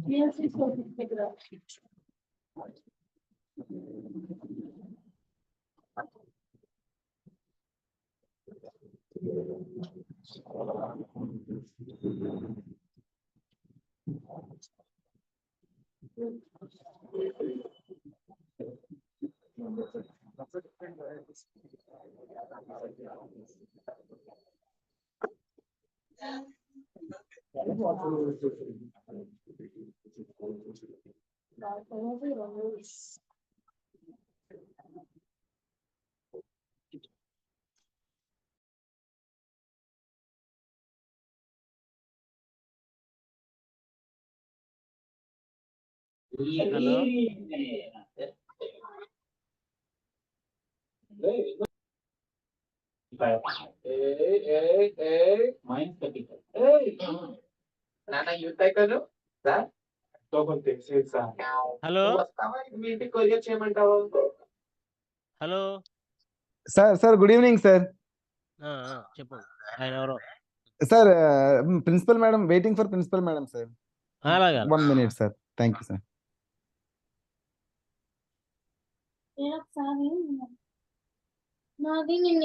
Yes, it's okay. Take it out. Hello. నాన్న youth icon sir hello వస్తావా మీ ఇంటికి కొరియర్ చేయమంటావు hello sir good evening sir. చెప్పండి, ఆయన ఎవరో. Sir principal madam, waiting for principal madam sir. అలాగా 1 minute సార్. Thank you sir. నాది నిన్న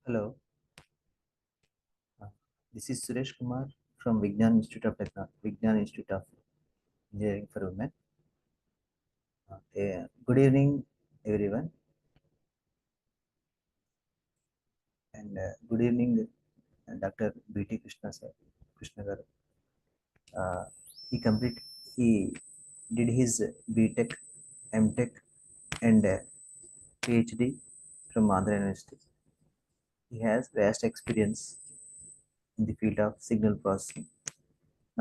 Hello, this is Suresh Kumar from Vignan Institute of Engineering for Women. Good evening, everyone, and good evening, Dr.B.T.Krishna sir. Krishna garu. He did his B.Tech, M.Tech, and PhD from Andhra University. He has vast experience in the field of signal processing.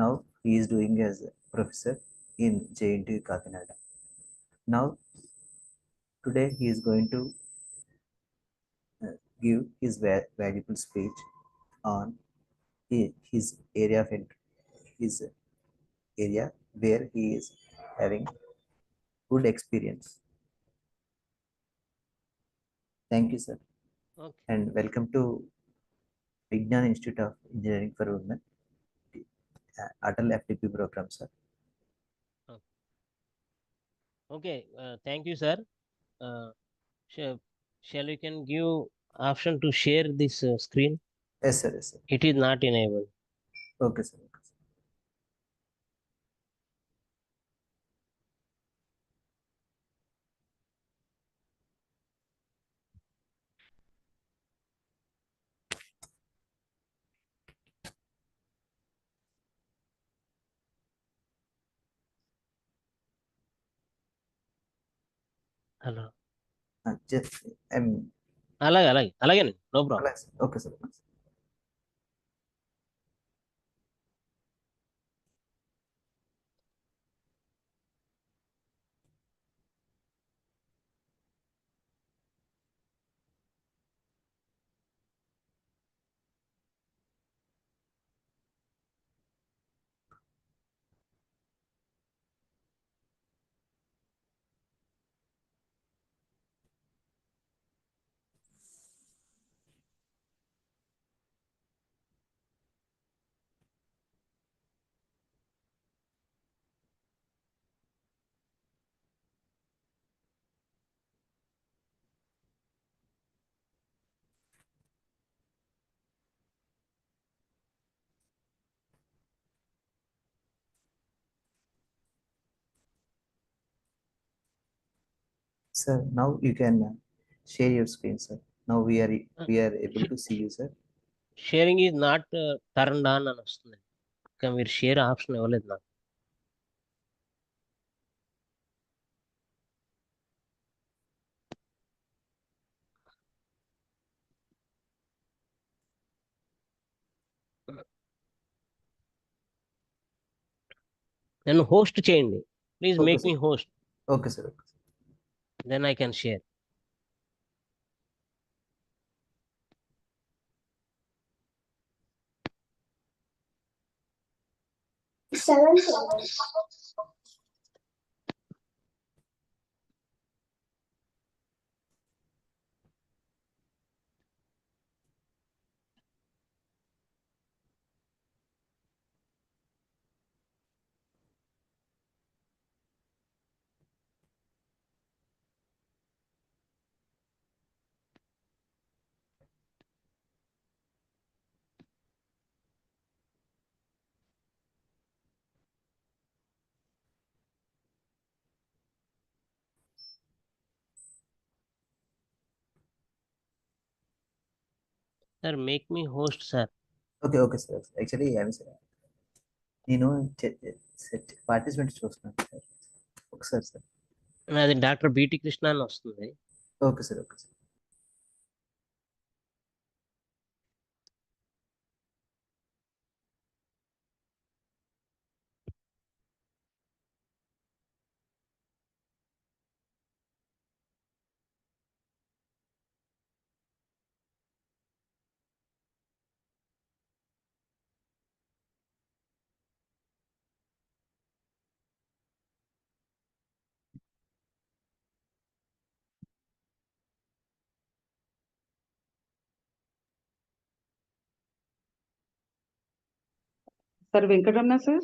Now he is doing as a professor in JNTU Kakinada. Now today he is going to give his valuable speech on his area of his area where he is having good experience. Thank you, sir. Okay. And welcome to Vignan Institute of Engineering for Women, Atal FTP program, sir. Okay. Thank you, sir. Shall we can give option to share this screen? Yes, sir. Yes, sir. It is not enabled. Okay, sir. Okay, sir. Hello Just I'm అలాగే no problem. relax. Okay, sir. Sir, now you can share your screen, sir. Now we are able to see you, sir. Sharing is not turn on అని వస్తుంది. ఇంకా మీరు share option ఇవ్వలేదు నాకు. నన్ను host చేయండి please. Okay, make sir. Me host, Okay, sir. Okay. Then I can share. Sir make me host sir. Okay, okay, sir. Actually, I'm sir. నేను participants చూస్తున్నాను సార్. ఒకసారి సార్. నాది డాక్టర్ B.T. కృష్ణ అని వస్తుంది. Okay sir, okay sir. Sir Venkatamna, sir.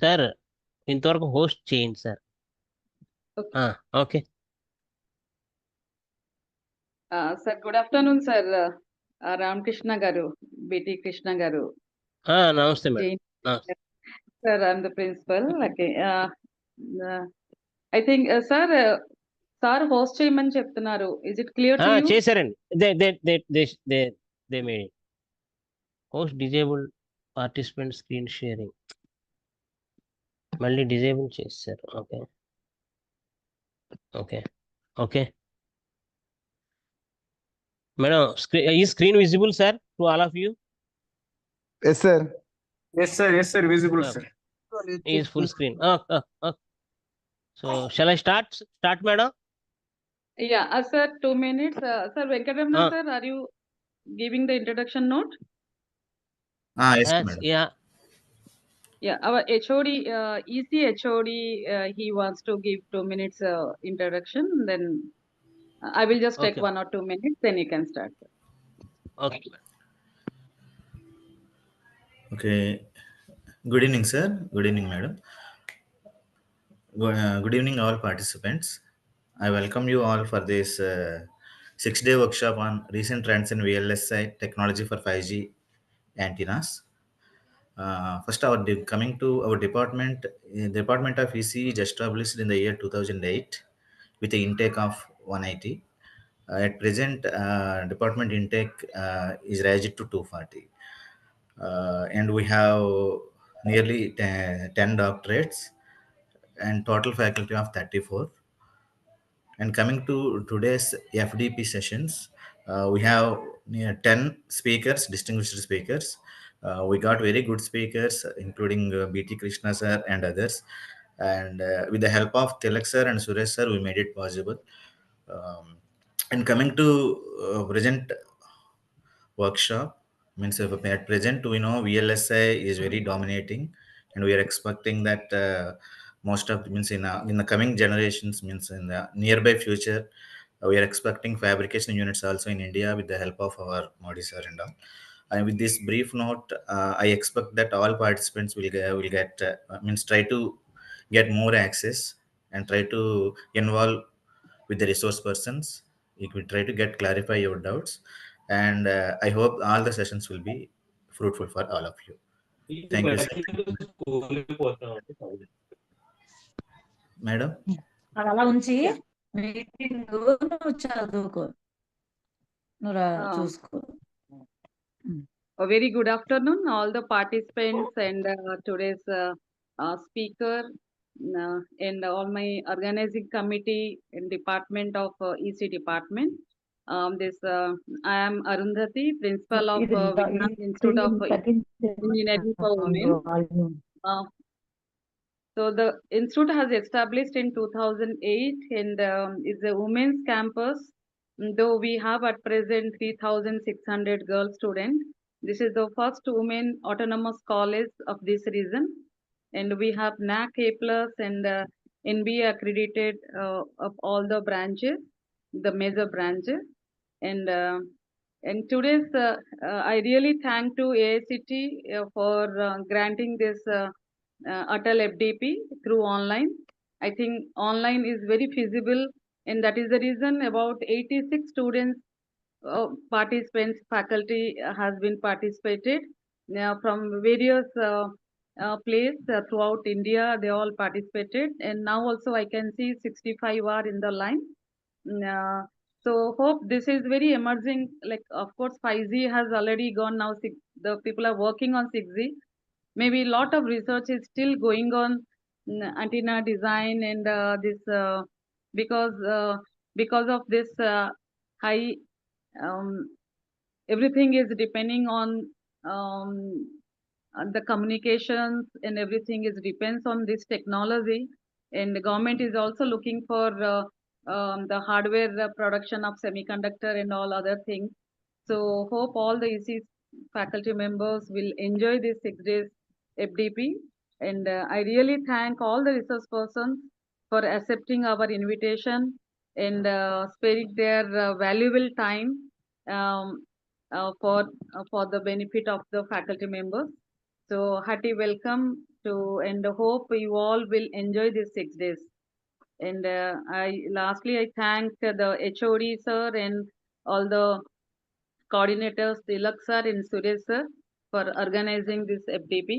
Sir ఇంతవరకు host చేయండి sir. Okay. Okay Sir, good afternoon, sir. Ramkrishna Garu, B.T. Krishna Garu. నమస్తే madam. Jain. Sir, I'm the principal. Okay. I think, sir, sir host చేయమని చెప్తున్నారు. Is it clear to you? చేశారండి. They made host disable participant screen sharing మళ్ళీ disable చేశారు. Okay okay okay madam, ఈ screen visible sir to all of you? Yes, sir. Yes, sir. Yes, sir. Visible, sir. Is full screen. So shall I start madam? Yeah, sir, 2 minutes. Sir Venkatamna, Ah. sir, are you giving the introduction note? Yes, madam. Yeah. Yeah, our HOD, EC HOD, he wants to give 2 minutes introduction. Then I will just take Okay. 1 or 2 minutes. Then you can start. Okay. Okay. Good evening, sir. Good evening, madam. Good evening, all participants. I welcome you all for this 6-day workshop on recent trends in VLSI technology for 5G antennas. First, coming to our department, the Department of EC is established in the year 2008 with the intake of 180. At present, department intake is raised to 240. And we have nearly 10 doctorates and total faculty of 34. And coming to today's FDP sessions, we have near 10 speakers, distinguished speakers. We got very good speakers, including B.T. Krishna sir and others. And with the help of Tilak sir and Suresh sir, we made it possible. And coming to present workshop, means at present we know VLSI is very dominating, and we are expecting that most of means in the coming generations, means in the nearby future, we are expecting fabrication units also in India with the help of our Modi sir and all. And with this brief note, I expect that all participants will get means try to get more access and try to involve with the resource persons. You could try to get clarify your doubts, and I hope all the sessions will be fruitful for all of you. Thank you, sir. Madam. అది అలా ఉంచి meeting నువ్వు చదువుకో నువ్వు Ah. చూసుకో A very good afternoon, all the participants and today's speaker and all my organizing committee and department of EC department. I am Arundhati, principal of Vignam Institute of Engineering for Women. So the institute has established in 2008 and is a women's campus. Though we have at present 3,600 girl students, this is the first women autonomous college of this region, and we have NAC A plus and NBA accredited of all the branches, the major branches, and today's I really thank to AICT for granting this Atal FDP through online. I think online is very feasible, and that is the reason about 86 students, participants, faculty has been participated from various places throughout India. They all participated, and now also I can see 65 are in the line. So hope this is very emerging. Like of course 5G has already gone now. The people are working on 6G. Maybe a lot of research is still going on antenna design and because of this high everything is depending on the communications, and everything is depends on this technology, and the government is also looking for the hardware production of semiconductor and all other things. So hope all the EC faculty members will enjoy this 6 days FDP, and I really thank all the resource persons for accepting our invitation and sparing their valuable time um, for the benefit of the faculty members. So hearty welcome to, and hope you all will enjoy these 6 days. And lastly I thank the HOD sir and all the coordinators Tilak sir and Suresh sir for organizing this FDP.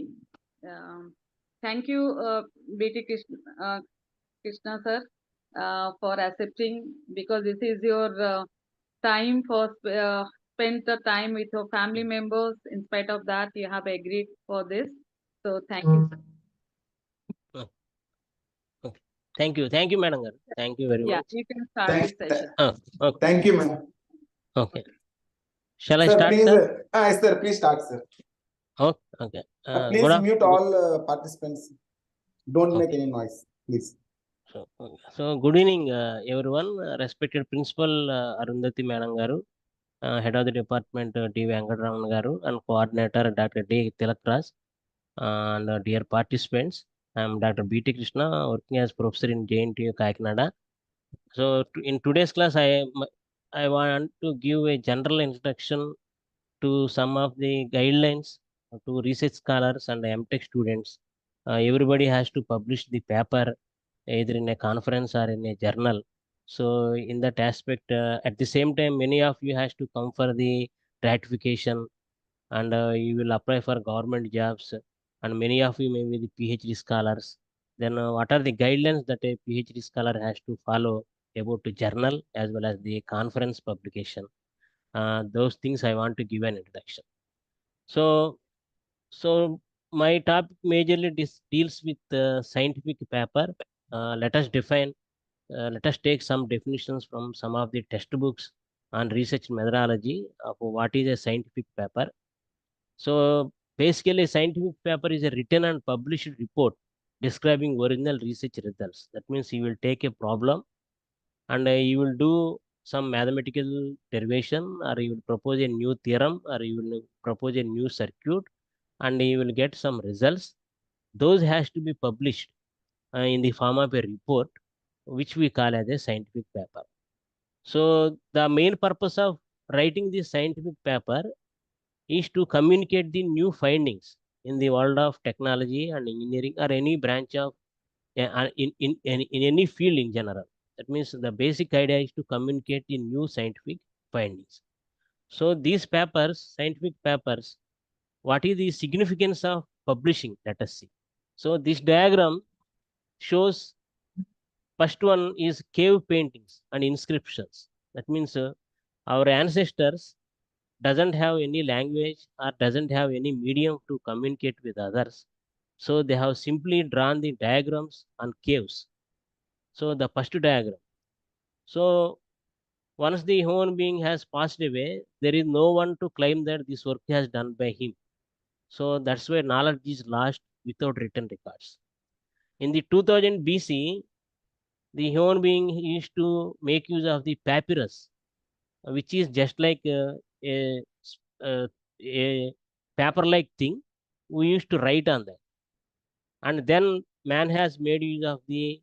Thank you B.T. Krishna sir for accepting, because this is your time for spend the time with your family members. In spite of that, you have agreed for this. So thank you, sir. Thank you, Madam garu. Thank you very Yeah, much. you can start this session. Okay. Thank you, ma'am. Okay. Shall I Sir, start, please, sir? yes, sir, please start, sir. Okay. Please mute all participants. Don't make Okay. any noise, please. So good evening, everyone. Respected Principal Arundhati Madam garu, Head of the Department D. Venkataraman garu, and Coordinator Dr.B.T.Krishna, and dear participants. I am Dr. B.T. Krishna, working as professor in JNTU Kakinada. So in today's class, I want to give a general introduction to some of the guidelines to research scholars and MTech students. Everybody has to publish the paper either in a conference or in a journal. So in that aspect, at the same time, many of you has to come for the ratification and you will apply for government jobs, and many of you may be the PhD scholars. Then what are the guidelines that a PhD scholar has to follow about the journal as well as the conference publication? Those things I want to give an introduction. So my topic majorly deals with scientific paper. Let us define. Let us take some definitions from some of the textbooks on research methodology of what is a scientific paper. So basically, a scientific paper is a written and published report describing original research results. That means you will take a problem and you will do some mathematical derivation, or you will propose a new theorem, or you will propose a new circuit, and you will get some results. Those has to be published in the form of a report, which we call as a scientific paper. So the main purpose of writing this scientific paper is to communicate the new findings in the world of technology and engineering, or any branch of in any field in general. That means the basic idea is to communicate the new scientific findings. So these papers, scientific papers, what is the significance of publishing? Let us see. So this diagram shows, first one is cave paintings and inscriptions. That means our ancestors doesn't have any language or doesn't have any medium to communicate with others. So they have simply drawn the diagrams on caves. So the first diagram. So once the human being has passed away, there is no one to claim that this work has done by him. So that's why knowledge is lost without written records. In the 2000 BC, the human being used to make use of the papyrus, which is just like a, uh, a paper-like thing. We used to write on that. And then man has made use of the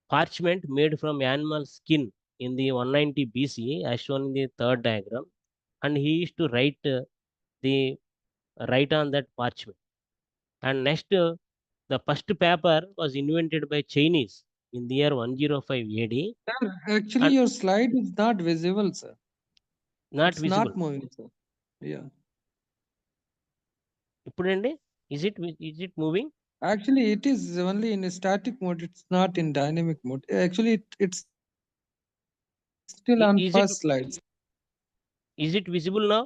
parchment made from animal skin in the 190 BC, as shown in the third diagram. And he used to the write on that parchment. And next, the first paper was invented by Chinese in the year 105 AD. Sir, actually, And your slide is not visible, sir. not It's visible. not moving, sir. Yeah. ఇప్పుడండి is it moving? Actually, it is only in a static mode. It's not in dynamic mode. Actually, it's still on Is first slides. it visible now?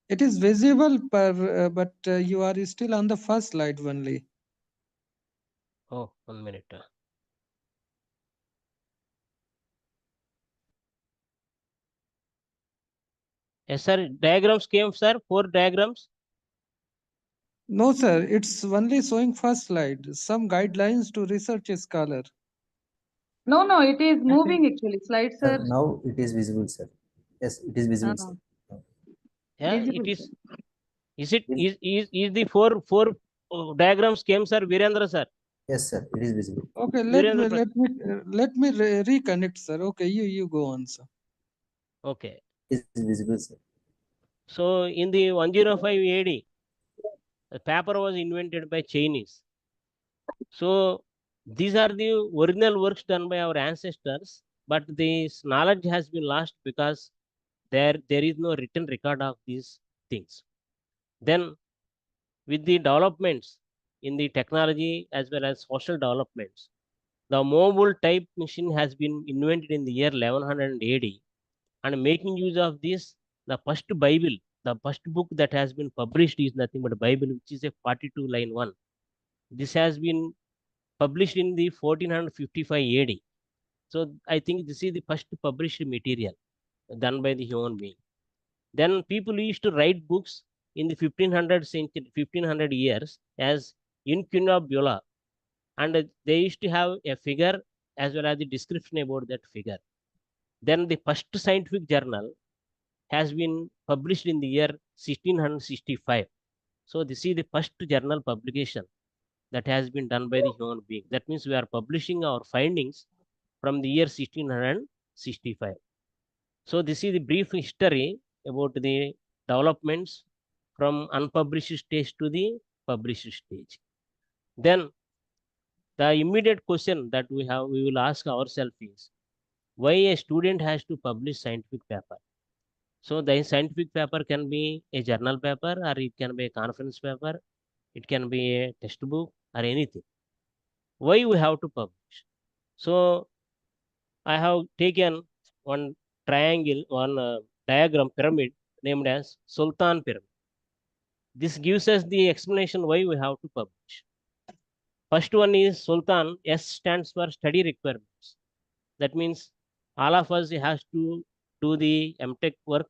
It is visible, but you are still on the first slide only. Oh, 1 minute. Yes, sir. Diagrams came, sir. 4 diagrams. No, sir. It's only showing first slide. Some guidelines to research a scholar. No, it is moving actually. Slides Sir, are now it is visible, sir. Yes, it is visible, sir. Yeah, visible. it is. Is the four diagrams came, sir? Virendra, sir. Yes, sir, it is visible. Okay, Virendra, let me reconnect, sir. Okay, you go on, sir. okay. It is visible, sir. So in the 105 AD, the paper was invented by Chinese. So these are the original works done by our ancestors, but this knowledge has been lost because there is no written record of these things. Then with the developments in the technology as well as social developments, the mobile type machine has been invented in the year 1100 AD, and making use of this, the first Bible, the first book that has been published is nothing but Bible, which is a 42 line one. This has been published in the 1455 AD. So I think this is the first published material done by the human being. Then people used to write books in the 1500 century, 1500 years as incunabula, and they used to have a figure as well as the description about that figure. Then the first scientific journal has been published in the year 1665. So this is the first journal publication that has been done by the human being. That means we are publishing our findings from the year 1665. So this is the brief history about the developments from unpublished stage to the published stage. Then the immediate question that we will ask ourselves is, why a student has to publish scientific paper? So the scientific paper can be a journal paper, or it can be a conference paper, it can be a textbook or anything. Why we have to publish? So I have taken one triangle, one diagram pyramid named as Sultan pyramid. This gives us the explanation why we have to publish. First one is Sultan. S stands for study requirements. That means all of us has to do the MTech work.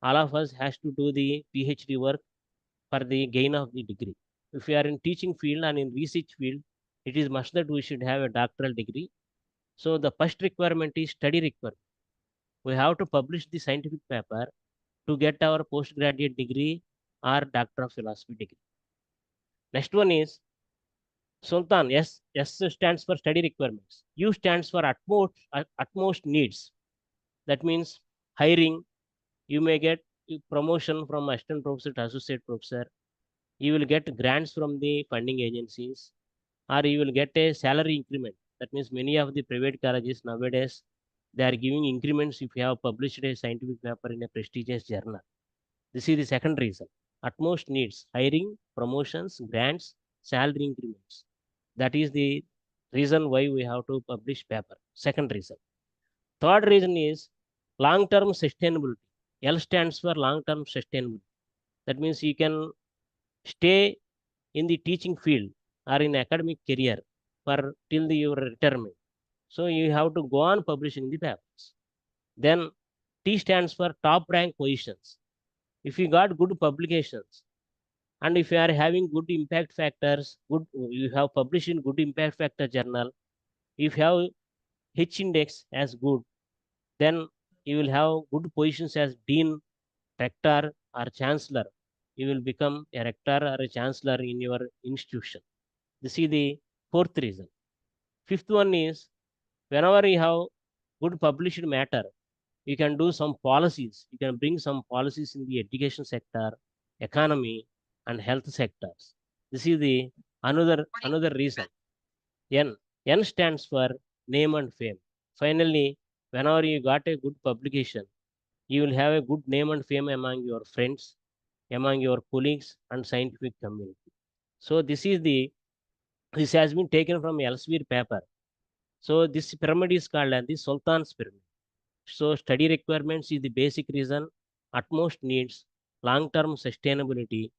All of us has to do the PhD work for the gain of the degree. If we are in teaching field and in research field, it is must that we should have a doctoral degree. So the first requirement is study requirement. We have to publish the scientific paper to get our postgraduate degree or Doctor of Philosophy degree. Next one is Sultan. S stands for study requirements. U stands for utmost needs. That means hiring. You may get promotion from assistant professor to associate professor. You will get grants from the funding agencies, or you will get a salary increment. That means many of the private colleges nowadays, they are giving increments if you have published a scientific paper in a prestigious journal. This is the second reason. Utmost needs hiring, promotions, grants, salary increments. That is the reason why we have to publish paper. Second reason. Third reason is long-term sustainability. L stands for long-term sustainability. That means you can stay in the teaching field or in academic career for till your retirement. So you have to go on publishing the papers. Then T stands for top rank positions. If you got good publications and if you are having good impact factors, you have published in good impact factor journal, if you have H index as good, then you will have good positions as dean, rector, or chancellor. You will become a rector or a chancellor in your institution. This is the fourth reason. Fifth one is whenever you have good published matter, you can do some policies. You can bring some policies in the education sector, economy, and health sectors. This is the another reason. N stands for name and fame. Finally, whenever you got a good publication, you will have a good name and fame among your friends, among your colleagues, and scientific community. So this has been taken from Elsevier paper. So this pyramid is called as the Sultan's pyramid. So study requirements is the basic reason, utmost needs, long-term sustainability,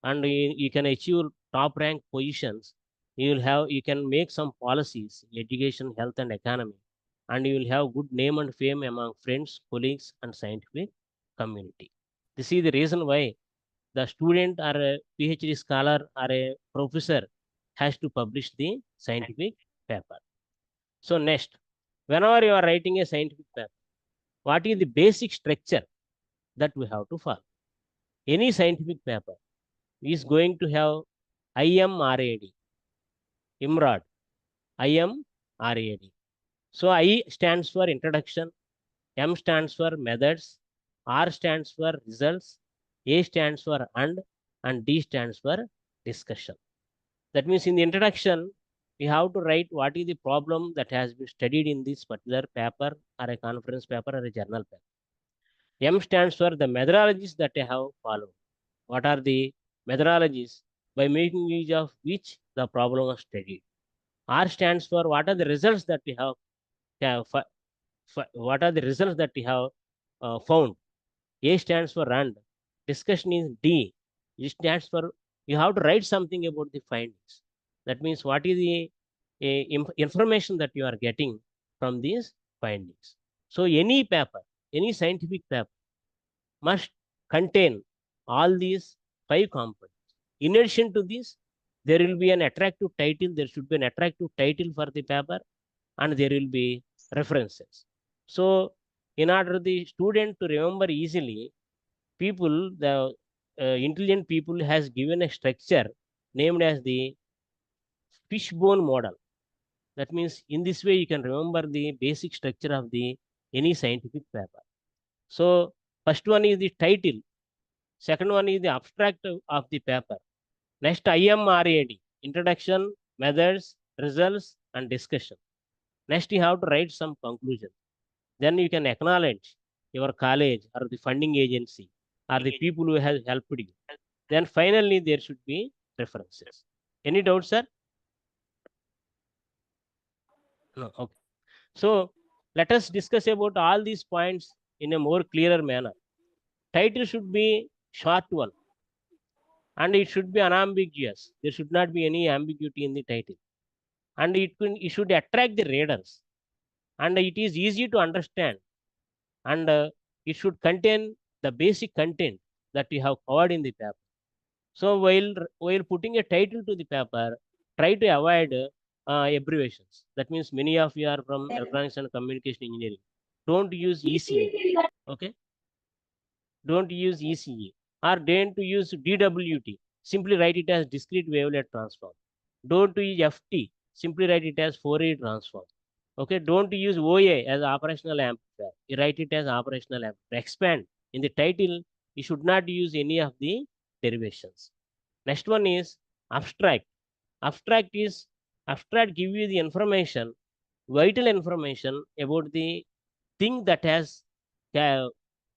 and you can achieve top rank positions. You can make some policies, education, health, and economy, and you will have good name and fame among friends, colleagues, and scientific community. This is the reason why the student or a PhD scholar or a professor has to publish the scientific paper. So next, whenever you are writing a scientific paper, what is the basic structure that we have to follow? Any scientific paper is going to have IMRAD, IMRAD, IMRAD. So I stands for introduction, M stands for methods, R stands for results, A stands for and D stands for discussion. That means in the introduction, we have to write what is the problem that has been studied in this particular paper or a conference paper or a journal paper. M stands for the methodologies that I have followed. What are the methodologies by making use of which the problem was studied? R stands for what are the results that we have what are the results that we have found. A stands for and. Discussion is D. It stands for you have to write something about the findings. That means what is the information that you are getting from these findings. So any paper, any scientific paper must contain all these 5 components. In addition to this, there will be an attractive title. There should be an attractive title for the paper, and there will be references. So in order the student to remember easily, the intelligent people has given a structure named as the fishbone model. That means in this way you can remember the basic structure of the any scientific paper. So first one is the title, second one is the abstract of the paper. Next, IMRAD, introduction, methods, results, and discussion. Next, you have to write some conclusion. Then you can acknowledge your college or the funding agency or the people who have helped you. Then finally there should be references. Any doubts, sir? No. Okay. So let us discuss about all these points in a more clearer manner. Title should be short one and it should be unambiguous. There should not be any ambiguity in the title. And it should attract the readers. And it is easy to understand. And it should contain the basic content that we have covered in the paper. So while putting a title to the paper, try to avoid abbreviations. That means many of you are from electronics and communication engineering. Don't use ECE. Okay. Don't use ECE or don't use DWT. Simply write it as discrete wavelet transform. Don't use FT. Simply write it as Fourier transform. Okay. Don't use OA as operational amplifier. You write it as operational amplifier. Expand. In the title, you should not use any of the derivations. Next one is abstract. Abstract give you the information, vital information about the thing that has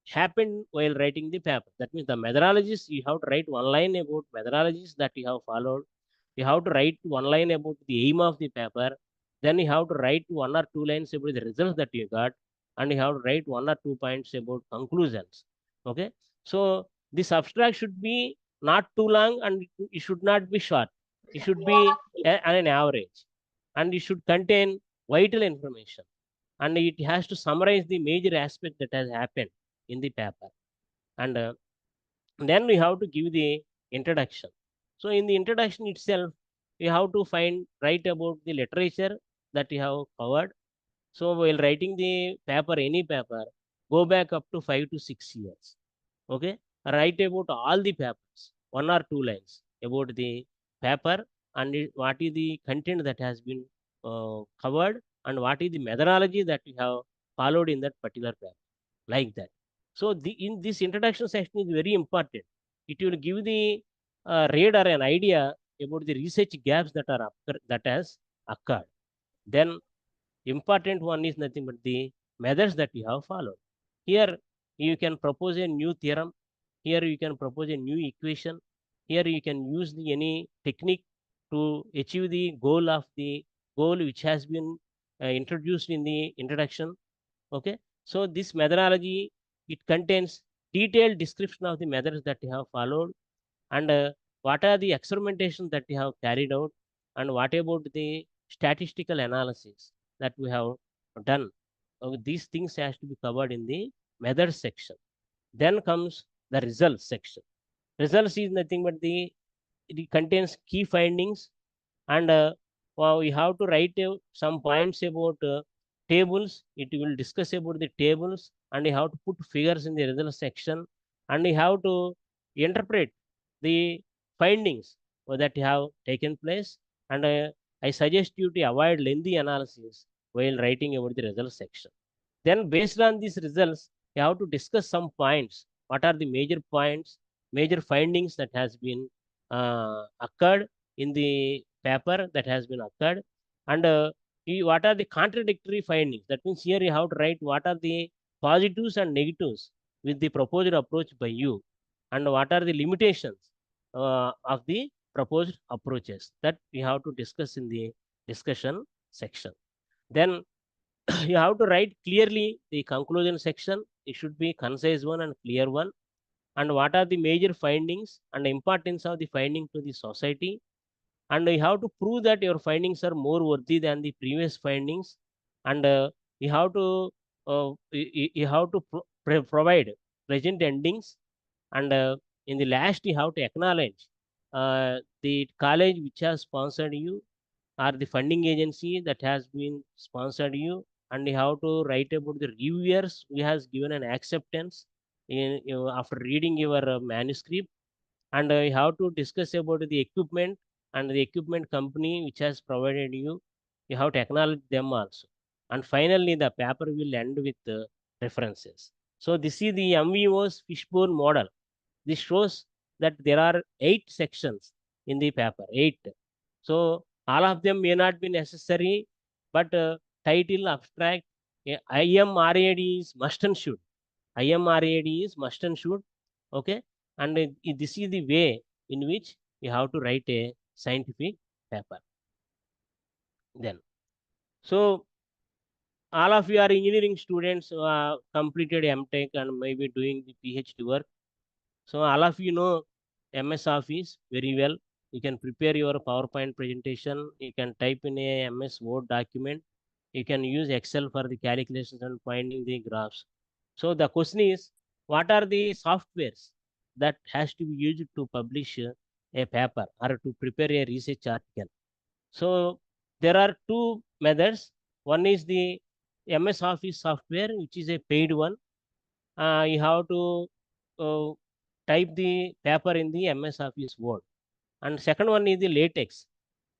happened while writing the paper. That means the methodologies, you have to write one line about methodologies that you have followed. You have to write one line about the aim of the paper. Then you have to write 1 or 2 lines about the results that you got. And you have to write 1 or 2 points about conclusions. Okay. So this abstract should be not too long and it should not be short. It should be an average. And it should contain vital information. And it has to summarize the major aspect that has happened in the paper. And then we have to give the introduction. So in the introduction itself, we have to write about the literature that we have covered. So while writing the paper, any paper, go back up to 5 to 6 years. Okay. Write about all the papers, 1 or 2 lines about the paper and what is the content that has been covered and what is the methodology that we have followed in that particular paper, like that. So in this introduction section is very important. It will give the reader an idea about the research gaps that has occurred. Then important one is nothing but the methods that you have followed. Here you can propose a new theorem. Here you can propose a new equation. Here you can use any technique to achieve the goal which has been introduced in the introduction. Okay. So this methodology, it contains detailed description of the methods that you have followed and what are the experimentations that you have carried out and what about the statistical analysis that we have done. These things has to be covered in the methods section. Then comes the results section. Results is nothing but it contains key findings and we have to write some points about tables. It will discuss about the tables and you have to put figures in the results section and you have to interpret the findings that have taken place. And I suggest you to avoid lengthy analysis while writing about the results section. Then based on these results, you have to discuss some points. What are the major points, major findings that has been occurred in the paper that has been occurred, and what are the contradictory findings. That means here you have to write what are the positives and negatives with the proposed approach by you, and what are the limitations of the proposed approaches that we have to discuss in the discussion section. Then you have to write clearly the conclusion section. It should be concise one and clear one. And what are the major findings and the importance of the finding to the society. And you have to prove that your findings are more worthy than the previous findings. And you have to provide present endings. And in the last, you have to acknowledge the college which has sponsored you or the funding agency that has been sponsored you, and you have to write about the reviewers who has given an acceptance after reading your manuscript, and you have to discuss about the equipment and the equipment company which has provided you. You have to acknowledge them also. And finally, the paper will end with references. So this is the MVO's fishbone model. This shows that there are 8 sections in the paper, 8. So all of them may not be necessary, but title, abstract, IMRAD is must and should. IMRAD is must and should. Okay, and this is the way in which you have to write a scientific paper. Then, so all of you are engineering students who completed MTech and maybe doing the PhD work. So all of you know MS Office very well. You can prepare your PowerPoint presentation. You can type in a MS Word document. You can use Excel for the calculations and finding the graphs. So the question is, what are the softwares that has to be used to publish a paper or to prepare a research article? So there are two methods. One is the MS Office software, which is a paid one. You have to uh, type the paper in the MS Office Word. And second one is the LaTeX.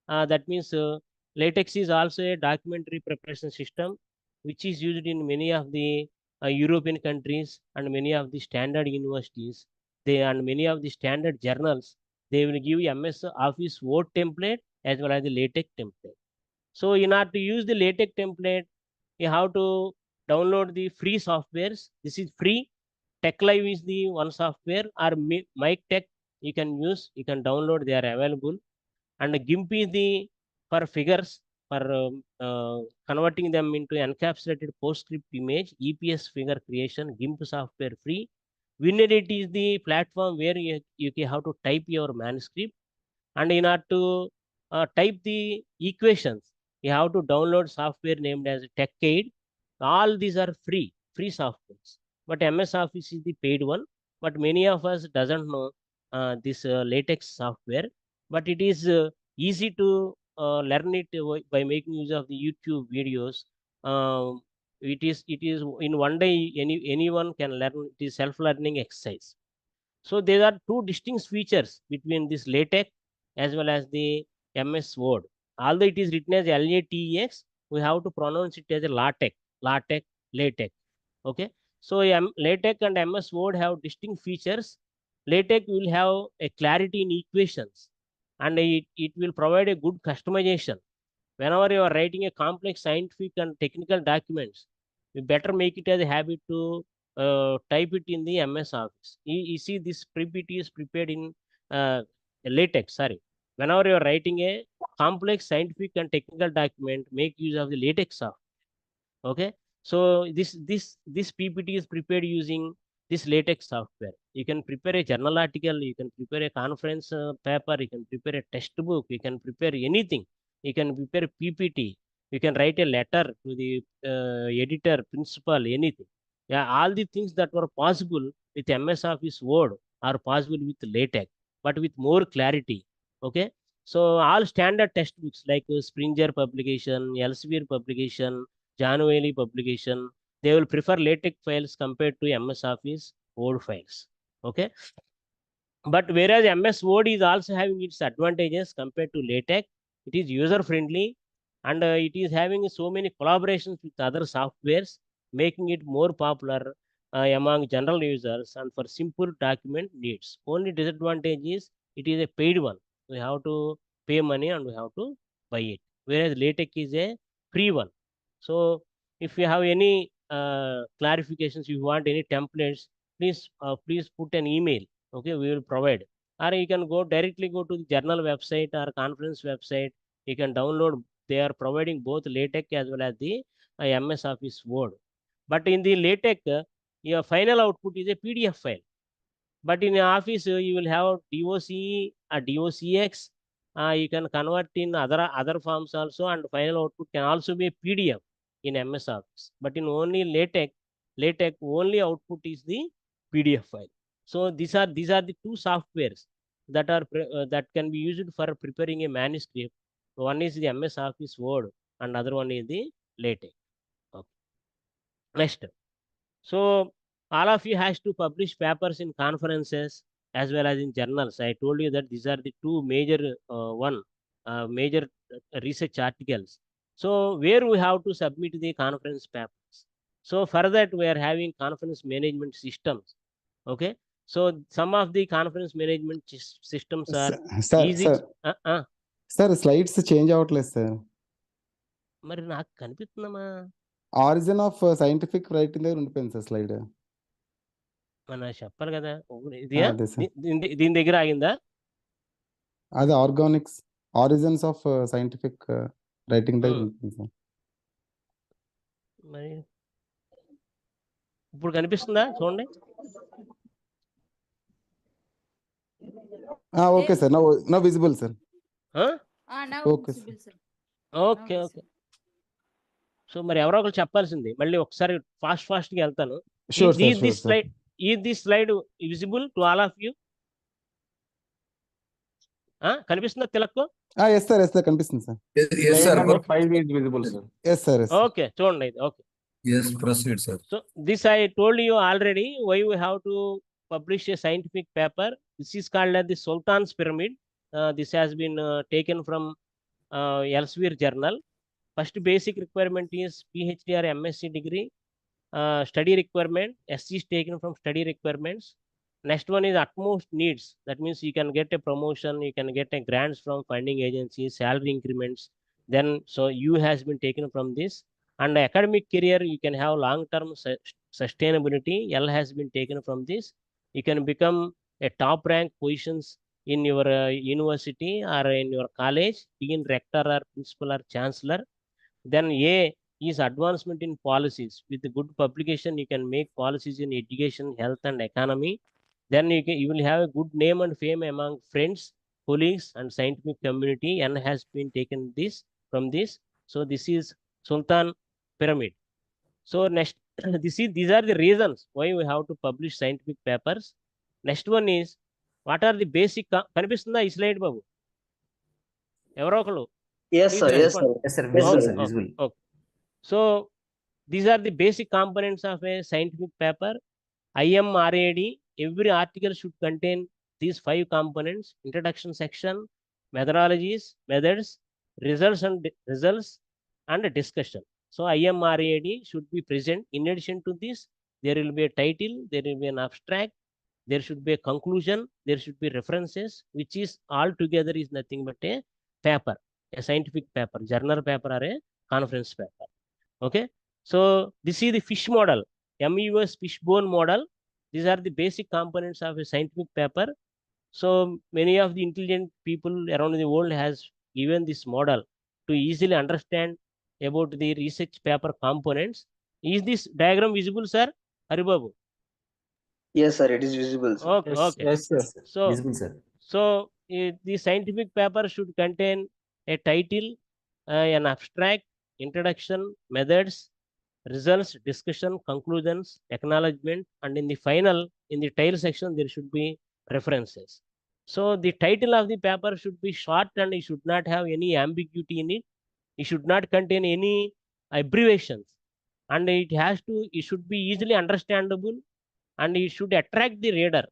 That means LaTeX is also a documentary preparation system, which is used in many of the European countries and many of the standard universities. And many of the standard journals, they will give MS Office Word template as well as the LaTeX template. So in order to use the LaTeX template, you have to download the free softwares. This is free. TechLive is the one software, or MikeTech you can use. You can download. They are available. And GIMP is the for figures, for converting them into encapsulated PostScript image, EPS figure creation. GIMP software free. WinEdit is the platform where you have to type your manuscript, and in order to type the equations, you have to download software named as TechAid. All these are free softwares, but MS Office is the paid one. But many of us doesn't know this LaTeX software, but it is easy to learn it by making use of the YouTube videos. It is in one day anyone can learn. It is self-learning exercise. So there are two distinct features between this LaTeX as well as the MS Word. Although it is written as LaTeX, we have to pronounce it as a LaTeX. Okay. So LaTeX and MS Word have distinct features. LaTeX will have a clarity in equations, and it will provide a good customization. Whenever you are writing a complex scientific and technical documents, you better make it as a habit to type it in the MS Office. You see, this PPT is prepared in LaTeX. Sorry, whenever you are writing a complex scientific and technical document, make use of the LaTeX software. Okay, so this PPT is prepared using this LaTeX software. You can prepare a journal article, you can prepare a conference paper, you can prepare a textbook, you can prepare anything. You can prepare PPT, you can write a letter to the editor, principal, anything. Yeah, all the things that were possible with MS Office Word are possible with LaTeX, but with more clarity. Okay, so all standard textbooks like Springer publication, Elsevier publication, January publication, they will prefer LaTeX files compared to MS Office Word files. Okay. But whereas MS Word is also having its advantages compared to LaTeX, it is user friendly, and it is having so many collaborations with other softwares, making it more popular among general users and for simple document needs. Only disadvantage is it is a paid one. We have to pay money and we have to buy it. Whereas LaTeX is a free one. So if you have any clarifications, if you want any templates, please put an email. Okay, we will provide. Or you can directly go to the journal website or conference website. You can download. They are providing both LaTeX as well as the MS Office Word. But in the LaTeX, your final output is a PDF file. But in Office, you will have DOC, DOCX. You can convert in other forms also, and final output can also be a PDF in MS Office. But in only LaTeX only output is the PDF file. So these are the two softwares that can be used for preparing a manuscript. One is the MS Office Word, and other one is the LaTeX. Okay. Next. So all of you has to publish papers in conferences as well as in journals. I told you that these are the two major major research articles. So where we have to submit the conference papers. So for that we are having conference management systems. Okay. So some of the conference management systems are easy. Sir, slides change అవట్లేదు sir. మరి నాకు కనిపిస్తుందమ్మా. Origin of scientific writing దగ్గర ఉండిపోయింది sir slide. మన చెప్పాలి కదా ఇదియా అదే sir. దీని దగ్గర ఆగిందా? అది organics origins of scientific writing దగ్గర ఉంటుంది సార్. మరి ఇప్పుడు కనిపిస్తుందా చూడండి. Okay sir. No visible sir. now okay visible, sir. Okay okay. So మరి ఎవరో ఒకరు చెప్పాల్సింది. మళ్ళీ ఒకసారి ఫాస్ట్‌గా వెళ్తాను. Sure sir, this sure sir. Slide visible to all of you? కనిపిస్తుందా తిలక్కు? ఎస్ సార్ కనిపిస్తుంది sir. Yes, sir. Slide Number number 5 is visible, sir. Yes sir. Okay చూడండి ఇది. Okay. Yes, proceed, sir. So this I told you already why we have to publish a scientific paper. This is called as the Sultan's Pyramid. This has been taken from Elsevier journal. First basic requirement is PhD or MSc degree. Study requirement, SC is taken from study requirements. Next one is utmost needs. That means you can get a promotion, you can get a grants from funding agencies, salary increments. Then so U has been taken from this. And academic career, you can have long-term sustainability. L has been taken from this. You can become a top rank positions in your university or in your college, being rector or principal or chancellor. Then A is advancement in policies. With good publication, you can make policies in education, health, and economy. Then you will have a good name and fame among friends, colleagues, and scientific community. N has been taken this from this. So this is Sultan Pyramid. So next, these are the reasons why we have to publish scientific papers. Next one is, what are the basic కనిపిస్తుందా ఈ slide బాబు? ఎవరో ఒకరు Yes, sir. please Yes, sir. respond. Yes, sir. Okay, Visible, sir. okay, Visible. okay. So these are the basic components of a scientific paper. IMRAD, every article should contain these 5 components: introduction section, methodologies, methods, results and discussion. So IMRAD should be present. In addition to this, there will be a title, there will be an abstract, there should be a conclusion, there should be references, which is all together is nothing but a paper, a scientific paper, journal paper or a conference paper. Okay, so this is the fish model, MUS fishbone model. These are the basic components of a scientific paper. So many of the intelligent people around the world has given this model to easily understand about the research paper components. Is this diagram visible, sir? Haribabu? Yes, sir. It is visible, sir. Okay, Yes, okay. yes, sir. So Visible, sir. so the scientific paper should contain a title, an abstract, introduction, methods, results, discussion, conclusions, acknowledgement, and in the final, in the title section, there should be references. So the title of the paper should be short and it should not have any ambiguity in it. It should not contain any abbreviations, and it should be easily understandable, and it should attract the reader.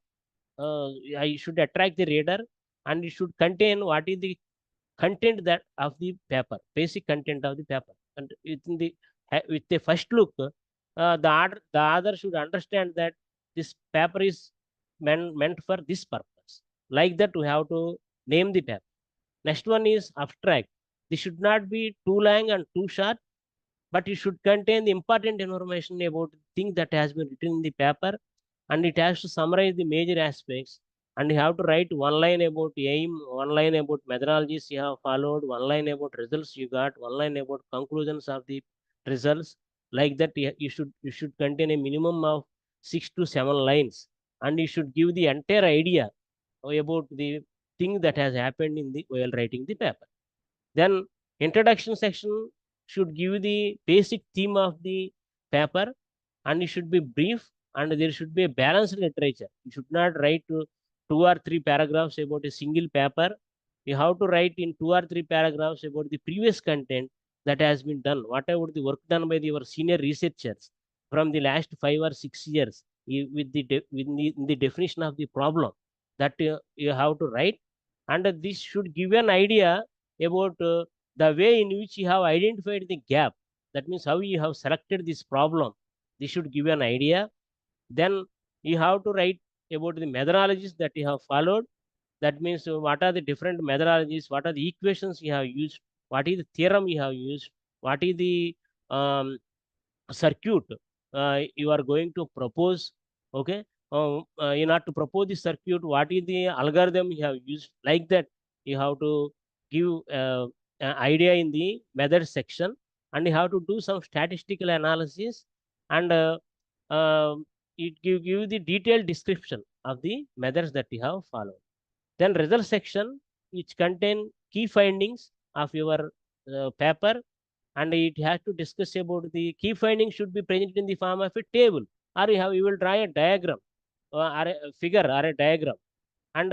I should attract the reader, and it should contain what is the content that of the paper, basic content of the paper. And within the with the first look, the other should understand that this paper is meant for this purpose. Like that, we have to name the paper. Next one is abstract. This should not be too long and too short, but it should contain the important information about the thing that has been written in the paper, and it has to summarize the major aspects. And you have to write one line about aim, one line about methodologies you have followed, one line about results you got, one line about conclusions of the results. Like that, you should contain a minimum of 6 to 7 lines, and you should give the entire idea about the thing that has happened in the while writing the paper. Then introduction section should give the basic theme of the paper, and it should be brief, and there should be a balanced literature. You should not write 2 or 3 paragraphs about a single paper. You have to write in 2 or 3 paragraphs about the previous content that has been done, whatever the work done by your senior researchers from the last 5 or 6 years, with the definition of the problem that you have to write. And this should give an idea about the way in which you have identified the gap. That means how you have selected this problem. This should give an idea. Then you have to write about the methodologies that you have followed. That means what are the different methodologies, what are the equations you have used, what is the theorem you have used, what is the circuit you are going to propose. Okay, in order to propose the circuit, what is the algorithm you have used, like that you have to give an idea in the method section, and you have to do some statistical analysis, and it give the detailed description of the methods that you have followed. Then result section, which contain key findings of your paper, and it has to discuss about the key findings should be presented in the form of a table, or you will draw a diagram, or a figure or a diagram, and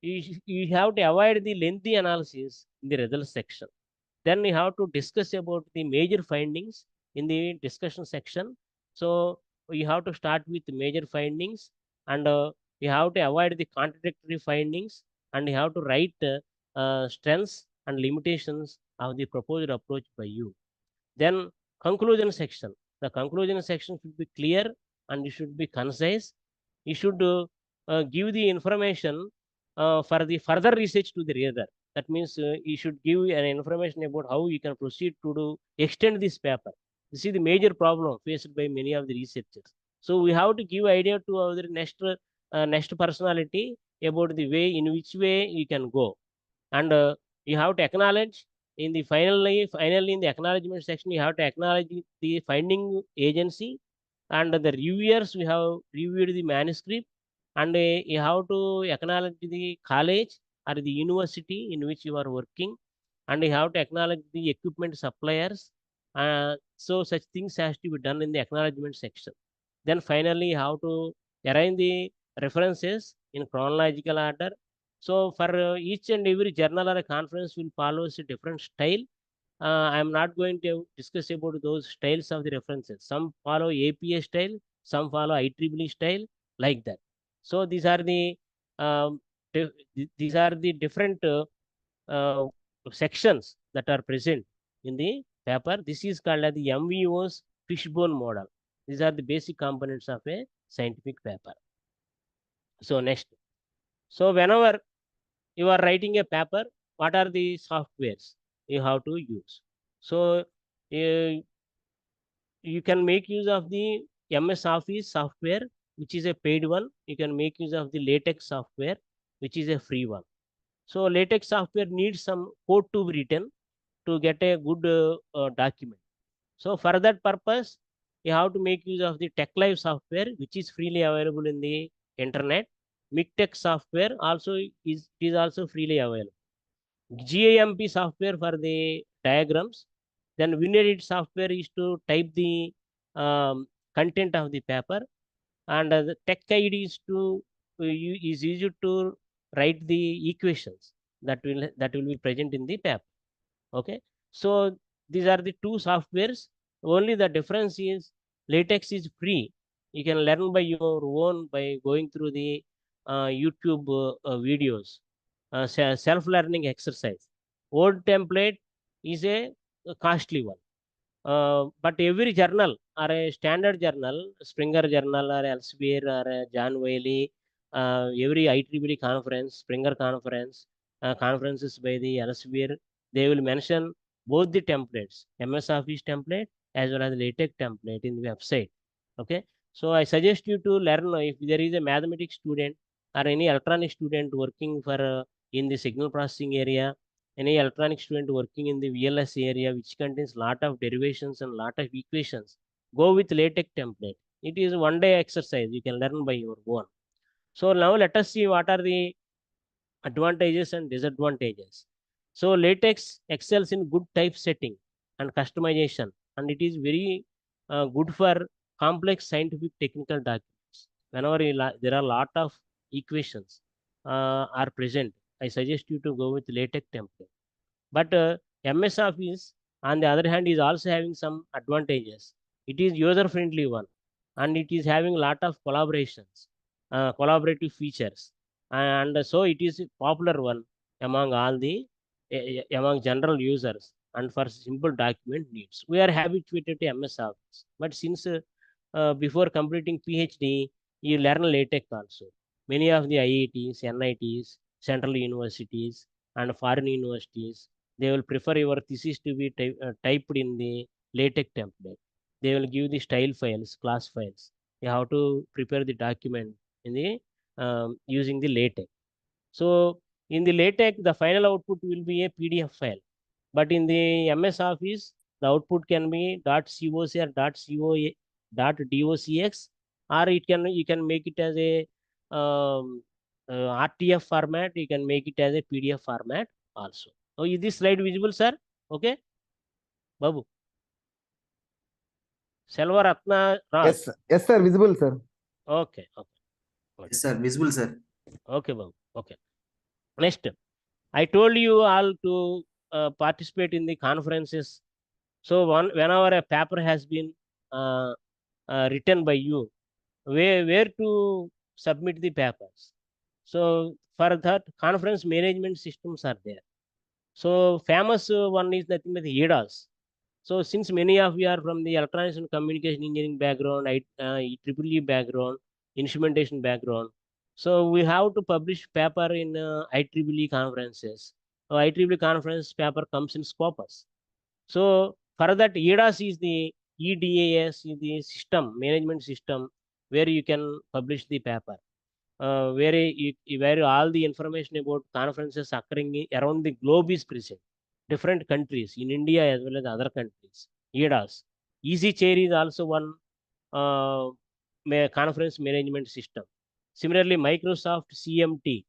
you have to avoid the lengthy analysis in the result section. Then you have to discuss about the major findings in the discussion section. So you have to start with major findings, and you have to avoid the contradictory findings, and you have to write strengths and limitations of the proposed approach by you. Then conclusion section. The conclusion section should be clear and it should be concise. You should give the information for the further research to the reader. That means you should give an information about how you can proceed to extend this paper. This is the major problem faced by many of the researchers. So we have to give idea to our next personality about the way in which way you can go, and you have to acknowledge in the finally in the acknowledgement section, you have to acknowledge the finding agency, and the reviewers we have reviewed the manuscript, and you have to acknowledge the college or the university in which you are working, and you have to acknowledge the equipment suppliers. So such things has to be done in the acknowledgement section. Then finally you have to arrange the references in chronological order. So for each and every journal or a conference will follow a different style. I am not going to discuss about those styles of the references. Some follow APA style, some follow IEEE style, like that. So these are the different sections that are present in the paper. This is called as the MVO's fishbone model. These are the basic components of a scientific paper. So next, so whenever you are writing a paper, what are the softwares you have to use? So you can make use of the MS Office software, which is a paid one. You can make use of the LaTeX software, which is a free one. So LaTeX software needs some code to be written to get a good document. So for that purpose, you have to make use of the TechLive software, which is freely available in the internet. MikTeX software also is also freely available. GAMP software for the diagrams. Then WinEdit software is to type the content of the paper, and the TechID is to is used to write the equations that will be present in the paper. Okay, so these are the two softwares. Only the difference is LaTeX is free. You can learn by your own by going through the YouTube videos, self-learning exercise. Old template is a costly one. But every journal or a standard journal, Springer Journal or Elsevier or John Wiley, every IEEE conference, Springer conference, conferences by the Elsevier, they will mention both the templates, MS Office template as well as LaTeX template in the website. Okay, so I suggest you to learn if there is a mathematics student or any electronic student working for in the signal processing area, any electronic student working in the VLS area, which contains lot of derivations and lot of equations, go with LaTeX template. It is one day exercise. You can learn by your own. So now let us see what are the advantages and disadvantages. So LaTeX excels in good typesetting and customization, and it is very good for complex scientific technical documents. Whenever there are a lot of equations are present, I suggest you to go with LaTeX template. But MS Office, on the other hand, is also having some advantages. It is user-friendly one, and it is having a lot of collaborations, collaborative features, and so it is a popular one among all the among general users and for simple document needs. We are habituated to MS Office, but since before completing PhD, you learn LaTeX also. Many of the IITs, NITs, central universities, and foreign universities, they will prefer your thesis to be typed in the LaTeX template. They will give the style files, class files. You have to prepare the document in the using the LaTeX. So in the LaTeX, the final output will be a PDF file, but in the MS Office, the output can be .coc or .docx, or you can make it as a RTF format. You can make it as a PDF format also. So is this slide visible, sir? Okay, Babu. Selva Ratna Raj. Yes, sir. Visible, sir. Okay. Yes, sir. Visible, sir. Okay, Babu. Okay. Next, I told you all to participate in the conferences. So whenever a paper has been written by you, where to submit the papers. So for that, conference management systems are there. So famous one is nothing but EDAS. So since many of you are from the electronics and communication engineering background, IEEE background, instrumentation background, so we have to publish paper in IEEE conferences. So IEEE conference paper comes in Scopus. So for that, EDAS is the EDAS is the system management system where you can publish the paper, where all the information about conferences occurring around the globe is present, different countries in India as well as other countries. EDAS, Easy Chair is also one conference management system. Similarly, Microsoft CMT.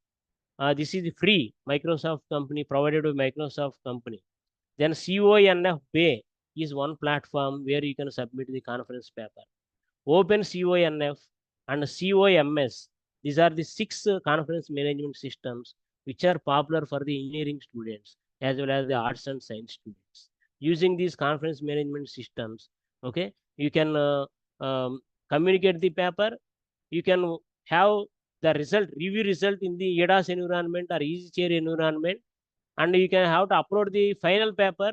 This is free Microsoft company provided by Microsoft company. Then CONF Bay is one platform where you can submit the conference paper. Open CONF and COMS. These are the 6 conference management systems which are popular for the engineering students as well as the arts and science students. Using these conference management systems, okay, you can communicate the paper. You can have the review result in the EDAS environment or Easy Chair environment, and you can have to upload the final paper,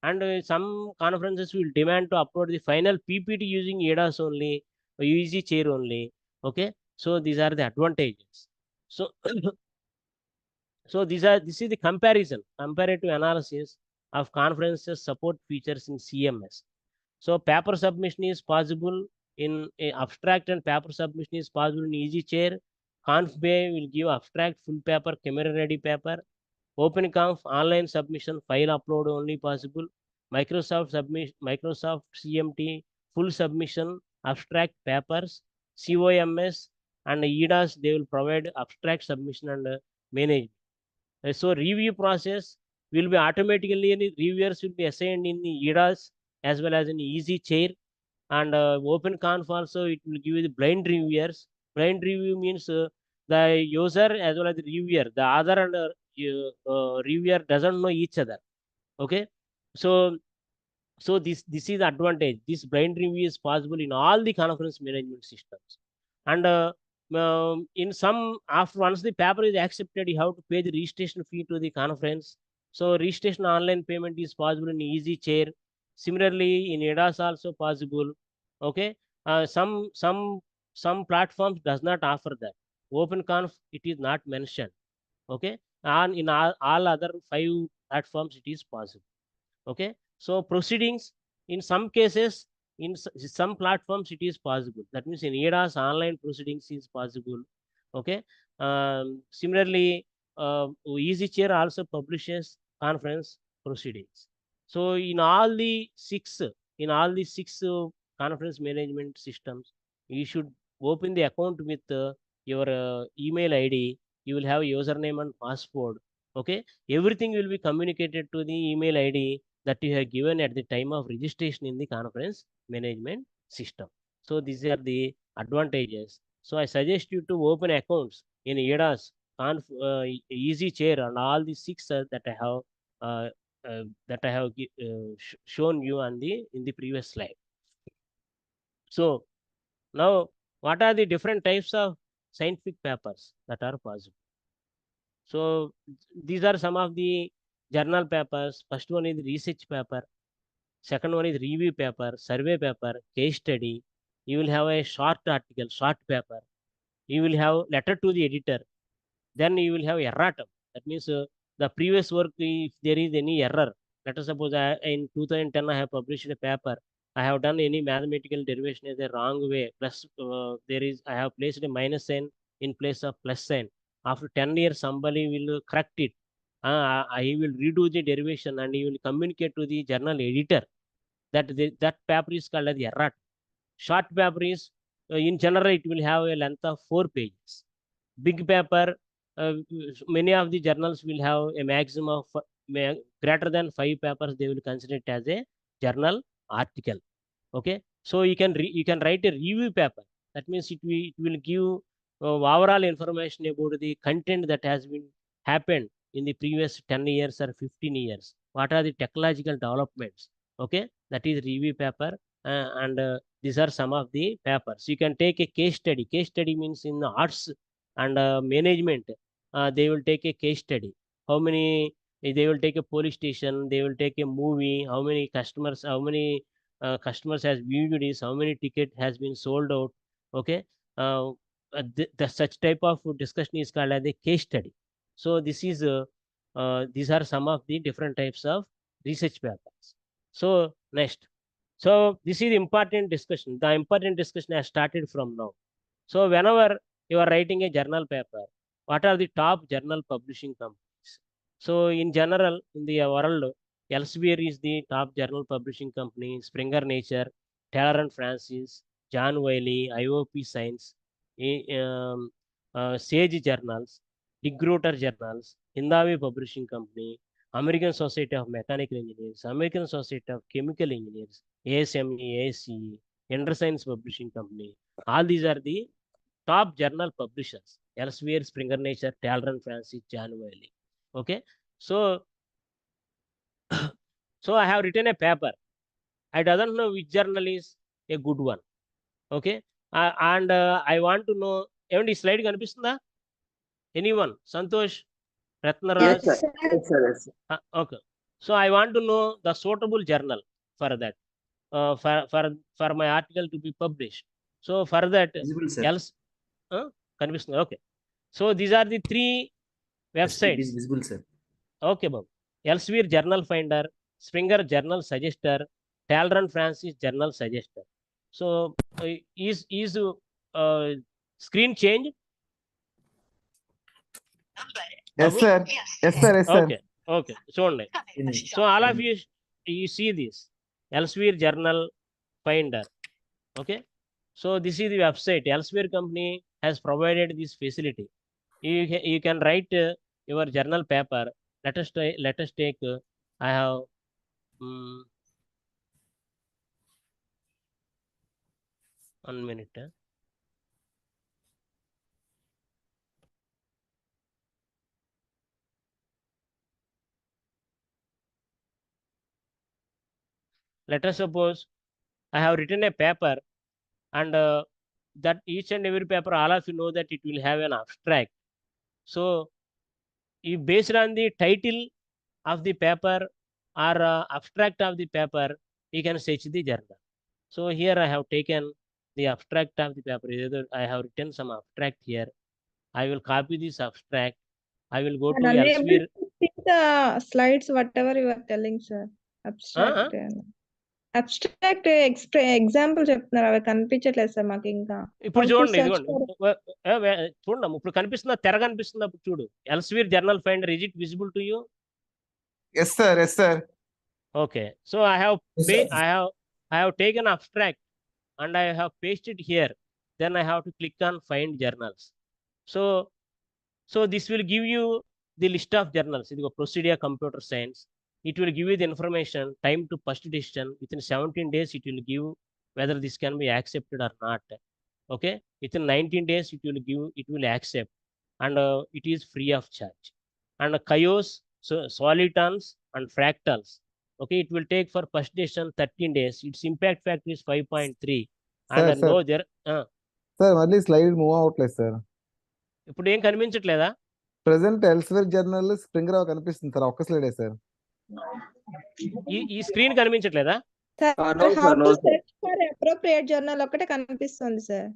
and some conferences will demand to upload the final PPT using EDAS only, or Easy Chair only. Okay, so these are the advantages. So this is the comparative analysis of conferences support features in CMS. So paper submission is possible in abstract, and paper submission is possible in Easy Chair. ConfBay will give abstract, full paper, camera ready paper. OpenConf online submission, file upload only possible. Microsoft CMT full submission, abstract papers. COMS and EDAS, they will provide abstract submission and management. So review process will be automatically, reviewers will be assigned in the EDAS as well as in Easy Chair. And OpenConf also, it will give you the blind reviewers. Blind review means the user as well as the reviewer, the other and reviewer doesn't know each other. Okay, so this is advantage. This blind review is possible in all the conference management systems. And in some, after once the paper is accepted, you have to pay the registration fee to the conference. So registration online payment is possible in Easy Chair. Similarly, in EDAS also possible. Okay, some platforms does not offer that. OpenConf, it is not mentioned. Okay, and in all other 5 platforms it is possible. Okay, so proceedings, in some cases, in some platforms it is possible. That means in EDAS online proceedings is possible. Okay, similarly, Easy Chair also publishes conference proceedings. So in all the six conference management systems, you should open the account with your email ID. You will have username and password. Okay, everything will be communicated to the email ID that you have given at the time of registration in the conference management system. So these are the advantages. So I suggest you to open accounts in EDAS, Easy Chair, and all the 6 uh, that I have shown you on in the previous slide. So now, what are the different types of scientific papers that are possible? So these are some of the journal papers. First one is research paper. Second one is review paper, survey paper, case study. You will have a short article, short paper. You will have letter to the editor. Then you will have erratum. That means the previous work, if there is any error. Let us suppose in 2010 I have published a paper I have done any mathematical derivation is a wrong way, plus I have placed a minus sign in place of plus sign. After 10 years somebody will correct it. I will redo the derivation and he will communicate to the journal editor that that paper is called as error. Short paper is in general it will have a length of 4 pages. Big paper, many of the journals will have a maximum of greater than 5 papers. They will consider it as a journal article. Okay, so you can write a review paper. That means it will give overall information about the content that has been happened in the previous 10 years or 15 years. What are the technological developments? Okay, that is review paper. And these are some of the papers. You can take a case study. Case study means in the arts and management, they will take a case study. How many, they will take a police station, they will take a movie, how many customers, how many customers has viewed this, how many ticket has been sold out. Okay, the such type of discussion is called as a case study. So this is these are some of the different types of research papers. So next, so this is important discussion. The important discussion has started from now. So whenever you are writing a journal paper, what are the top journal publishing companies? So in general, in the world, Elsevier is the top journal publishing company. Springer Nature, Taylor and Francis, John Wiley, IOP Science, Sage Journals, Degrooter Journals, Hindawi Publishing Company, American Society of Mechanical Engineers, American Society of Chemical Engineers, ASME, ASCE, Enderscience Publishing Company. All these are the top journal publishers. Elsevier, Springer Nature, Taylor and Francis, John Wiley. Okay, so so I have written a paper. I doesn't know which journal is a good one. Okay, and I want to know. ఏమండి ఈ slide కనిపిస్తుందా? Anyone? Santosh, Yes, రత్నరాజ్? sir. Yes, sir. Yes, sir. Okay, so I want to know the suitable journal for that, for my article to be published. So for that, Visible, sir. else కనిపిస్తుంది. Okay, so these are the 3 Yes, it websites. is visible, sir. Okay, Bob. Elsevier Journal Finder, Springer Journal Suggester, Taylor and Francis Journal Suggester. So is screen changed? Yes, Babu? sir. Yes, sir. Yes, sir. Okay, okay. So all of you see this Elsevier Journal Finder. Okay, so this is the website. Elsevier company has provided this facility. You can write your journal paper. Let us take I have one minute. Let us suppose I have written a paper, and that each and every paper, all of you know that it will have an abstract. So if based on the title of the paper or abstract of the paper, you can search the journal. So here I have taken the abstract of the paper. I have written some abstract here. I will copy this abstract. I will go to Elsevier. See the slides, whatever you are telling, sir. Abstract. Abstract example చెప్తున్నారు, అవి కనిపించట్లేదు sir మాకు ఇంకా. ఇప్పుడు చూడండి, ఇదిగోండి చూడండి, ఇప్పుడు కనిపిస్తుందా? తెర కనిపిస్తుందా? ఇప్పుడు చూడు. Elsevier Journal Finder, is it visible to you? Yes, sir. Yes, sir. Okay, so I have taken abstract and I have pasted here. Then I have to click on find journals. So this will give you the list of journals. Idigo Procedure Computer Science. It will give you the information, time to first decision. Within 17 days, it will give whether this can be accepted or not. Okay, within 19 days, it will accept, and it is free of charge. And chaos, so solitons and fractals. Okay, it will take for first decision 13 days. Its impact factor is 5.3. And Sir, no there. Sir, మళ్ళీ slide move అవ్వట్లేదు sir. ఇప్పుడు ఏం కనిపించట్లేదా? Present elsewhere journal Springer కనిపిస్తుంది sir, ఒక్క స్లైడే sir. ఈ screen కనిపించట్లేదా? Appropriate journal ఒకటే కనిపిస్తుంది సార్.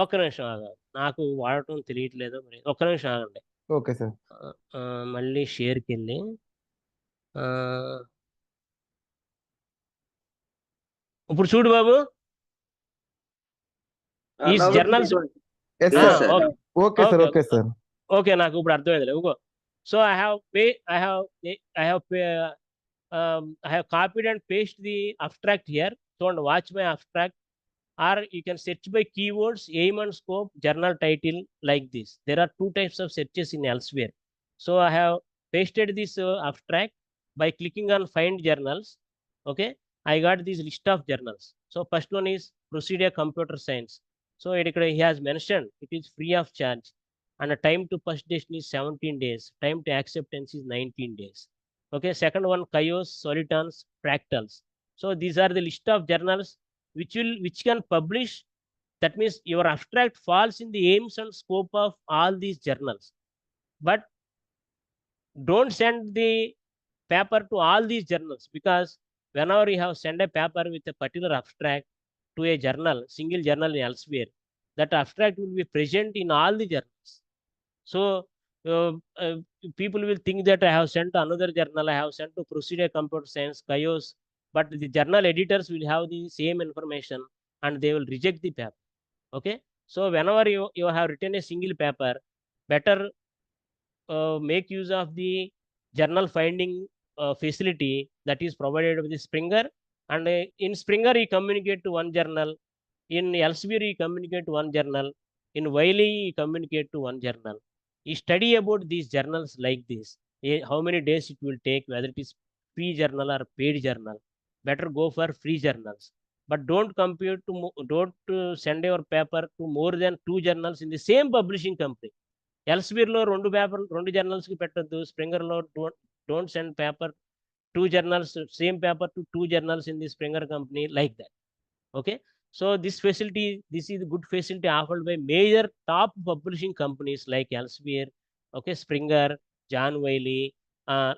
ఒక్క నిమిషం ఆగండి, నాకు వాడటం తెలియట్లేదు. మరి ఒక్క నిమిషం ఆగండి. Okay sir. మళ్ళీ షేర్కి వెళ్ళి ఇప్పుడు చూడు బాబు ఈ Now journals Yes, yes, sir. sir. Okay, sir. Okay Okay, sir. Okay నాకు ఇప్పుడు అర్థమైంది ఇంకో so I have copied and paste the abstract here. Don't watch my abstract, or you can search by keywords, aim and scope, journal title, like this. There are two types of searches in elsewhere. So I have pasted this abstract by clicking on find journals. Okay, I got this list of journals. So first one is procedure computer science. So he has mentioned it is free of charge, and the time to publication is 17 days, time to acceptance is 19 days. Okay, second one, Chios, Solitons, Fractals. So these are the list of journals which can publish. That means your abstract falls in the aims and scope of all these journals. But don't send the paper to all these journals, because whenever you have sent a paper with a particular abstract to a journal, single journal elsewhere, that abstract will be present in all the journals. So uh, uh, people will think that I have sent to another journal, I have sent to procedure computer science, Chios, but the journal editors will have the same information and they will reject the paper. Okay, so whenever you have written a single paper, better make use of the journal finding facility that is provided with the Springer. And in Springer, you communicate to one journal. In Elsevier, you communicate to one journal. In Wiley, you communicate to one journal. You study about these journals like this. How many days it will take, whether it is free journal or paid journal. Better go for free journals. But don't send your paper to more than 2 journals in the same publishing company. Elsewhere లో 2 journals కి పెట్టొద్దు. Springer లో don't send paper 2 journals, same paper to 2 journals in the Springer company, like that. Okay, so this is the good facility offered by major top publishing companies like Elsevier, okay, Springer, John Wiley,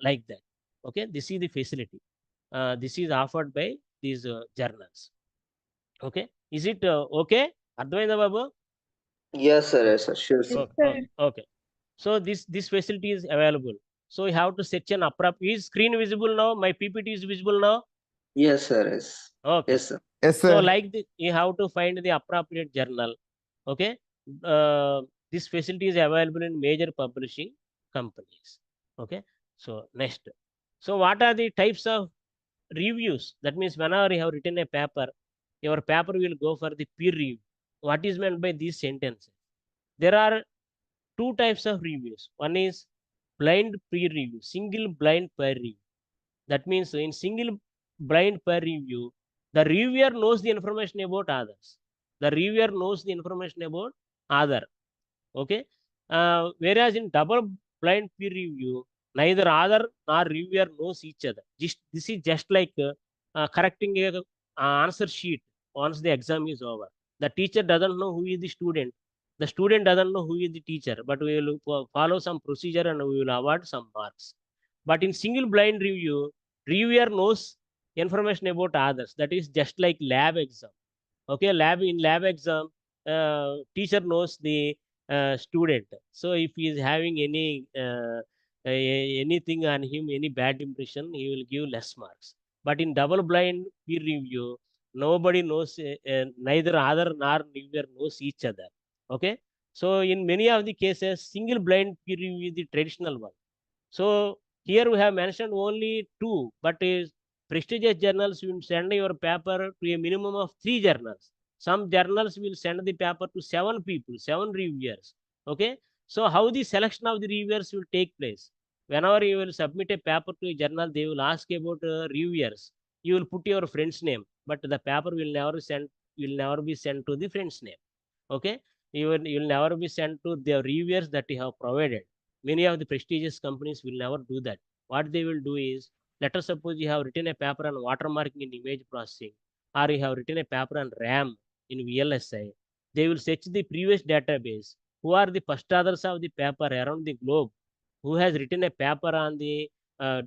like that. Okay, this is the facility. This is offered by these journals. Okay, is it okay? అర్థమైందా బాబు? Yes, sir. Yes, sir. Sure, sir. Okay. So this facility is available. So you have to search an appropriate. Is screen visible now? My PPT is visible now? Yes, sir. Yes. Okay. Yes, sir. Yes, So sir. like this, you have to find the appropriate journal. Okay. This facility is available in major publishing companies. Okay. So next. So what are the types of reviews? That means whenever you have written a paper, your paper will go for the peer review. What is meant by these sentences? There are two types of reviews. One is blind peer review, single blind peer review. That means in single blind peer review, the reviewer knows the information about others. The reviewer knows the information about other. Okay. Whereas in double blind peer review, neither other nor reviewer knows each other. This is just like correcting a answer sheet once the exam is over. The teacher doesn't know who is the student. The student doesn't know who is the teacher, but we will follow some procedure and we will award some marks. But in single blind review, reviewer knows information about others. That is just like lab exam. Okay, lab exam, teacher knows the student. So if he is having anything on him, any bad impression, he will give less marks. But in double blind peer review, nobody knows, neither other nor reviewer knows each other. Okay, so in many of the cases, single blind peer review is the traditional one. So here we have mentioned only 2, but prestigious journals will send your paper to a minimum of 3 journals. Some journals will send the paper to 7 people, 7 reviewers. Okay, so how the selection of the reviewers will take place? Whenever you will submit a paper to a journal, they will ask about reviewers. You will put your friend's name, but the paper will never be sent to the friend's name. Okay, you will never be sent to the reviewers that you have provided. Many of the prestigious companies will never do that. What they will do is, let us suppose you have written a paper on watermarking in image processing, or you have written a paper on RAM in VLSI. They will search the previous database. Who are the first authors of the paper around the globe? Who has written a paper on the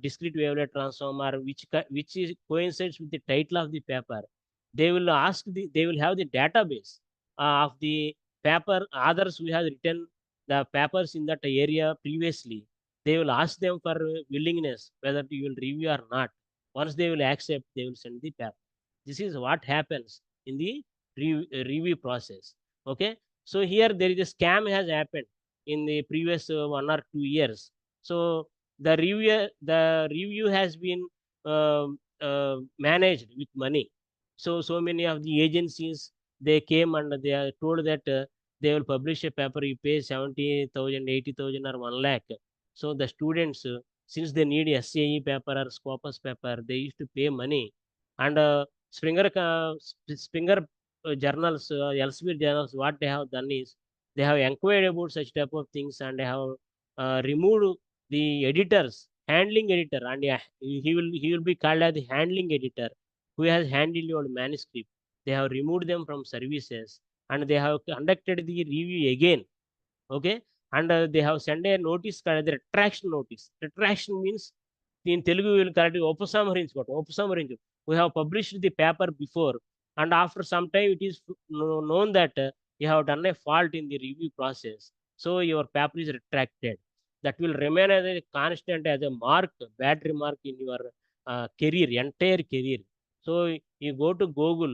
discrete wavelet transformer, which is coincides with the title of the paper? They will they will have the database of the paper others who has written the papers in that area previously. They will ask them for willingness whether you will review or not. Once they will accept, they will send the paper. This is what happens in the review process. Okay, so here there is a scam has happened in the previous 1 or 2 years. So the review has been managed with money. So many of the agencies, they came and they are told that they will publish a paper, you pay 70,000, 80,000 or 1 lakh. So the students, since they need SAE paper or Scopus paper, they used to pay money. And Springer journals, Elsevier journals, what they have done is they have inquired about such type of things, and they have removed the editors, handling editor, and yeah, he will be called as the handling editor who has handled your manuscript. They have removed them from services, and they have conducted the review again. Okay, and they have sent a notice called the retraction notice. Retraction means in Telugu we will call it ఉపసంహరించుకోవటం. We have published the paper before, and after some time it is known that you have done a fault in the review process, so your paper is retracted. That will remain as a constant, as a mark, bad remark in your career, entire career. So you go to Google,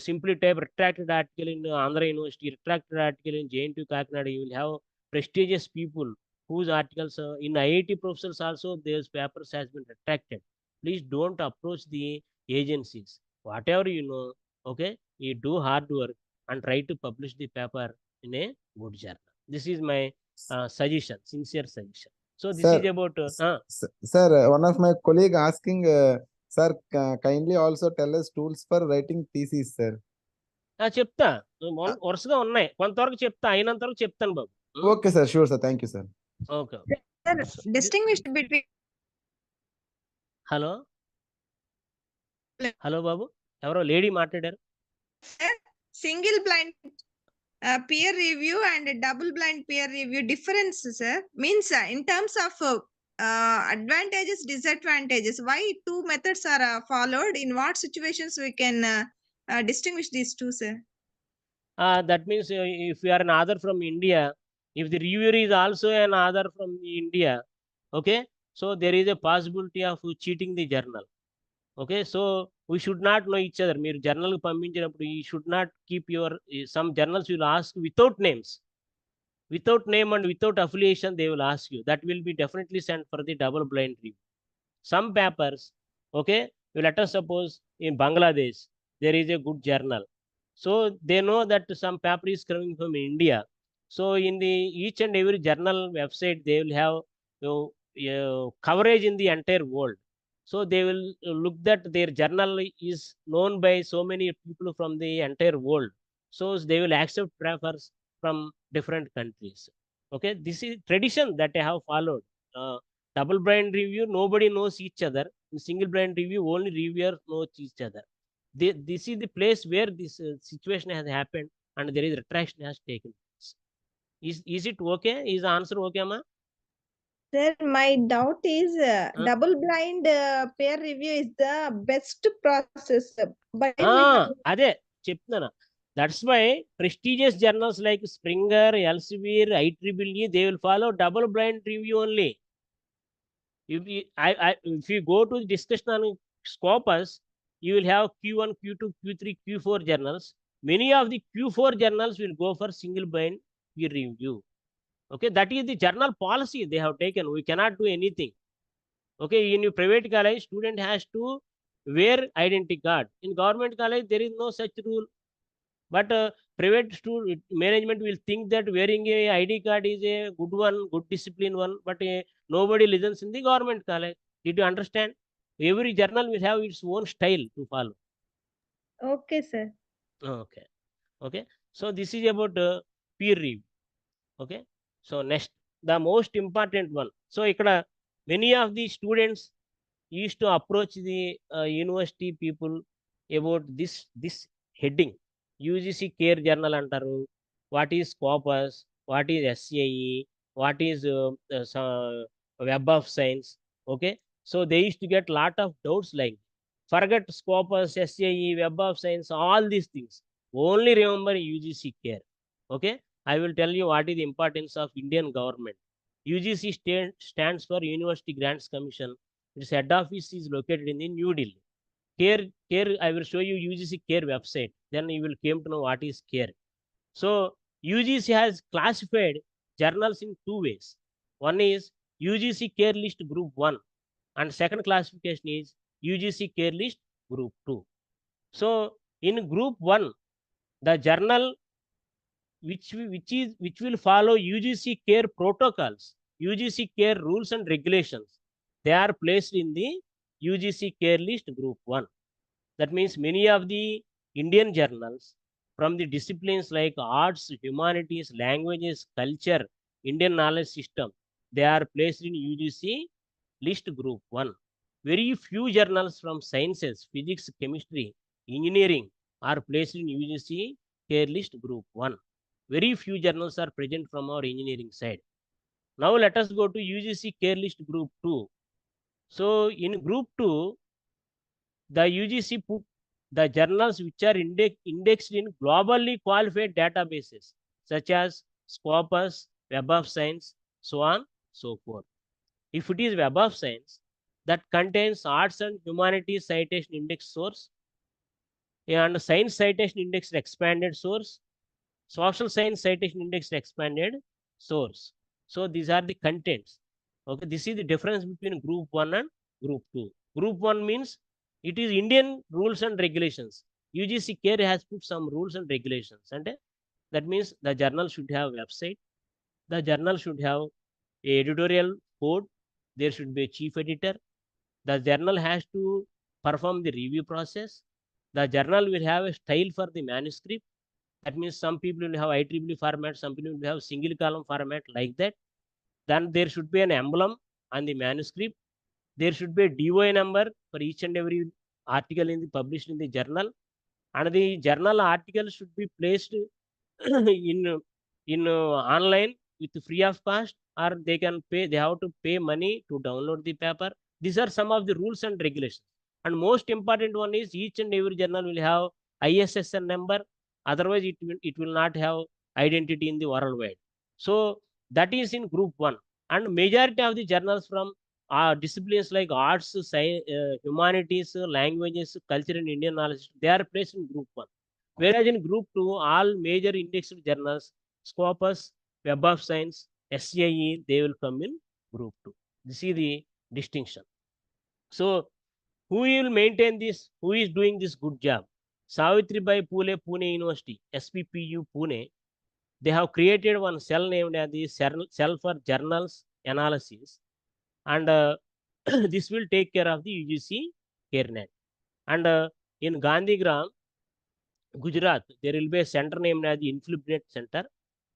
simply type retracted article in Andhra University, retracted article in JNT Kakinada, you will have prestigious people whose articles in IIT professors also, those papers has been retracted. Please don't approach the agencies. Whatever you know, okay, you do hard work and try to publish the paper in a good journal. This is my suggestion, sincere suggestion. So this Sir, is about sir, one of my colleague asking, sir, kindly also tell us tools for writing thesis, sir. చెప్తా, వరుసగా ఉన్నాయి, కొంతవరకు చెప్తా, అయినంత వరకు చెప్తాను బాబు. Okay, sir. Sure, sir. Thank you, sir. Okay. Sir, distinguished between hello hello బాబు, ఎవరో లేడీ మాట్లాడారు. single blind peer review and double blind peer review difference, sir, means in terms of advantages, disadvantages, why two methods are followed, in what situations we can distinguish these two, sir? That means if you are an author from India, if the reviewer is also an author from India, okay, so there is a possibility of cheating the journal. Okay, so we should not know each other. మీరు జర్నల్కి పంపించినప్పుడు you should not keep your some journals will ask without names, without name and without affiliation they will ask you. That will be definitely sent for the double blind review. Some papers, okay, let us suppose in Bangladesh there is a good journal, so they know that some paper is coming from India. So in the each and every journal website they will have coverage in the entire world. So they will look that their journal is known by so many people from the entire world, so they will accept papers from different countries. Okay, this is tradition that I have followed. Double blind review, nobody knows each other. In single blind review, only reviewers knows each other. This is the place where this situation has happened, and there is retraction has taken place. Is it okay? Is the answer okay, ma? Sir, my doubt is double blind peer review is the best process. But అదే చెప్తున్నాను. That's why prestigious journals like Springer, Elsevier, IEEE, they will follow double blind review only. If you go to the discussion on Scopus, you will have Q1, Q2, Q3, Q4 journals. Many of the Q4 journals will go for single blind peer review. Okay, that is the journal policy they have taken. We cannot do anything. Okay, in your private college, student has to wear identity card. In government college, there is no such rule. But private student management will think that wearing a ID card is a good one, good discipline one. But nobody listens in the government college. Did you understand? Every journal will have its own style to follow. okay, sir. Okay, okay. So this is about peer review. Okay, so next, the most important one. So ikkada many of the students used to approach the university people about this heading, UGC care journal antaru. What is Scopus? What is SAE? What is Web of Science? Okay, so they used to get lot of doubts like, forget Scopus, SAE, Web of Science, all these things. Only remember UGC care. Okay, I will tell you what is the importance of Indian government. UGC stands for University Grants Commission. Its head office is located in the New Delhi. care, I will show you UGC care website. Then you will came to know what is care. So UGC has classified journals in two ways. One is UGC care list group 1 and second classification is UGC care list group 2. So in group 1, the journal which will follow UGC care protocols, UGC care rules and regulations, they are placed in the UGC care list group 1. That means many of the Indian journals from the disciplines like arts, humanities, languages, culture, Indian knowledge system, they are placed in UGC list group 1. Very few journals from sciences, physics, chemistry, engineering are placed in UGC care list group 1. Very few journals are present from our engineering side. Now let us go to UGC care list group 2. So in group 2, the UGC put the journals which are indexed in globally qualified databases such as Scopus, Web of Science, so on, so forth. If it is Web of Science, that contains arts and humanities citation index source and science citation index expanded source, social science citation index expanded source. So these are the contents. Okay, this is the difference between group 1 and group 2. Group 1 means it is Indian rules and regulations. UGC care has put some rules and regulations, and that means the journal should have website, the journal should have a editorial code, there should be a chief editor, the journal has to perform the review process, the journal will have a style for the manuscript. That means some people will have IEEE format, some people will have single column format, like that. Then there should be an emblem on the manuscript. There should be a DOI number for each and every article published in the journal, and the journal article should be placed in online with free of cost, or they have to pay money to download the paper. These are some of the rules and regulations. And most important one is each and every journal will have ISSN number, otherwise it will not have identity in the worldwide. So that is in group 1, and majority of the journals from disciplines like arts, science, humanities, languages, culture and Indian knowledge, they are placed in group 1. Whereas in group 2, all major indexed journals, Scopus, Web of Science, SCIE, they will come in group 2. This is the distinction. So who will maintain this? Who is doing this good job? Savitribai Phule Pune University, SPPU Pune, they have created one cell named as the Cell for Journals Analysis, and this will take care of the UGC CareNet. And in Gandhigram, Gujarat, there will be a center named as the InfluBnet Center.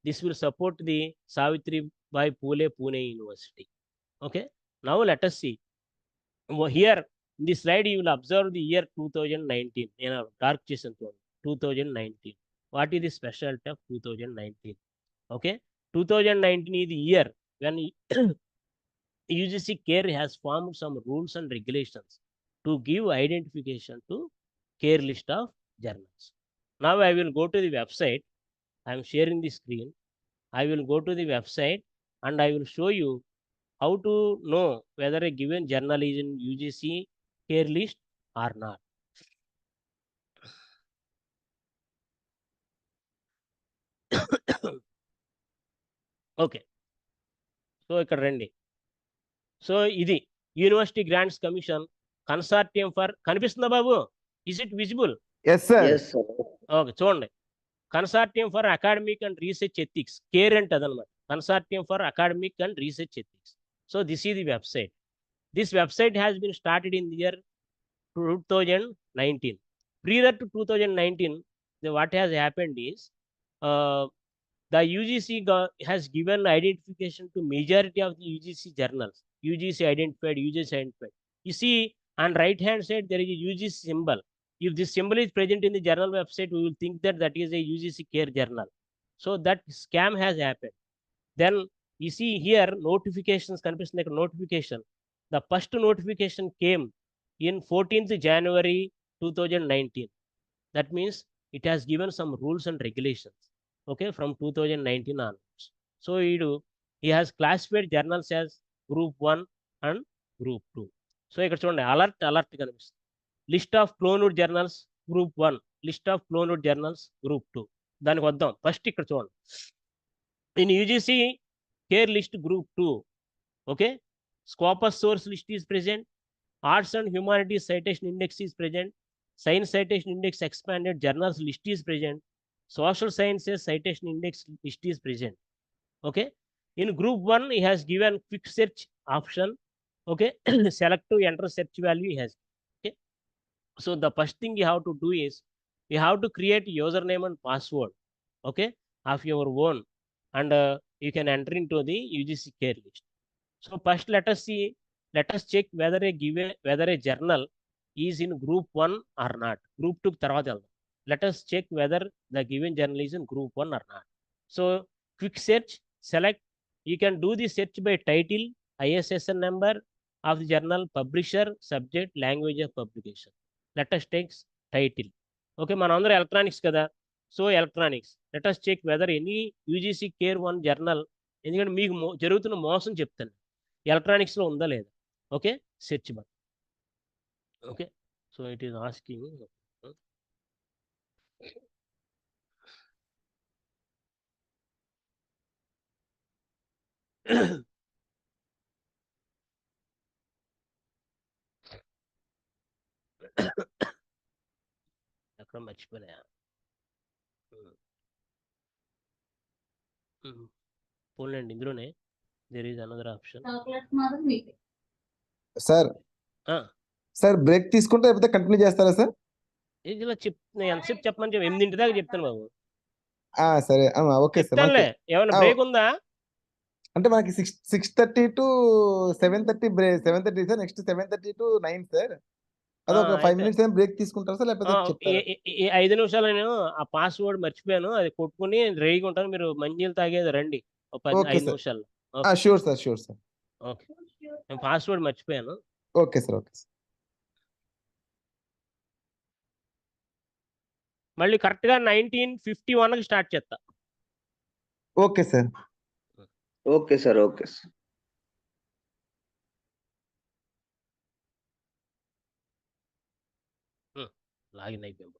This will support the Savitribai Phule Pune University. Okay. Now let us see. Here in this slide, you will observe the year 2019. Dark chasing 2019. What is the specialty of 2019? Okay. 2019 is the year when UGC CARE has formed some rules and regulations to give identification to CARE list of journals. Now I will go to the website. I am sharing the screen. I will go to the website and I will show you how to know whether a given journal is in UGC CARE list or not. Okay. So ఇక్కడ రండి. So ఇది university grants commission consortium for కనిపిస్తుందా బాబు? Is it visible? Yes, sir. Yes, sir. Okay, చూడండి. Consortium for academic and research ethics, care అంటే అదనమాట. Consortium for academic and research ethics. So this is the website. This website has been started in the year 2019. Prior to 2019, what has happened is the UGC has given identification to majority of the UGC journals. UGC identified. You see, on right hand side, there is a UGC symbol. If this symbol is present in the journal website, we will think that that is a UGC CARE journal. So that scam has happened. Then you see here notifications, like notification. The first notification came in 14th January 2019. That means it has given some rules and regulations, okay, from 2019 onwards. So he has classified journals as group 1 and group 2. So ఇక్కడ చూడండి, alert కనిపిస్తుంది. List of cloned journals group 1, list of cloned journals group 2. దానికి వద్దాం. First ఇక్కడ చూడండి, in UGC CARE list group 2, okay, Scopus source list is present, arts and humanities citation index is present, science citation index expanded, journals list is present, social sciences citation index list is present. Okay, in group 1 he has given quick search option. Okay, select to enter search value he has. Okay, so the first thing you have to do is you have to create username and password, okay, of your own, and you can enter into the UGC care list. So first let us check whether a journal is in group 1 or not. Group 2 తర్వాత వెళ్దాం. Let us check whether the given journal is in group 1 or not. So quick search, select, you can do the search by title, ISSN number of the journal, publisher, subject, language of publication. Let us take title. Okay, మనందరం electronics కదా, so electronics. Let us check whether any UGC care 1 journal, ఎందుకంటే మీకు జరుగుతున్న మోసం చెప్తాను, ఎలక్ట్రానిక్స్లో ఉందా లేదా. Okay, search button. Okay, so it is asking. ఎక్కడ మర్చిపోయా, పోన్లేండి, ఇందులోనే there is another option. Sir sir break తీసుకుంటే లేకపోతే కంటిన్యూ చేస్తారా సార్? ఇలా ఎంతసేపు చెప్పమని 8 దాకా చెప్తాను బాబు. సరే, ఓకే సార్. చెప్తానులే, ఏమైనా బ్రేక్ ఉందా అంటే మనకి 6:30 to 7:30 break, 7:30 sir, next 7:30 to 9 sir. అదొక 5 minutes ఏం బ్రేక్ తీసుకుంటారా సార్, లేకపోతే చెప్తారా? 5 నిమిషాలు నేను ఆ పాస్వర్డ్ మర్చిపోయాను, అది కొట్టుకుని రెడీగా ఉంటాను, మీరు మంజీలు తాగేది రండి ఒక 5 నిమిషాల్లో. Sure sir, sure sir. Okay, నేను పాస్వర్డ్ మర్చిపోయాను. Okay sir, okay sir. మళ్ళీ కరెక్ట్గా 1951కి స్టార్ట్ చేస్తా. Okay sir. Okay sir, okay sir. Login అయిపోయాం.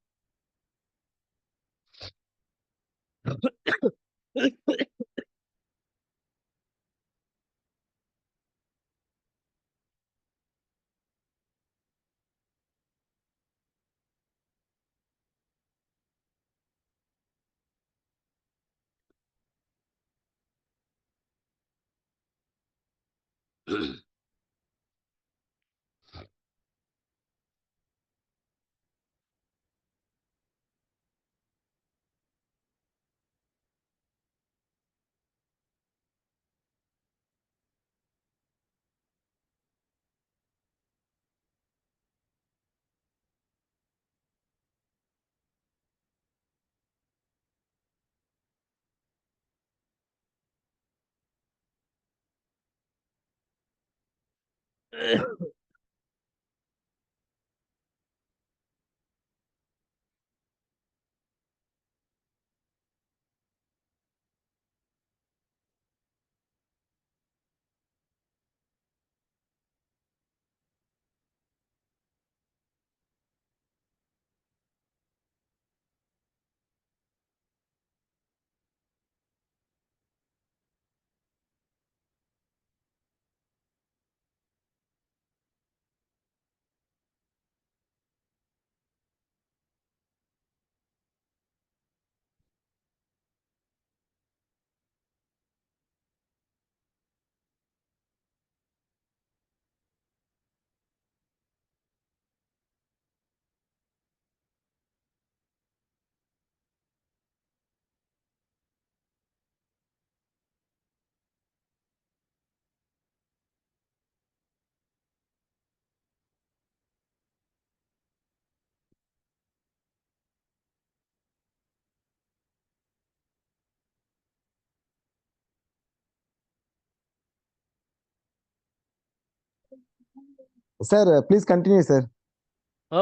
Sir please continue sir.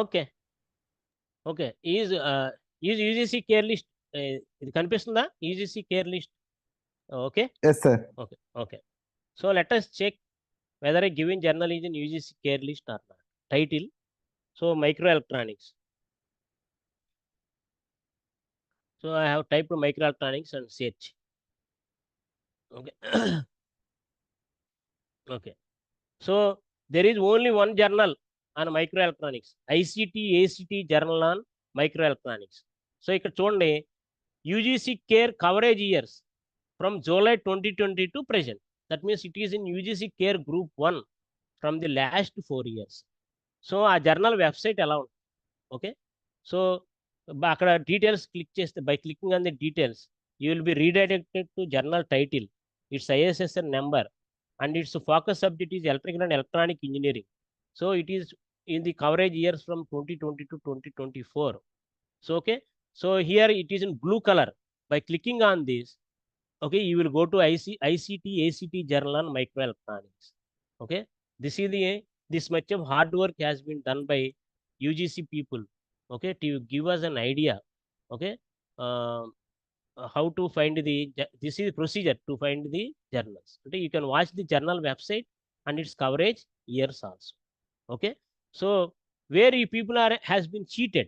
Okay okay, is UGC CARE list, ఇది కనిపిస్తుందా UGC CARE list? Okay, yes sir. Okay okay, so let us check whether a given journal is in UGC care list or not. Title, So microelectronics. So I have typed microelectronics and search. Okay. Okay. So there is only one journal on microelectronics, ICT ACT journal on microelectronics. So ఇక్కడ చూడండి UGC care coverage years from July 2020 to present. That means it is in UGC care group 1 from the last 4 years. So ఆ journal website ఎలా ఉంటుంది? Okay. So అక్కడ details click చేస్తే by clicking on the details you will be redirected to journal title, it's ISSN number and its focus subject is electrical and electronic engineering. So it is in the coverage years from 2020 to 2024. So okay, so here it is in blue color. By clicking on this, okay, you will go to ICT ACT journal on microelectronics. Okay, this much of hard work has been done by UGC people, okay, to give us an idea. Okay, how to find this is procedure to find the journals. Okay, you can watch the journal website and its coverage years also. Okay, so where you people has been cheated.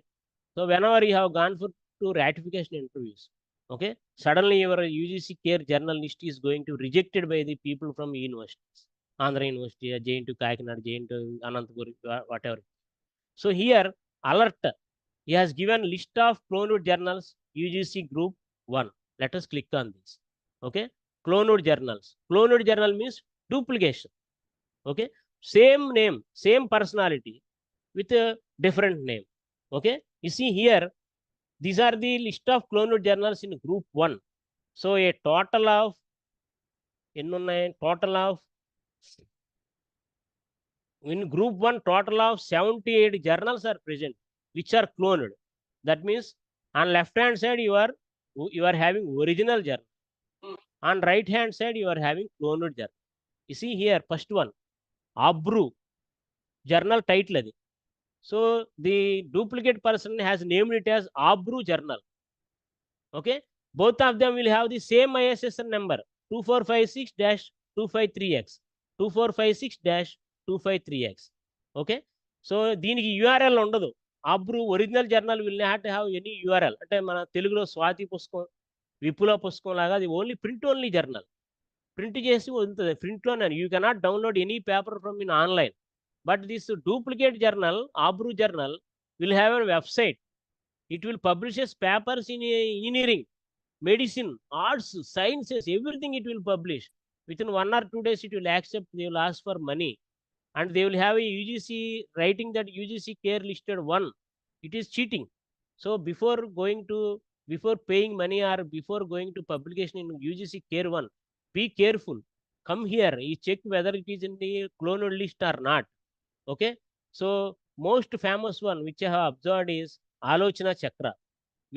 So whenever you have gone for to ratification interviews, okay, suddenly your UGC care journal list is going to rejected by the people from universities, Andhra University, JNTU Kakinada, JNTU Anantapur, whatever. So here alert, he has given list of cloned journals UGC group 1. Let us click on this. Okay, cloned journals. Cloned journal means duplication. Okay, same name, same personality with a different name. Okay, you see here, these are the list of cloned journals in group 1. So a total of in group 1 total of 78 journals are present which are cloned. That means on left hand side you are having original journal, on right hand side you are having cloned journal. You see here, first one Abru journal title adi. So the duplicate person has named it as Abru journal. Okay, both of them will have the same ISSN number 2456-253x 2456-253x. Okay, so దీనికి URL ఉండదు. Abru original journal will not have any URL. అంటే మన తెలుగులో స్వాతి పుస్తకం, విపుల పుస్తకం లాగా అది only print only journal. Print చేసి ఉంటుంది ప్రింట్లోనే. You cannot download any paper from in online. But this duplicate journal Abru journal will have a website. It will publishes papers in engineering, medicine, arts, sciences, everything it will publish. Within 1 or 2 days it will accept, they will ask for money. And they will have a UGC writing that UGC care listed 1. It is cheating. So before paying money or before going to publication in UGC care 1, be careful. Come here, you check whether it is in the cloned list or not. Okay, so most famous one which I have observed is Alochana Chakra.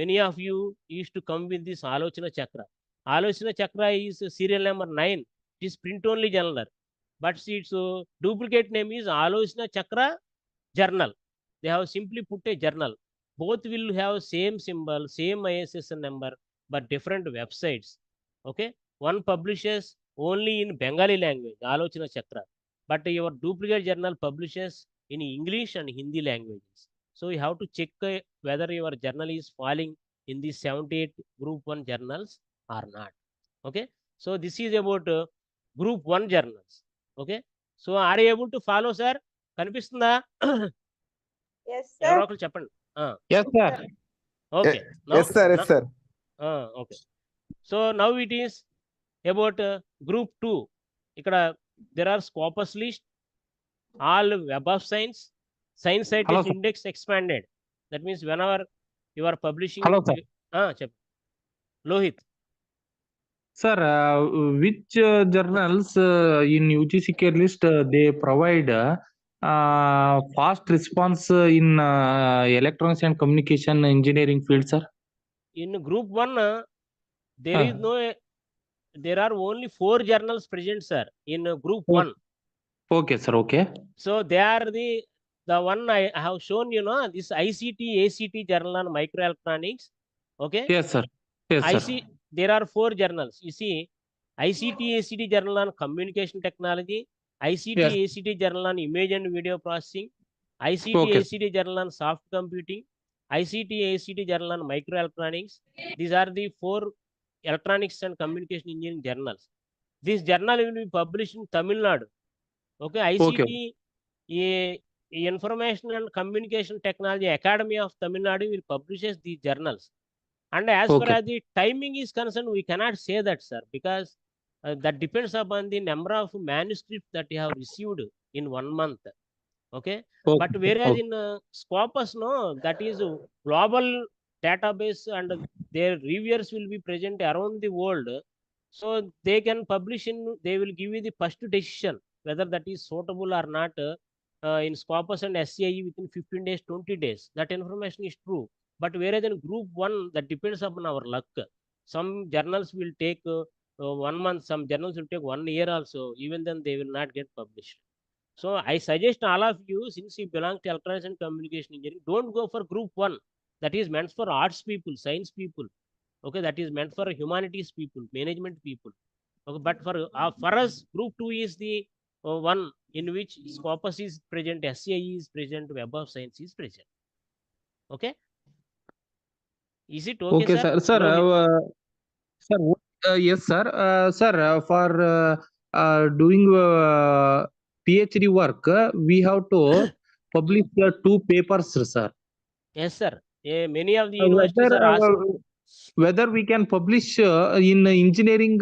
Many of you used to come with this Alochana Chakra. Alochana Chakra is serial number 9. It is print only journal, but its duplicate name is Alochana Chakra journal. They have simply put a journal. Both will have same symbol, same ISSN number, but different websites. Okay, one publishes only in Bengali language, Alochana Chakra, but your duplicate journal publishes in English and Hindi languages. So you have to check whether your journal is falling in these 78 group 1 journals or not. Okay, so this is about group 1 journals. Okay, so are you able to follow, sir? కనిపిస్తుందా? Yes, ఎవరో sir. ఒకరు చెప్పండి. Yes, sir. Okay, Yes, sir. Yes, sir. Okay, so now it is about group 2. ఇక్కడ there are Scopus list, all Web of Science, Science Citation sir. Index expanded. That means whenever you are publishing. Hello, sir. చెప్పు Lohit. Sir, which journals in UGC care list they provide fast response in electronics and communication engineering field, sir? In group 1, there is no, there are only 4 journals present, sir, in group 1. Okay, sir. Okay. So they are the one I have shown, this ICT ACT journal on microelectronics. Okay. Yes, sir. Yes, sir. There are 4 journals. You see, ICT ACT journal on communication technology, ICT Yes. ACT journal on image and video processing, ICT Okay. ACT journal on soft computing, ICT ACT journal on microelectronics. These are the 4 electronics and communication engineering journals. This journal will be published in Tamil Nadu. Okay, Okay. ICT Information and Communication Technology Academy of Tamil Nadu will publishes these journals. And as far Okay. as the timing is concerned, we cannot say that, sir, because that depends upon the number of manuscripts that you have received in 1 month. Okay, but Okay. whereas Okay. in Scopus, no, that is a global database, and their reviewers will be present around the world, so they can publish in. They will give you the first decision whether that is suitable or not. In Scopus and SCIE within 15 days, 20 days, that information is true. But whereas in Group 1, that depends upon our luck. Some journals will take 1 month, some journals will take 1 year also. Even then, they will not get published. So I suggest all of you, since you belong to electronics and communication engineering, don't go for Group 1. That is meant for arts people, science people. Okay, that is meant for humanities people, management people. Okay, but for us, Group 2 is the one in which Scopus is present, SCIE is present, Web of Science is present. Okay, is it okay, Okay, sir? sir. Sir, sir, yes, sir. Sir, for doing PhD work, we have to publish 2 papers, sir. Yes, sir. Many of the universities are asking. Whether we can publish in engineering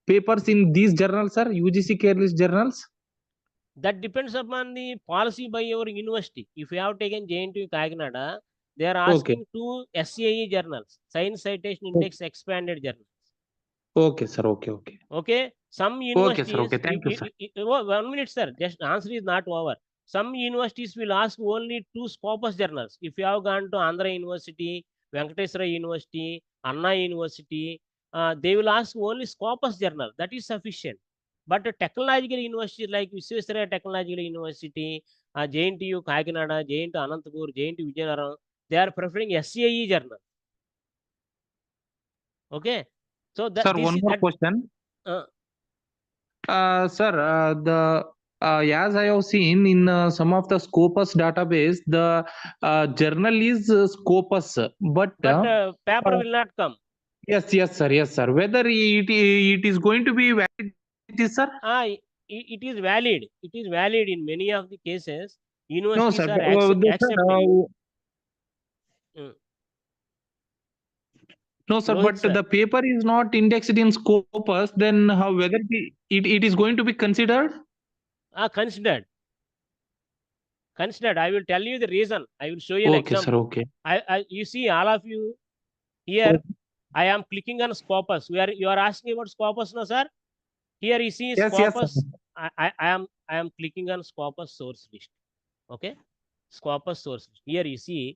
papers in these journals, sir, UGC care list journals? That depends upon the policy by your university. If you have taken JNTU Kakinada, they are Okay. asking 2 SCIE journals, Science Citation Index Expanded journals. Okay, sir. Okay, okay. Okay. Some Okay, sir. universities, Okay. Thank you, sir. 1 minute, sir. Just answer is not over. Some universities will ask only 2 Scopus journals. If you have gone to Andhra University, Venkateswara University, Anna University, they will ask only Scopus journal. That is sufficient. But technological universities like Visvesvaraya Technological University, JNTU Kakinada, JNTU Anantapur, JNTU Vijayanagar, they are preferring SCIE journal. Okay. So that Sir, this one is more that. question. Sir, as I have seen in some of the Scopus database, the journal is Scopus, but paper will not come. Yes, sir. Yes, sir. Whether it is going to be valid, sir? It is valid. It is valid in many of the cases. No, Universities sir. are accepting. No, sir. Lohit, But sir. the paper is not indexed in Scopus. Then how whether it is going to be considered? Considered. Considered. I will tell you the reason. I will show you an Okay, example. sir. Okay. You see, all of you here. I am clicking on Scopus. You are asking about Scopus, no, sir? Here you see Scopus. Yes, I am clicking on Scopus source list. Okay, Scopus source list. Here you see.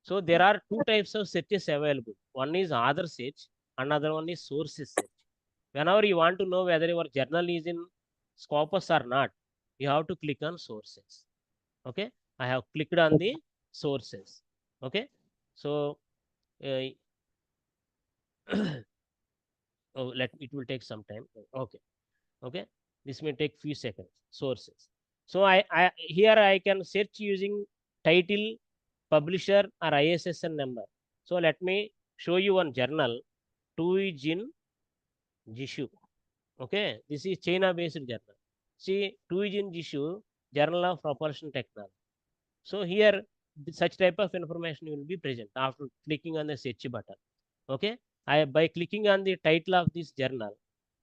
So there are 2 types of searches available. One is author search, another one is sources search. Whenever you want to know whether your journal is in Scopus or not, you have to click on sources. Okay, I have clicked on the sources. Okay, so it will take some time. Okay, this may take few seconds. Sources. So here I can search using title, publisher, or ISSN number. So let me show you one journal. Tuijin Jishu. Okay, this is China based journal. See, Tuijin Jishu, Journal of Propulsion Technology. So here such type of information will be present after clicking on the search button. Okay, by clicking on the title of this journal,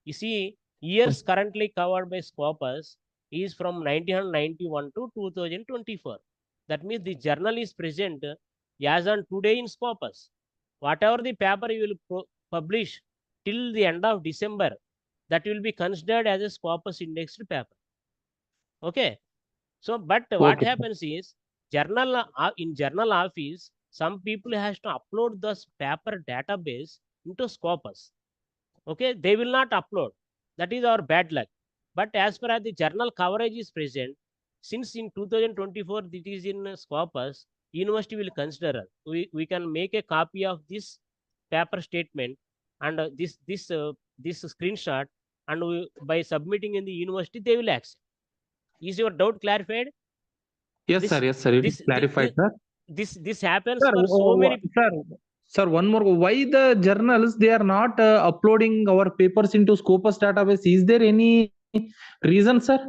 you see years currently covered by Scopus is from 1991 to 2024. That means the journal is present as on today in Scopus. Whatever the paper you will publish till the end of December, that will be considered as a Scopus indexed paper. Okay. So, but what happens is in journal office, some people has to upload this paper database into Scopus. Okay, they will not upload. That is our bad luck. But as far as the journal coverage is present, since in 2024 it is in Scopus, university will consider us. We can make a copy of this paper statement and this screenshot, and by submitting in the university they will accept. Is your doubt clarified? Yes, This- sir. Yes, sir. It is this- clarified, sir. This happens Sir, for so many. Sir, one more. Why the journals they are not uploading our papers into Scopus database? Is there any reason, sir?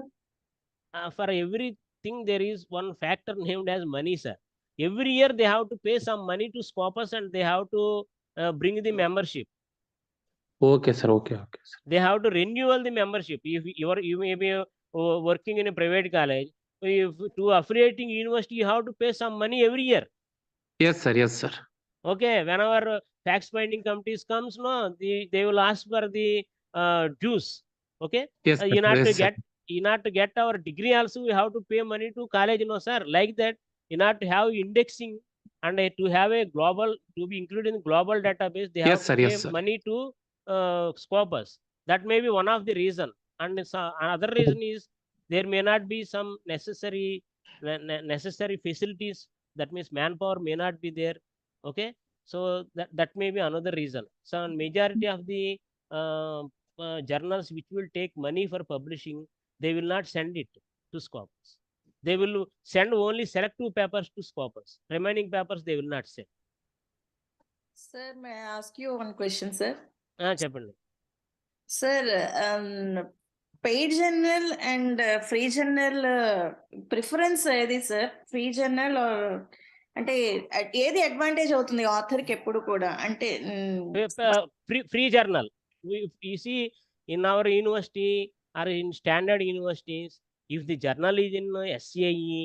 For everything there is one factor named as money, sir. Every year they have to pay some money to Scopus and they have to bring the membership. Okay, sir. Okay, sir. They have to renewal the membership. If you may be working in a private college, if to affiliating university you have to pay some money every year. Yes, sir. Yes, sir. Okay, whenever tax finding committees comes, no, they will ask for the dues. Okay, Yes, sir. you not Yes, to sir. get our degree also we have to pay money to college, no sir. Like that, you not to have indexing and to have a global, to be included in global database, they have Yes, to sir. pay Yes, sir. money to Scopus. That may be one of the reason. And another reason is there may not be some necessary facilities. That means manpower may not be there. Okay, so that may be another reason. So majority of the journals which will take money for publishing, they will not send it to Scopus. They will send only selective papers to Scopus. Remaining papers they will not send. Sir, may I ask you one question, sir? Cheppandi. Sir, paid journal and free journal preference ఏది sir? Free journal అంటే ఏది advantage అవుతుంది author కి ఎప్పుడు కూడా? అంటే free journal. You see, in our university or in standard universities, if the journal is in SCIE,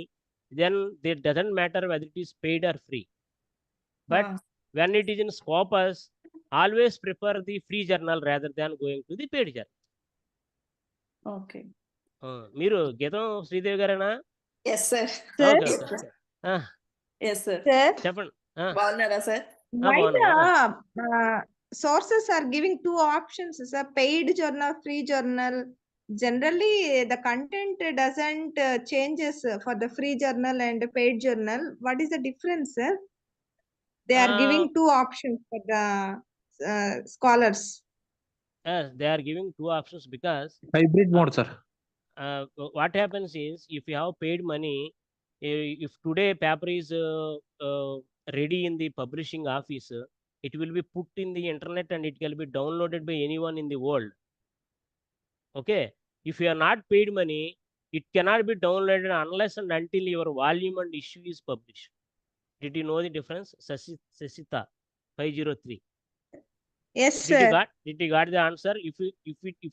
then it doesn't matter whether it is paid or free. But when it is in Scopus, always prefer the free journal rather than going to the paid journal. Okay. మీరు గీతం శ్రీదేవి గారేనా? Yes sir. Okay yes sir. చెప్పండి. బాగున్నారా sir? Why the sources are giving two options, sir? Paid journal, free journal. Generally, the content doesn't changes for the free journal and paid journal. What is the difference, sir? They are giving two options for the scholars. Yes, they are giving two options because hybrid mode, sir. What happens is, if you have paid money, if today paper is ready in the publishing office, it will be put in the internet and it can be downloaded by anyone in the world. Okay, if you are not paid money, it cannot be downloaded unless and until your volume and issue is published. Did you know the difference? Sasita 503. Yes, sir. Did you got the answer? If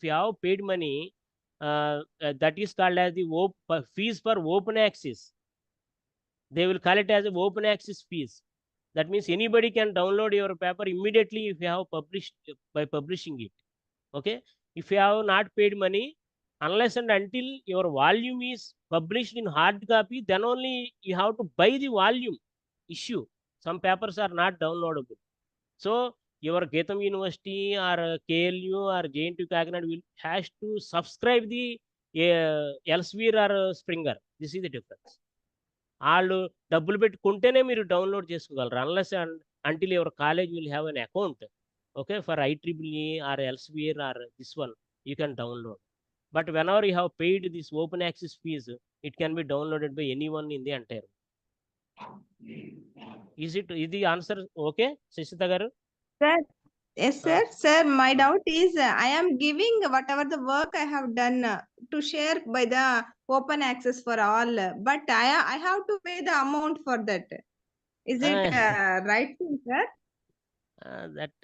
you have paid money, that is called as the fees for open access. They will call it as a open access fees. That means anybody can download your paper immediately if you have published by publishing it. Okay, if you have not paid money, unless and until your volume is published in hard copy, then only you have to buy the volume issue. Some papers are not downloadable. So your Getam University or KLU or JNTU Kakinada will has to subscribe the Elsevier or Springer. This is the difference. వాళ్ళు డబ్బులు పెట్టుకుంటేనే మీరు download చేసుకోగలరు. Unless until your college will have an account. Okay, for IEEE or Elsevier or this one, you can download. But whenever you have paid this open access fees, it can be downloaded by anyone in the entire. Is the answer okay, Sasita garu? Sir, yes, sir. Sir, my doubt is I am giving whatever the work I have done to share by the open access for all, but I have to pay the amount for that. Is it right thing, sir? That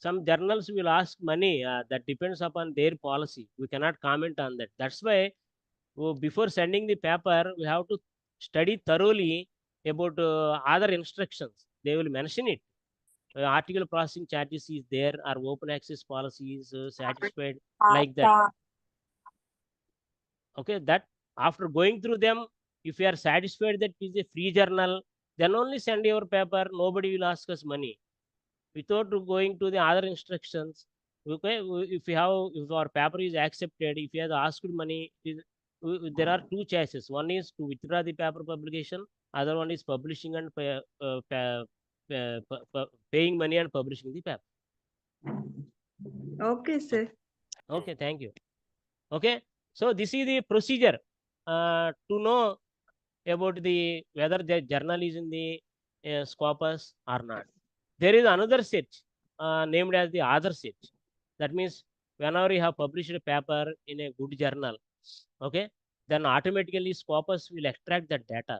some journals will ask money. That depends upon their policy. We cannot comment on that. That's why before sending the paper, we have to study thoroughly about other instructions. They will mention it. Article processing charges is there, or open access policy is satisfied, like that. Okay, that after going through them, if you are satisfied that it is a free journal, then only send your paper. Nobody will ask us money without going to the other instructions. Okay, if our paper is accepted, if you have asked money, there are two choices. One is to withdraw the paper publication, other one is publishing and paying money and publishing the paper. Okay, sir. Okay, thank you. Okay, so this is the procedure to know about the whether the journal is in the Scopus or not. There is another search named as the author search. That means whenever you have published a paper in a good journal, okay, then automatically Scopus will extract that data,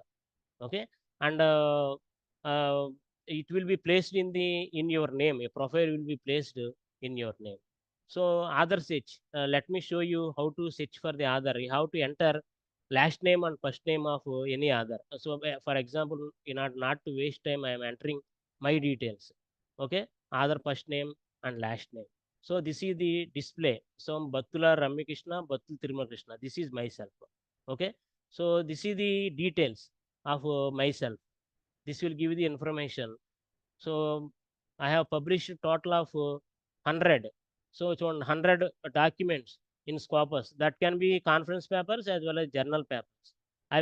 okay, and uh, it will be placed in your name. A profile will be placed in your name. So other search, let me show you how to search for the other. You have to enter last name and first name of any other. So for example, in order not to waste time, I am entering my details, okay, other first name and last name. So this is the display. So Battula Ramyakrishna, Battul Krishna, this is myself, okay. So this is the details of myself. This will give the information. So I have published a total of 100. So it's 100 documents in Scopus. That can be conference papers as well as journal papers. I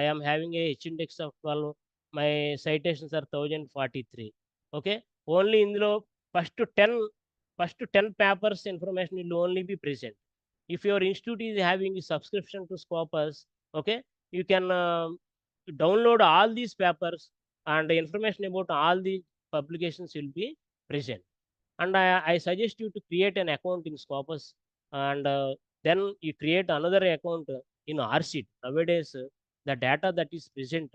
am having a H index of 12. My citations are 1043. Okay. Only in the first to 10 first to 10 papers information will only be present. If your institute is having a subscription to Scopus, okay, you can download all these papers, and the information about all the publications will be present. And I suggest you to create an account in Scopus, and then you create another account in RSeed. Nowadays, the data that is present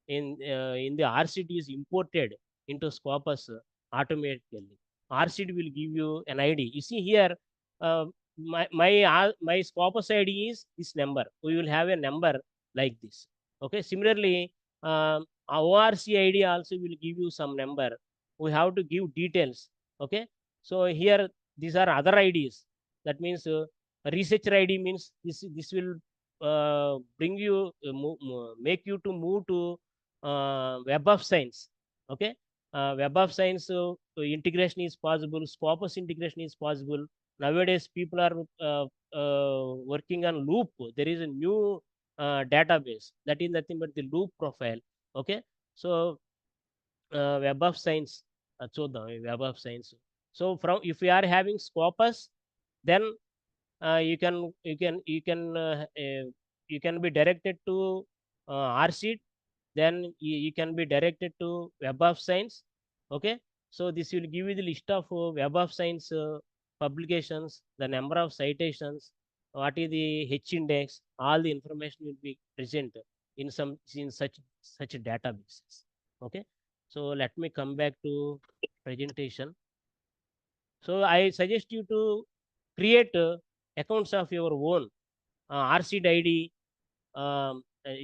in the RSeed is imported into Scopus automatically. RSeed will give you an ID. You see here, uh, my Scopus ID is this number. We will have a number like this. Okay. Similarly, our ORC ID also will give you some number. We have to give details. Okay. So here these are other IDs. That means researcher ID means this will bring you make you to move to Web of Science. Okay. Web of Science integration is possible. Scopus integration is possible. Nowadays people are working on Loop. There is a new database that is nothing but the Loop profile. Okay. So Web of Science, చూద్దాం Web of Science. So from if you are having Scopus, then you can be directed to RSeed. Then you can be directed to Web of Science. Okay. So this will give you the list of Web of Science publications, the number of citations, what is the H index, all the information will be present in such databases. Okay. So let me come back to presentation. So I suggest you to create accounts of your own. RSeed ID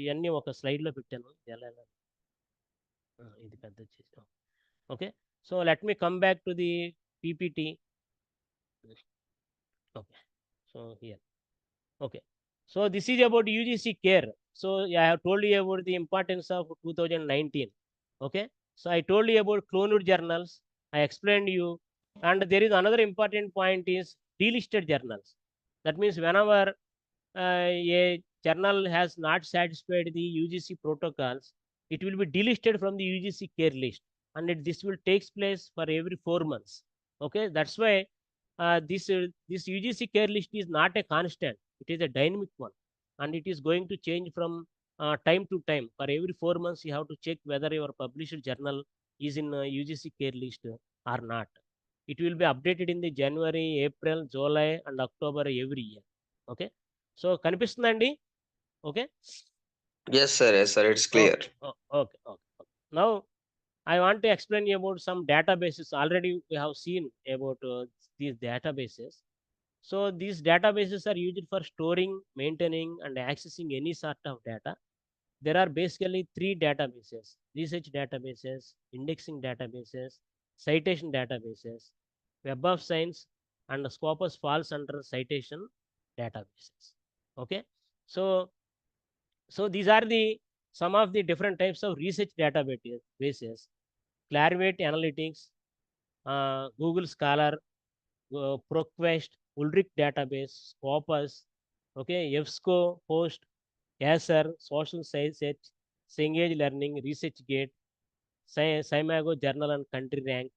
ఇవన్నీ ఒక స్లైడ్లో పెట్టాను ఎలా ఎలా ఇది పెద్ద చేసాం. Okay. So let me come back to the PPT. Okay. So here. Okay. So this is about UGC care. So I have told you about the importance of 2019. Okay. So I told you about cloned journals. I explained you. And there is another important point is delisted journals. That means whenever a journal has not satisfied the UGC protocols, it will be delisted from the UGC care list. And this will take place for every 4 months. Okay. That's why this UGC care list is not a constant. It is a dynamic one, and it is going to change from time to time. For every 4 months, you have to check whether your published journal is in UGC care list or not. It will be updated in the January, April, July, and October every year. Okay. So కనిపిస్తుందండి? Okay. Yes, sir. Yes, sir. It's clear. Okay. Now I want to explain you about some databases. Already we have seen about these databases. So these databases are used for storing, maintaining, and accessing any sort of data. There are basically 3 databases: research databases, indexing databases, citation databases. Web of Science and Scopus falls under citation databases. Okay. So these are the some of the different types of research databases: Clarivate Analytics, Google Scholar, ProQuest, Ulrich Database, Scopus, okay, EBSCO, Host, Acer, Social Science Search, Cengage Learning, ResearchGate, Scimago Journal and Country Rank.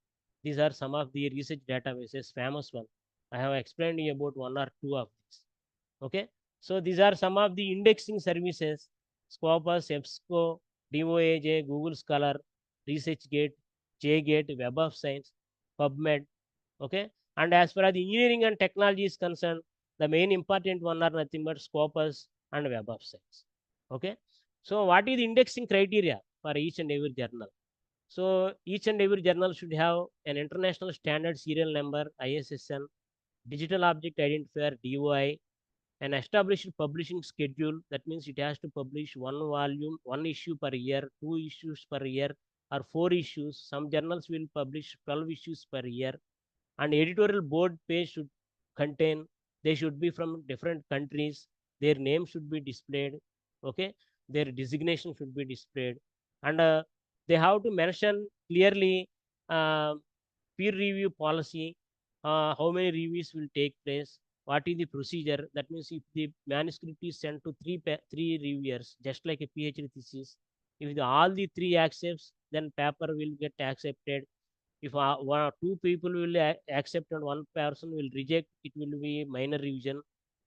These are some of the research databases, famous one. I have explained you about 1 or 2 of these. Okay. So these are some of the indexing services. Scopus, EBSCO, DOAJ, Google Scholar, ResearchGate, JGate, Web of Science, PubMed. Okay. And as far as the engineering and technology is concerned, the main important one are nothing but Scopus and Web of Science. Okay. So what is the indexing criteria for each and every journal? So each and every journal should have an international standard serial number, ISSN, digital object identifier, DOI, an established publishing schedule. That means it has to publish one volume, one issue per year, two issues per year, or four issues. Some journals will publish 12 issues per year. And editorial board page should contain, they should be from different countries, their name should be displayed. Okay, their designation should be displayed, and they have to mention clearly uh, peer review policy, how many reviews will take place, what is the procedure. That means if the manuscript is sent to three reviewers, just like a PhD thesis, if all the three accepts, then paper will get accepted. If one or two people will accept and one person will reject, it will be minor revision.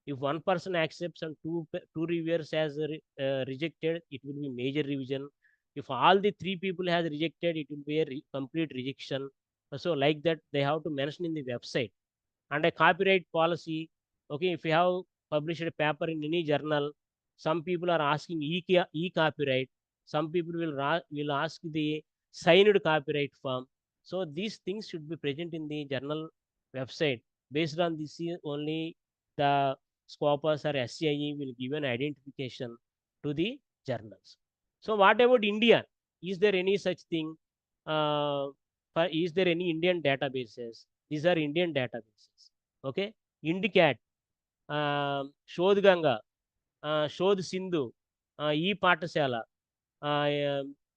If one person accepts and two reviewers has rejected, it will be major revision. If all the three people has rejected, it will be a complete rejection. So like that they have to mention in the website. And a copyright policy. Okay, if you have published a paper in any journal, some people are asking e-copyright, some people will ask the signed copyright form. So these things should be present in the journal website. Based on this only the Scopus or SCIE will give an identification to the journals. So what about India? Is there any such thing? Is there any Indian databases? These are Indian databases. Okay, Indicat, Shodh Ganga, Shodh Sindhu, E Patashala,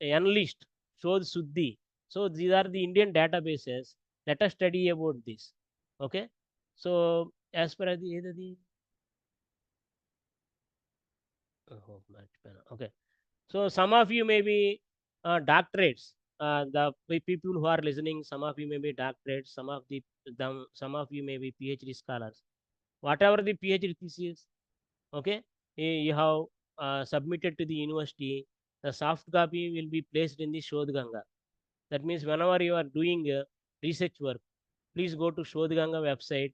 Enlist, Shodh Suddhi. So these are the Indian databases. Let us study about this. Okay, so as per the okay, so some of you may be doctorates. The people who are listening, some of you may be doctorates, some of you may be PhD scholars. Whatever the PhD thesis, okay, you have submitted to the university, the soft copy will be placed in the Shodh Ganga. That means whenever you are doing research work, please go to Shodh Ganga website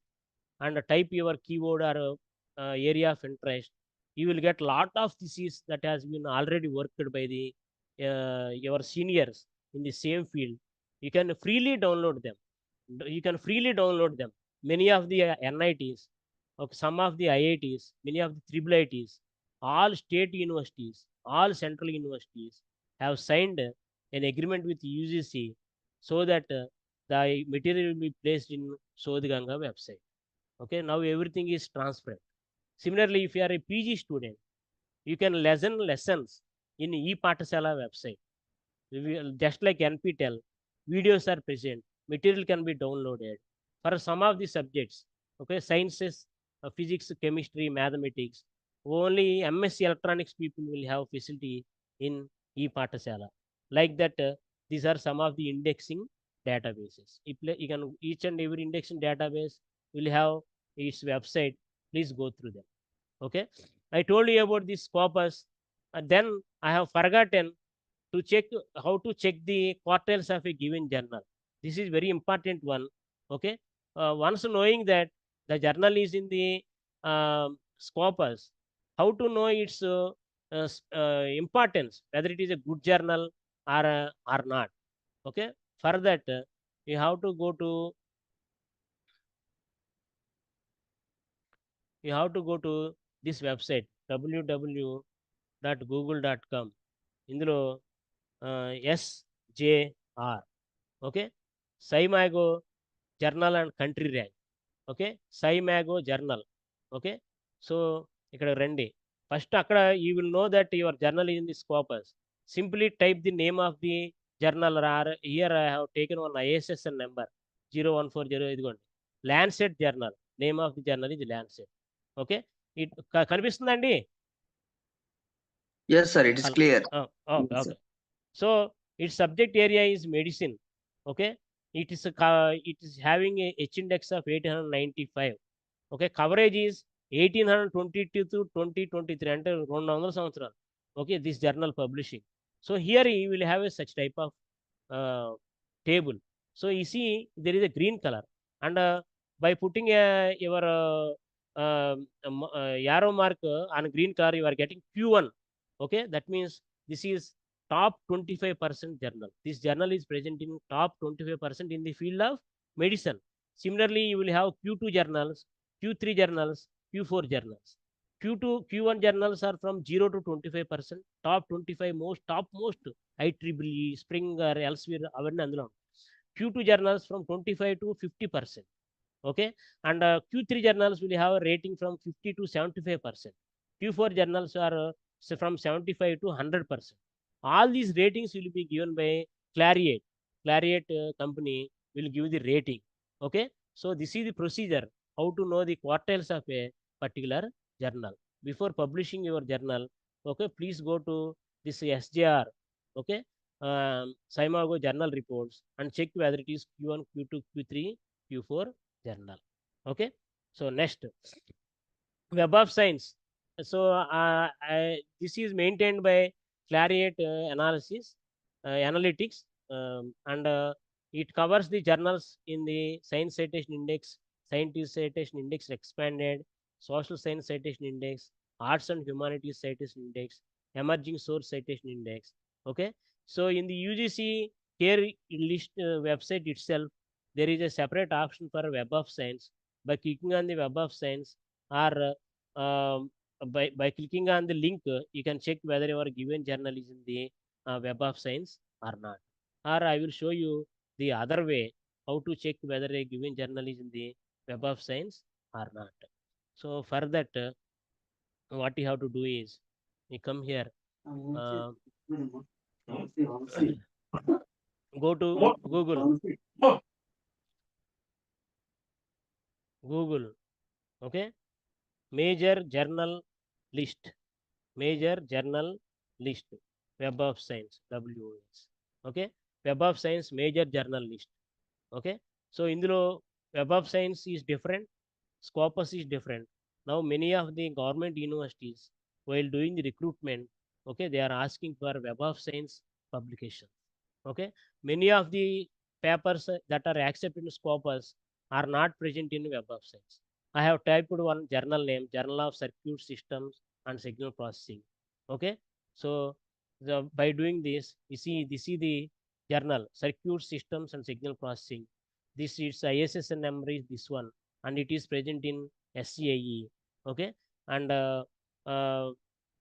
and type your keyword or area of interest. You will get lot of theses that has been already worked by the your seniors in the same field. You can freely download them. You can freely download them. Many of the NITs, okay, some of the IITs, many of the triple IITs, all state universities, all central universities have signed an agreement with UGC so that the material will be placed in Shodh Ganga website. Okay, now everything is transparent. Similarly, if you are a PG student, you can lessons in e-Patasala website. Just like NPTEL, videos are present, material can be downloaded for some of the subjects. Okay, sciences, physics, chemistry, mathematics. Only MSc electronics people will have facility in e-Patasala. Like that, these are some of the indexing databases. You can each and every indexing database will have its website. Please go through them. Okay, I told you about this Scopus, and then I have forgotten to check how to check the quartiles of a given journal. This is very important one. Okay, once knowing that the journal is in the Scopus, how to know its importance, whether it is a good journal or not. Okay, for that you have to go to this website www.google.com. ఇందులో SJR, okay, SCImago journal and country rank. Okay, SCImago journal. Okay, so ఇక్కడ రండి. First అక్కడ you will know that your journal in the Scopus. Simply type the name of the journal. Here I have taken one ISSN number 0140. ఇదిగోండి, Lancet journal. Name of the journal ఇది Lancet. Okay, కనిపిస్తుందండి? Yes, sir. It is clear. Okay, okay. So its subject area is medicine. Okay, it is having a H index of 895. Okay, coverage is 1822 to 2023, అంటే 200 సంవత్సరాలు. Okay, this journal publishing. So here you will have a such type of table. So you see there is a green color, and by putting your arrow mark on green color, you are getting Q1. Okay, that means this is top 25% journal. This journal is present in top 25% in the field of medicine. Similarly, you will have Q2 journals, Q3 journals, Q4 journals. Q2, Q1 journals are from 0 to 25%. Top 25 most, top most IEEE, Springer, elsewhere, అవన్నీ అందులో ఉంటాయి. Q2 journals from 25 to 50%. Okay, and Q3 journals will have a rating from 50 to 75%. Q4 journals are from 75 to 100%. All these ratings will be given by Clariate. Clariate company will give the rating. Okay, so this is the procedure how to know the quartiles of a particular journal. Before publishing your journal, okay, please go to this SJR, okay, Saimago journal reports, and check whether it is Q1, Q2, Q3, Q4 journal. Okay, so next, Web of Science. So this is maintained by Clariate Analytics, and it covers the journals in the Science Citation Index, Scientist Citation Index Expanded, Social Science Citation Index, Arts and Humanities Citation Index, Emerging Source Citation Index. Okay, so in the UGC here list website itself, there is a separate option for Web of Science. By clicking on the Web of Science, or by clicking on the link, you can check whether your given journal is in the Web of Science or not. Or I will show you the other way how to check whether a given journal is in the Web of Science or not. So for that, what you have to do is you come here, go to Google, okay, major journal list, major journal list, Web of Science, WOS. Okay, Web of Science major journal list. Okay, so ఇందులో Web of Science is different, Scopus is different. Now many of the government universities, while doing the recruitment, okay, they are asking for Web of Science publication. Okay, many of the papers that are accepted in Scopus are not present in Web of Science. I have typed one journal name, Journal of Circuit Systems and Signal Processing. Okay, so by doing this, you see this is the journal, Circuit Systems and Signal Processing. This is ISSN number is this one, and it is present in SCIE. Okay, and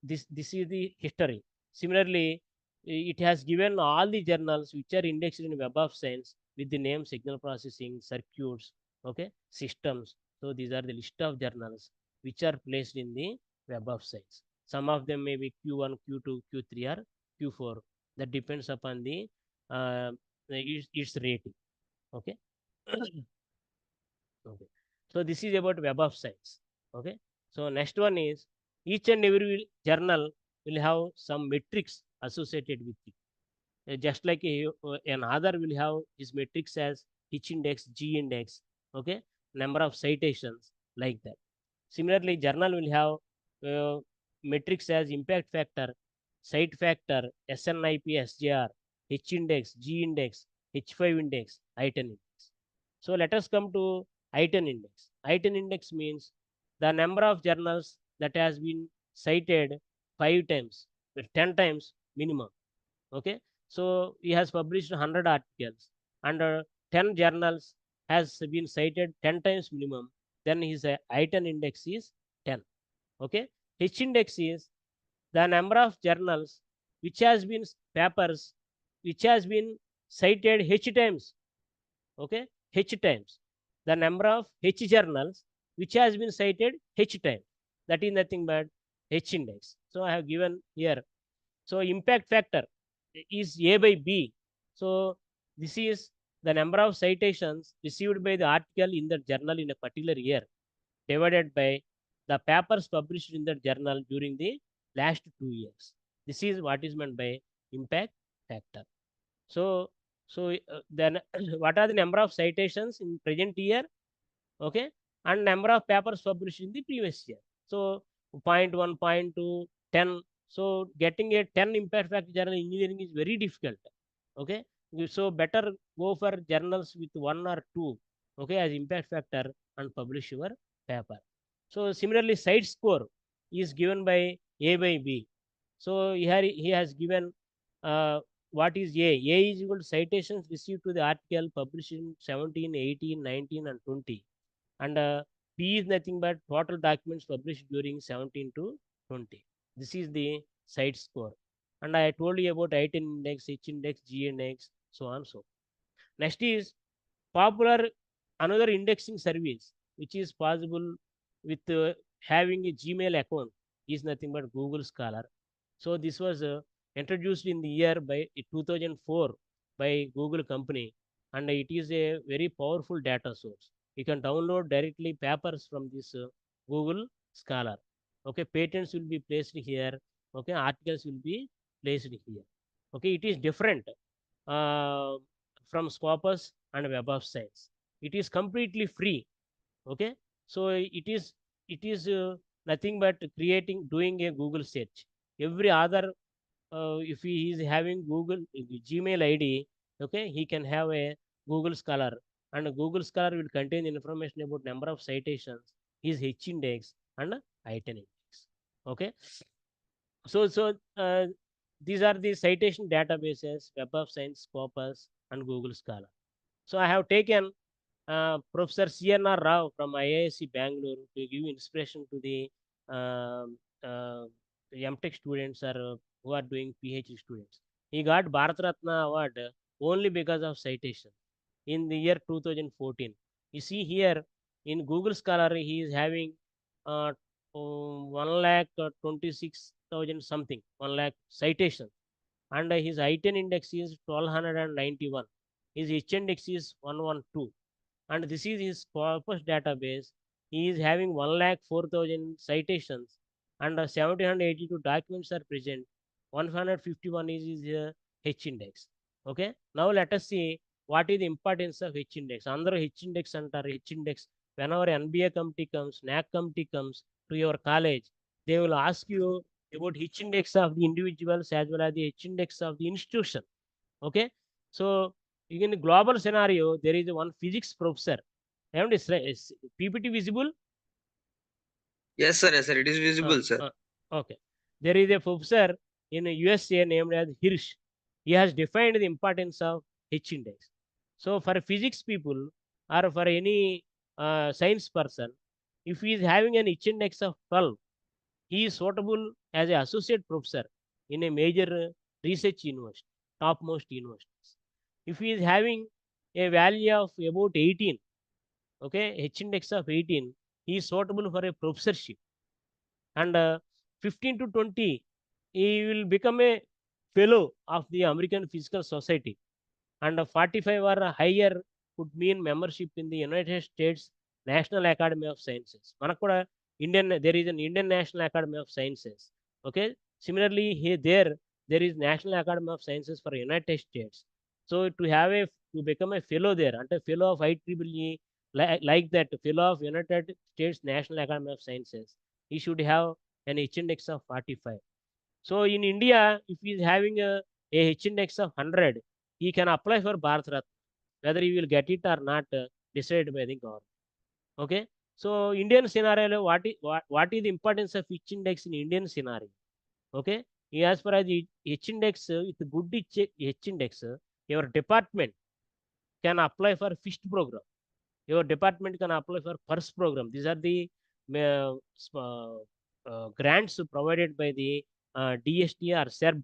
this is the history. Similarly, it has given all the journals which are indexed in Web of Science with the name Signal Processing, Circuits, okay, Systems. So these are the list of journals which are placed in the Web of Science. Some of them may be Q1, Q2, Q3, or Q4. That depends upon the its rating. Okay. Okay, so this is about Web of Science. Okay, so next one is each and every journal will have some metrics associated with it. Just like another will have his metrics as H index, G index, okay, number of citations, like that. Similarly, journal will have metrics as impact factor, cite factor, SNIP, SJR, H index, G index, H5 index, I10 index. So let us come to I10 index. I10 index means the number of journals that has been cited 5 times, 10 times minimum. Okay, so he has published 100 articles, and 10 journals has been cited 10 times minimum, then his I10 index is 10. Okay, H index is the number of journals which has been papers which has been cited H times. Okay, H times the number of H journals which has been cited H times, that is nothing but H index. So I have given here. So impact factor is A by B. So this is the number of citations received by the article in the journal in a particular year divided by the papers published in the journal during the last 2 years. This is what is meant by impact factor. So then what are the number of citations in present year? Okay, and number of papers published in the previous year. So 0.1, 0.2, 10, So getting a 10 impact factor journal in engineering is very difficult. Okay, so better go for journals with 1 or 2, okay, as impact factor, and publish your paper. So similarly, site score is given by A by B. So here he has given what is A. A is equal to citations received to the article published in 17, 18, 19, and 20. And P is nothing but total documents published during 17 to 20. This is the site score. And I told you about item index, H index, G index, so on so. Next is popular another indexing service which is possible with having a Gmail account is nothing but Google Scholar. So this was introduced in the year by 2004 by Google company, and it is a very powerful data source. You can download directly papers from this Google Scholar. Okay, patents will be placed here. Okay, articles will be placed here. Okay, it is different uh, from Scopus and Web of Science. It is completely free. Okay, so it is nothing but doing a Google search. Every other if he is having Google Gmail ID, okay, he can have a Google Scholar, and a Google Scholar will contain information about number of citations, his H index, and item index. Okay, so these are the citation databases: Web of Science, Scopus, and Google Scholar. So I have taken Professor C.N.R. Rao from IISc Bangalore to give inspiration to the um, uh, MTech students or who are doing PhD students. He got Bharat Ratna award only because of citation in the year 2014. You see here in Google Scholar, he is having 1 lakh 26,000 something, 1 lakh citations, and his I-10 index is 1291. His H index is 112, and this is his corpus database. He is having 1 lakh 4,000 citations, and 782 documents are present. 151 is his H index. Okay, now let us see what is the importance of H index. Under H index under H index, whenever NBA committee comes, NAC committee comes to your college, they will ask you about H index of the individuals as well as the H index of the institution. Okay, so in a global scenario, there is one physics professor. And is PPT visible? Yes, sir. It is visible, sir. Okay. There is a professor in USA named as Hirsch. He has defined the importance of H index. So for physics people or for any science person, if he is having an H index of 12, he is suitable as an associate professor in a major research university, topmost universities. If he is having a value of about 18, okay, H index of 18, he is suitable for a professorship. And 15 to 20, he will become a fellow of the American Physical Society. And 45 or higher would mean membership in the United States National Academy of Sciences. Manakuda there is an Indian National Academy of Sciences. Okay, similarly here there is National Academy of Sciences for United States. So to become a fellow there, and a fellow of IEEE, like that fellow of United States National Academy of Sciences, he should have an H index of 45. So in India, if he is having a H index of 100, he can apply for Bharat Ratna. Whether he will get it or not, decided by the government. Okay. So Indian scenario, what is the importance of H index in Indian scenario? Okay. As far as the H index, with good H index, your department can apply for fixed program. Your department can apply for first program. These are the uh, grants provided by the DST or SERB,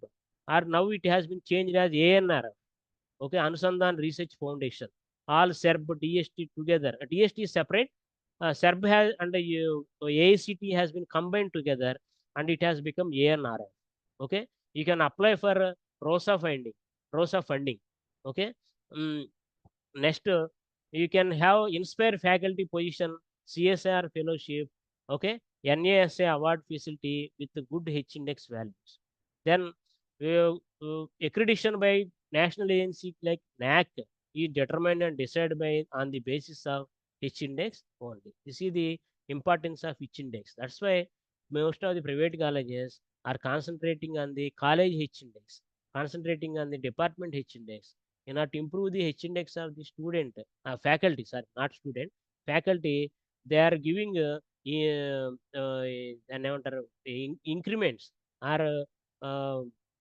or now it has been changed as ANR. Okay, Anusandhan Research Foundation. All SERB, DST together. DST is separate. SERB has and AICT has been combined together, and it has become ANRF. Okay, you can apply for ROSA funding. ROSA funding. Okay. Um, Next, you can have inspire faculty position, CSR fellowship, okay, NASA award facility with the good H index values. Then accreditation by national agency like NAC is determined and decided by on the basis of H index only. You see the importance of H index. That's why most of the private colleges are concentrating on the college H index, concentrating on the department H index. In order to improve the H index of the student, faculty, sorry, not student, faculty, they are giving increments or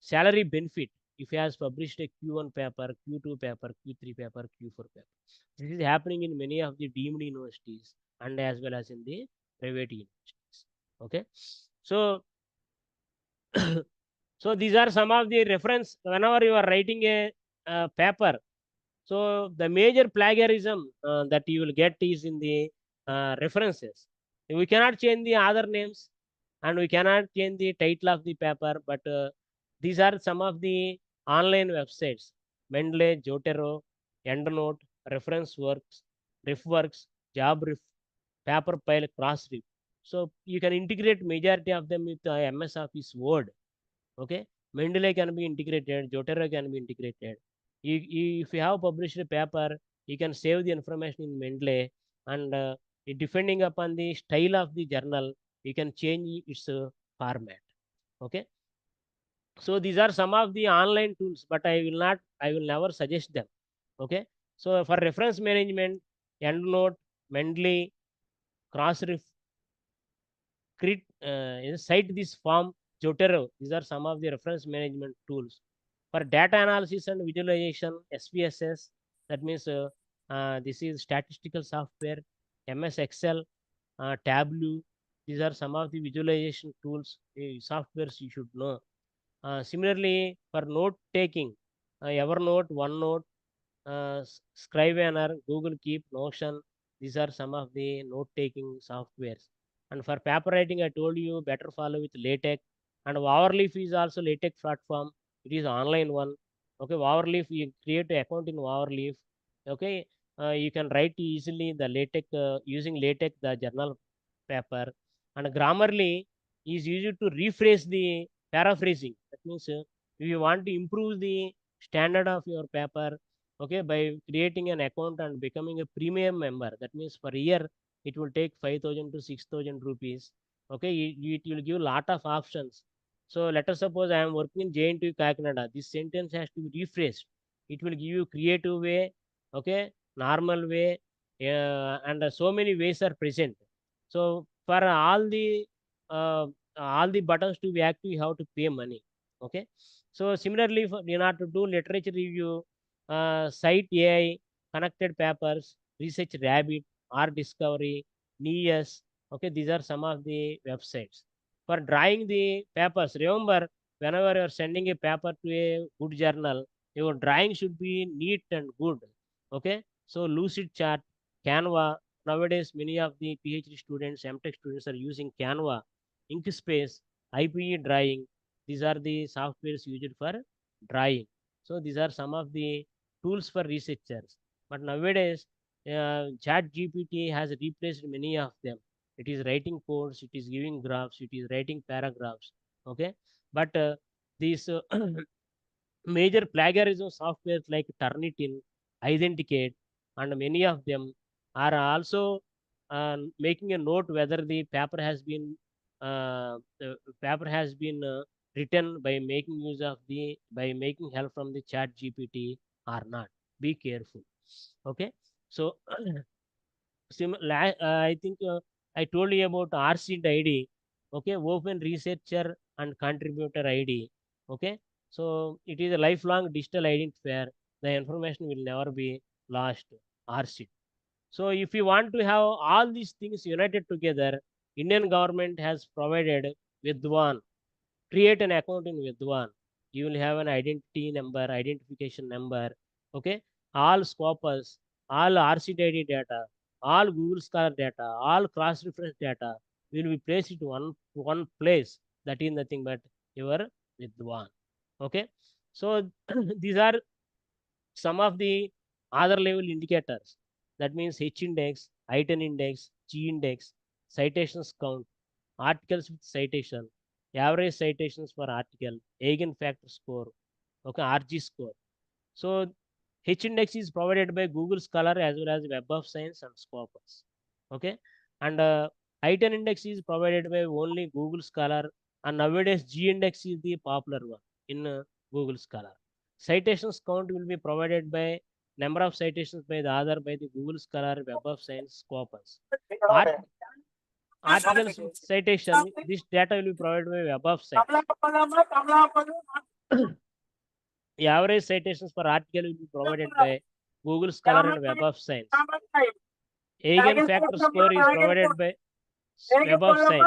salary benefit if he has published a Q1 paper, Q2 paper, Q3 paper, Q4 paper. This is happening in many of the deemed universities and as well as in the private universities. Okay, so so these are some of the reference whenever you are writing a paper. So the major plagiarism that you will get is in the references. We cannot change the other names and we cannot change the title of the paper, but these are some of the online websites: Mendeley, Jotero, EndNote, Reference Works, RefWorks, JobRef, PaperPile, CrossRef. So you can integrate majority of them with MS Office Word. Okay, Mendeley can be integrated, Jotero can be integrated. If you have published a paper, you can save the information in Mendeley, and depending upon the style of the journal, you can change its format. Okay, so these are some of the online tools, but I will never suggest them. Okay, so for reference management, EndNote, Mendeley, Crossref, cite this form, Jotero. These are some of the reference management tools. For data analysis and visualization, SPSS, that means this is statistical software, MS Excel, Tableau. These are some of the visualization tools, softwares you should know. Similarly, for note taking, Evernote, OneNote, Scrivener, Google Keep, Notion. These are some of the note taking softwares. And for paper writing, I told you better follow with LaTeX. And Waverleaf is also LaTeX platform. It is online one. Okay, Waverleaf, you create an account in Waverleaf. Okay, you can write easily the LaTeX using LaTeX the journal paper. And Grammarly is used to rephrase the paraphrasing. That means if you want to improve the standard of your paper, okay, by creating an account and becoming a premium member, that means per year it will take 5,000 to 6,000 rupees. Okay, it will give lot of options. So let us suppose I am working in JNT Kakinada, this sentence has to be rephrased. It will give you creative way, okay, normal way, and so many ways are present. So for all the buttons to be active, you have to pay money. Okay, so similarly, for in order to do literature review, Site AI, Connected Papers, Research Rabbit, Art Discovery, NIAS. Okay, these are some of the websites. For drawing the papers, remember, whenever you are sending a paper to a good journal, your drawing should be neat and good. Okay, so Lucid Chart, Canva. Nowadays, many of the PhD students, MTech students are using Canva, Inkspace, IPE drawing. These are the softwares used for drawing. So these are some of the tools for researchers. But nowadays, Chat GPT has replaced many of them. It is writing codes, it is giving graphs, it is writing paragraphs. Okay, but these major plagiarism softwares like Turnitin, Authenticate, and many of them are also making a note whether the paper has been written by making use of the by making help from the Chat GPT or not. Be careful. Okay, so I think I told you about RCID ID. Okay, Open Researcher and Contributor ID. Okay, so it is a lifelong digital identifier. The information will never be lost. RCID. So if you want to have all these things united together, Indian government has provided Vidwan. Create an account in Vidwan. You will have an identity number, identification number. Okay, all Scopus, all RCID data, all Google Scholar data, all cross-reference data will be placed in one place. That is nothing but your Vidwan. Okay, so these are some of the other level indicators. That means H index, I-10 index, G index, citations count, articles with citation, average citations per article, eigenfactor score, okay, RG score. So H index is provided by Google Scholar as well as Web of Science and Scopus. Okay, and I-10 index is provided by only Google Scholar And nowadays G index is the popular one in Google Scholar. Citations count will be provided by number of citations by the author by the Google Scholar Web of Science corpus. Articles with citation, this data will be provided by Web of Science. The average citations per article will be provided by Google Scholar and Web of Science. Eigenfactor score is provided by Web of Science.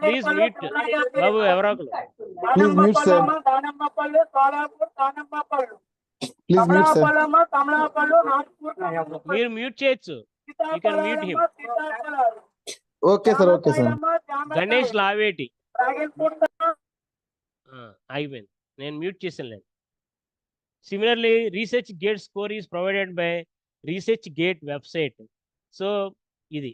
Please mute. Babu, Evrakulu. Please mute, sir. Please mute, sir. మీరు mute చేయొచ్చు. You can mute him. Okay, sir. Okay, sir. Ganesh Laveti అయిపోయింది, నేను mute చేసాను. Similarly, research gate score is provided by research gate website. So idi,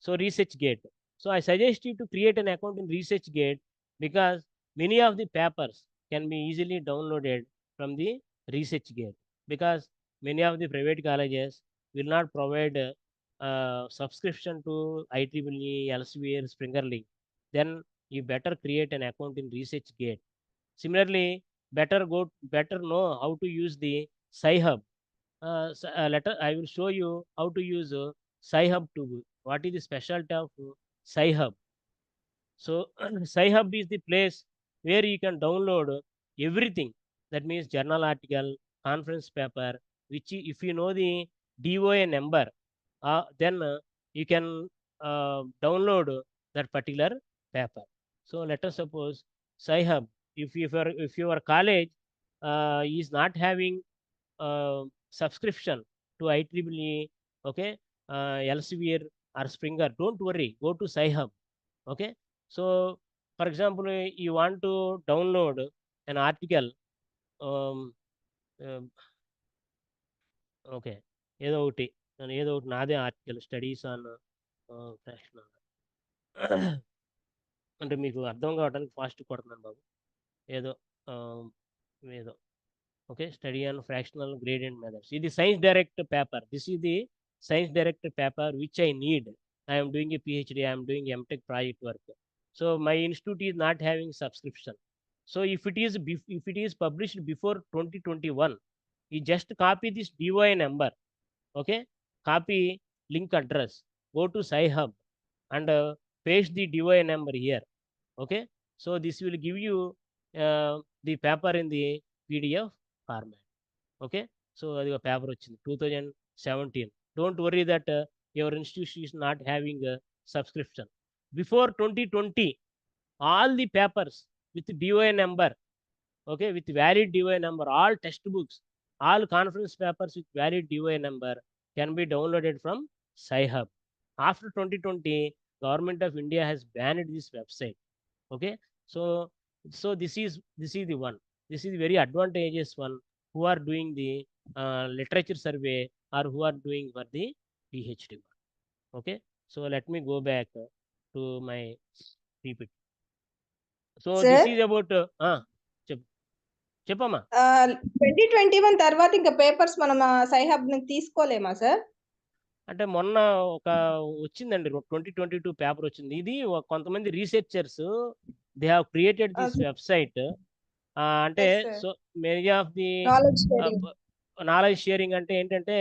so research gate, so I suggest you to create an account in research gate because many of the papers can be easily downloaded from the research gate, because many of the private colleges will not provide subscription to IEEE, Elsevier, Springer Link. Then you better create an account in research gate. Similarly, better know how to use the Sci-Hub. I will show you how to use Sci-Hub tool. What is the specialty of Sci-Hub? So Sci-Hub is the place where you can download everything. That means journal article, conference paper, which if you know the DOA number, then you can download that particular paper. So let us suppose Sci-Hub, if your college is not having subscription to IEEE, okay, Elsevier or Springer, don't worry, go to Sci-Hub. Okay, so for example, you want to download an article, okay, ఏదో ఒకటి నాదే article studies on fractional, అంటే మీకు అర్థం కావడానికి fast కొడుతున్నాను బాబు, ఏదో okay, study on fractional gradient methods. This is the science direct paper. This is the science direct paper which I need. I am doing a PhD, I am doing MTech project work. So my institute is not having subscription. So if it is published before 2021, you just copy this DOI number, okay, copy link address, go to Sci-Hub and paste the DOI number here. Okay, so this will give you the paper in the PDF format. Okay, so the paper వచ్చింది 2017. Don't worry that your institution is not having a subscription. Before 2020, all the papers with DOI number, okay, with valid DOI number, all textbooks, all conference papers with valid DOI number can be downloaded from Sci-Hub. After 2020, Government of India has banned this website. Okay, so this is the one. This is very advantageous one who are doing the literature survey or who are doing for the PhD. Okay, so let me go back to my PPT. So Sir? this is about చెప్పమ్మా. 2021 తర్వాత ఇంకా papers మనం Sci-Hub నుంచి తీసుకోలేమా sir? అంటే మొన్న ఒక వచ్చిందండి 2022 paper వచ్చింది. ఇది కొంతమంది researchers they have created this website. అంటే so many of the knowledge sharing అంటే ఏంటంటే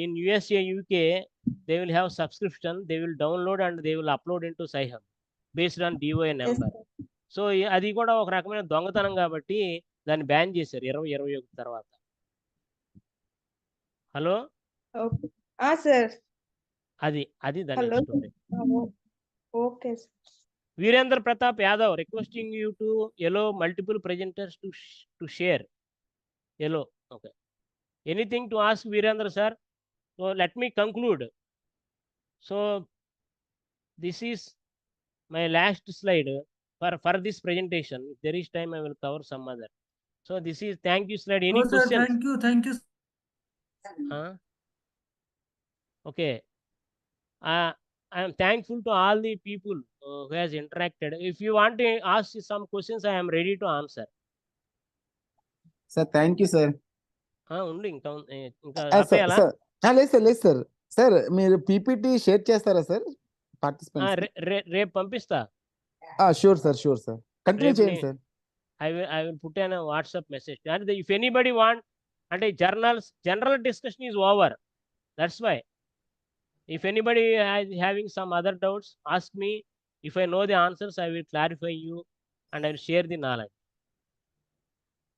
in USA, UK they will have subscription, they will download and they will upload in to Sci-Hub based on DOI number. So అది కూడా ఒక రకమైన దొంగతనం కాబట్టి దాన్ని బ్యాన్ చేశారు 2021 తర్వాత. హలో సార్, అది దాని story. Okay. Virendra Pratap Yadav requesting you to allow multiple presenters to share. Hello. Okay. Anything to ask Virendra sir? So let me conclude. So this is my last slide for this presentation. If there is time, I will cover some other. So this is thank you slide. Any questions? Thank you. Okay. I am thankful to all the people who has interacted. If you want to ask some questions, I am ready to answer. Sir, thank you, sir. ఉండి ఇంకా లేదు sir sir మీరు PPT share చేస్తారా sir participants? రేపు పంపిస్తా. Sure sir continue రేపు చేయండి sir. I will put in a WhatsApp message. And if anybody want, and a general discussion is over. That's why. If anybody is having some other doubts, ask me. If I know the answers, I will clarify you and I will share the knowledge.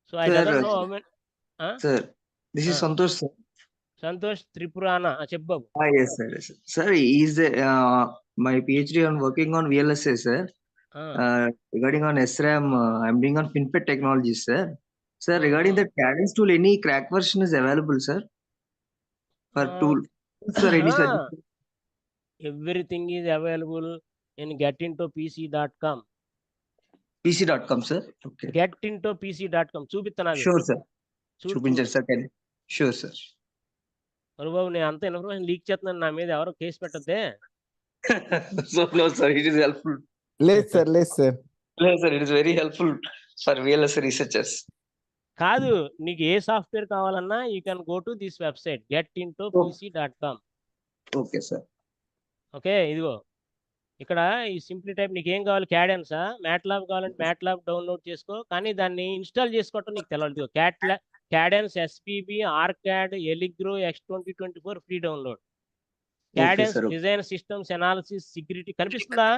So I Sir, don't know how many. Sir, this is Santosh, sir. Santosh Tripurana. Chepbabu. Yes, sir. Yes, sir. Sir, is my PhD on working on VLSA, sir. Regarding on SRAM, I'm doing on FinFET technology, sir. Sir, regarding the cadence tool, any crack version is available, sir? For tool, sir, any suggestion? Everything is available in getintopc.com. PC.com, sir. Okay. Getintopc.com. చూపిస్తున్నాను. Sure, sir. చూపించండి సార్. Sure, sir. బాబు నేను అంత information leak చేస్తున్నాను, నా మీద ఎవరో కేసు పెట్టద్దే. So no, sir, it is helpful. లేదు సార్. No, sir, it is very helpful for VLSA researchers. కాదు, నీకు ఏ సాఫ్ట్వేర్ కావాలన్నా you can go to this website getintopc.com. Okay sir. Okay, ఇదిగో ఇక్కడ ఈ సింప్లీ టైప్ నీకు ఏం కావాలి, క్యాడెన్సా, మ్యాట్లాబ్ కావాలంటే మ్యాట్లాబ్ డౌన్లోడ్ చేసుకో, కానీ దాన్ని ఇన్స్టాల్ చేసుకోవటం నీకు తెలియదు. Cadence SPB, OrCAD, Allegro, X2024 free download. Cadence design systems analysis security కనిపిస్తుందా?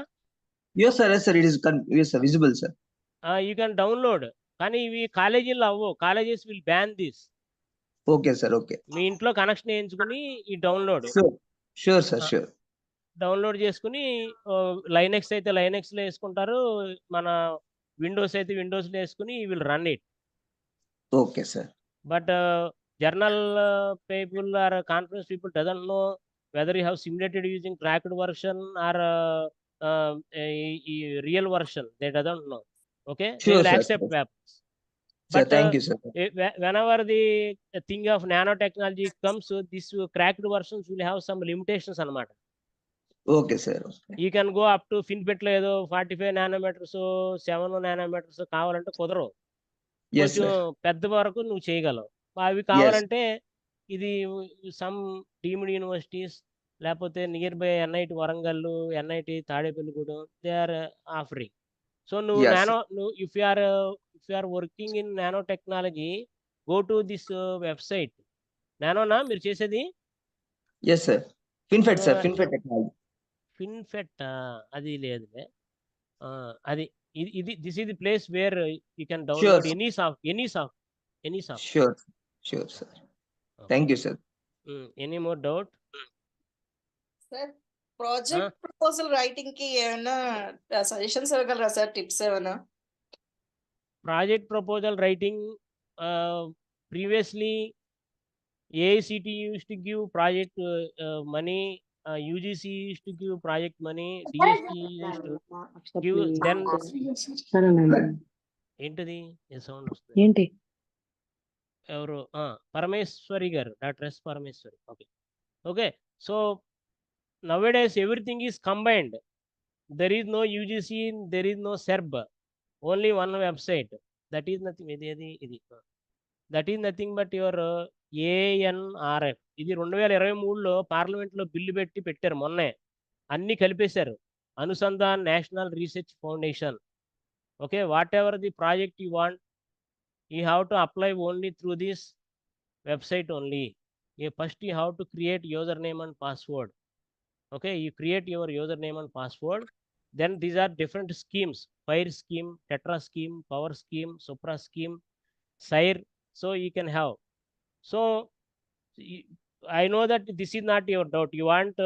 Yes, sir. It is visible, sir. You can download, కానీ ఇవి కాలేజీల్లో అవ్వవు. Colleges will ban this. Okay sir. Okay, మీ ఇంట్లో కనెక్షన్ వేయించుకుని ఈ download. Sure sir, sure. Download చేసుకుని Linux అయితే లైనెక్స్లో వేసుకుంటారు, మన విండోస్ అయితే విండోస్లో వేసుకుని will run it. Okay sir. But journal people or conference people doesn't know whether you have simulated using tracked version or real version. They doesn't know. Okay, Sure, they will sir. accept weapons. Sir, But thank you, sir. whenever the thing of nanotechnology comes, this cracked versions will have some limitations anamata. Okay, sir. You can go up to FinFET లో ఏదో 45 nanometers 7 nanometers కావాలంటే కుదరవు. కొంచెం పెద్ద వరకు నువ్వు చేయగలవు. అవి కావాలంటే ఇది సమ్ డీమ్డ్ యూనివర్సిటీస్ లేకపోతే near by NIT Warangal, NIT Tadepalligudem, they are offering. So నువ్వు if you are working in nano technology, go to this website. నానోనా మీరు చేసేది? Yes, sir. FinFET, sir. FinFET technology. FinFET అది లేదులే. అది ఇది this is the place where you can download any soft. Sure, sir. Thank you, sir. Any more doubt? Sir, project proposal writing కి ఏమైనా suggestions ఇవ్వగలరా సార్? టిప్స్ ఏమైనా? Project proposal writing, previously AICT used to give project money, UGC used to give project money, DST used to give. Then ఏంటిది sound వస్తుంది? ఏంటి? ఎవరు? పరమేశ్వరి గారు, doctor S Parameshwari. Okay. So nowadays everything is combined. There is no UGC, there is no SERB, only one website. That is nothing. That is nothing but your ANRF. ఇది 2023లో పార్లమెంట్లో bill పెట్టారు మొన్నే. అన్ని కలిపేశారు. Anusandhan national research foundation. Okay, what ever the project you want, you have to apply only through this website only. First you have to create username and password. Okay, you create your username and password. Then these are different schemes: fire scheme, tetra scheme, power scheme, supra scheme, sire. So you can have. So I know that this is not your doubt. You want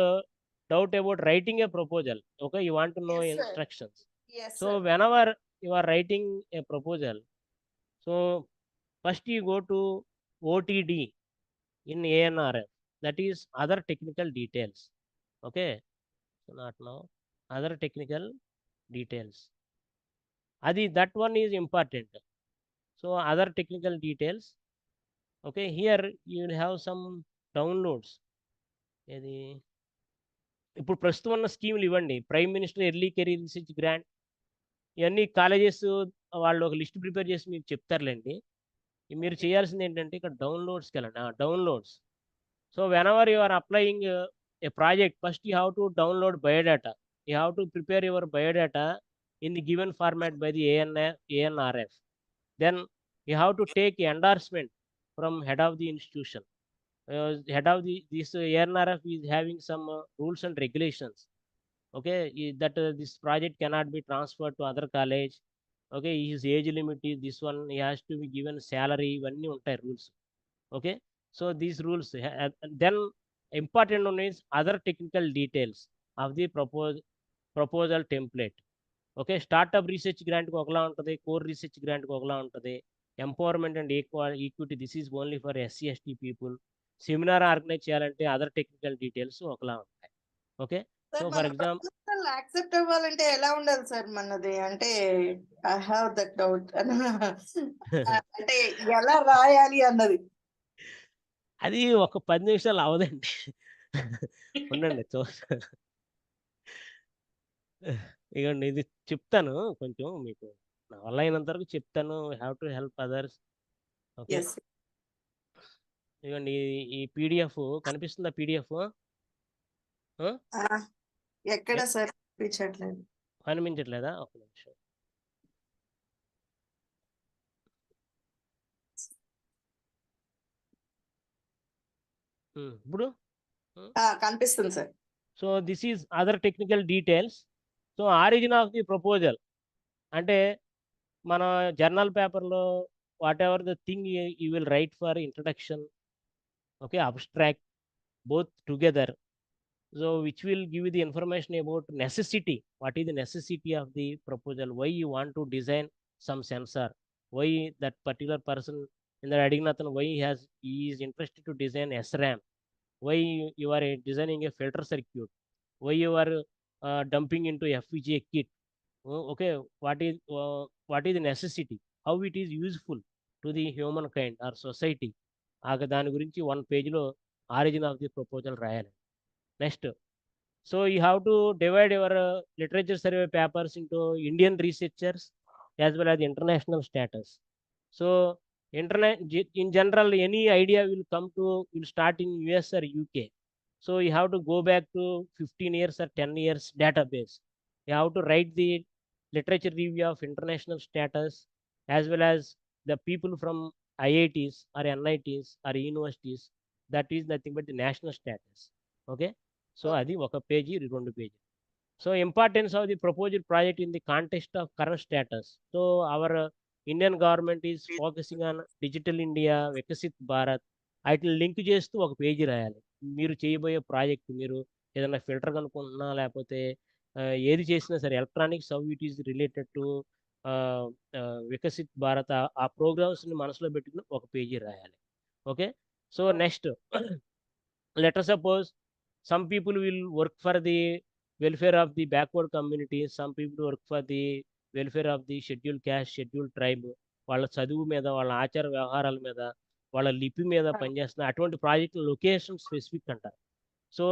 doubt about writing a proposal. Okay, you want to know instructions. Yes, so whenever you are writing a proposal, so first you go to OTD in ANRF. That is other technical details. Okay, so not now. Other technical details. That one is important. So other technical details. Okay, here you will have some downloads. ఇప్పుడు ప్రస్తుతం ఉన్న స్కీములు ఇవ్వండి. Prime minister early career research grant, ఇవన్నీ colleges వాళ్ళు ఒక list prepare చేసి మీకు చెప్తారులేండి. మీరు చేయాల్సింది ఏంటంటే ఇక్కడ డౌన్లోడ్స్కి వెళ్ళండి. Downloads. So whenever you are applying a project, first you have to download biodata. You have to prepare your biodata in the given format by the ANRF. Then you have to take endorsement from head of the institution. Head of this ANRF is having some rules and regulations. Okay, that this project cannot be transferred to other college. Okay, his age limit is this one, he has to be given salary, ఇవన్నీ ఉంటాయి rules. Okay, so these rules then important one is other technical details of the proposal template. Okay, startup research గ్రాంట్కి ఒకలా ఉంటుంది, core research గ్రాంట్కి ఒకలా ఉంటుంది. Empowerment and equity this is only for SC/ST people. Seminar organize చేయాలంటే other technical details ఒకలా ఉంటాయి. Okay, so for example accept అవ్వాలంటే ఎలా ఉండాలి సార్ మనది? అంటే ఐ హావ్ దట్ డౌట్. అంటే ఎలా రాయాలి అన్నది. అది ఒక 10 నిమిషాలు అవదండి. ఉండండి ఇగోండి ఇది చెప్తాను కొంచెం మీకు, నా వల్ల అయినంత వరకు చెప్తాను. Have to help others. Okay, ఇదిగోండి ఈ పీడిఎఫ్ కనిపిస్తుందా? పీడిఎఫ్ ఎక్కడ సార్ కనిపించట్లేదు. కనిపించట్లేదా? ఒక నిమిషం. ఇప్పుడు కనిపిస్తుంది sir. So this is other technical details. So origin of the proposal అంటే మన జర్నల్ పేపర్లో what ever the thing you will write for introduction, okay, abstract both together, so which will give you the information about necessity, what is the necessity of the proposal, why you want to design some sensor, why that particular person in the adiginathan, why he is interested to design SRAM, why you are designing a filter circuit, why you are dumping into FPGA kit. Okay, what is the necessity, how it is useful to the humankind or society. దాని గురించి 1 పేజ్లో origin of the proposal రాయాలి. Next, so you have to divide your literature survey papers into Indian researchers as well as international status. So in general any idea will start in US or UK. So you have to go back to 15 years or 10 years database. You have to write the literature review of international status as well as the people from IITs or NITs or universities. That is nothing but the national status. Okay, so adi oka page 2 page. So importance of the proposed project in the context of current status. So our Indian government is focusing on digital India, Vikasit Bharat. వాటిని link చేస్తూ ఒక page రాయాలి. మీరు చేయబోయే project, మీరు ఏదైనా filter కనుక్కున్నా లేకపోతే ఏది చేసినా సరే electronics how it is related to Viksit Bharat, ఆ ప్రోగ్రామ్స్ని మనసులో పెట్టుకుని ఒక పేజీ రాయాలి. Okay, so next, let us suppose some people will work for the welfare of the backward communities, some people work for the welfare of the scheduled caste, scheduled tribe. వాళ్ళ చదువు మీద, వాళ్ళ ఆచార వ్యవహారాల మీద, వాళ్ళ లిపి మీద పనిచేస్తున్న అటువంటి ప్రాజెక్టు లొకేషన్ స్పెసిఫిక్ అంటారు. సో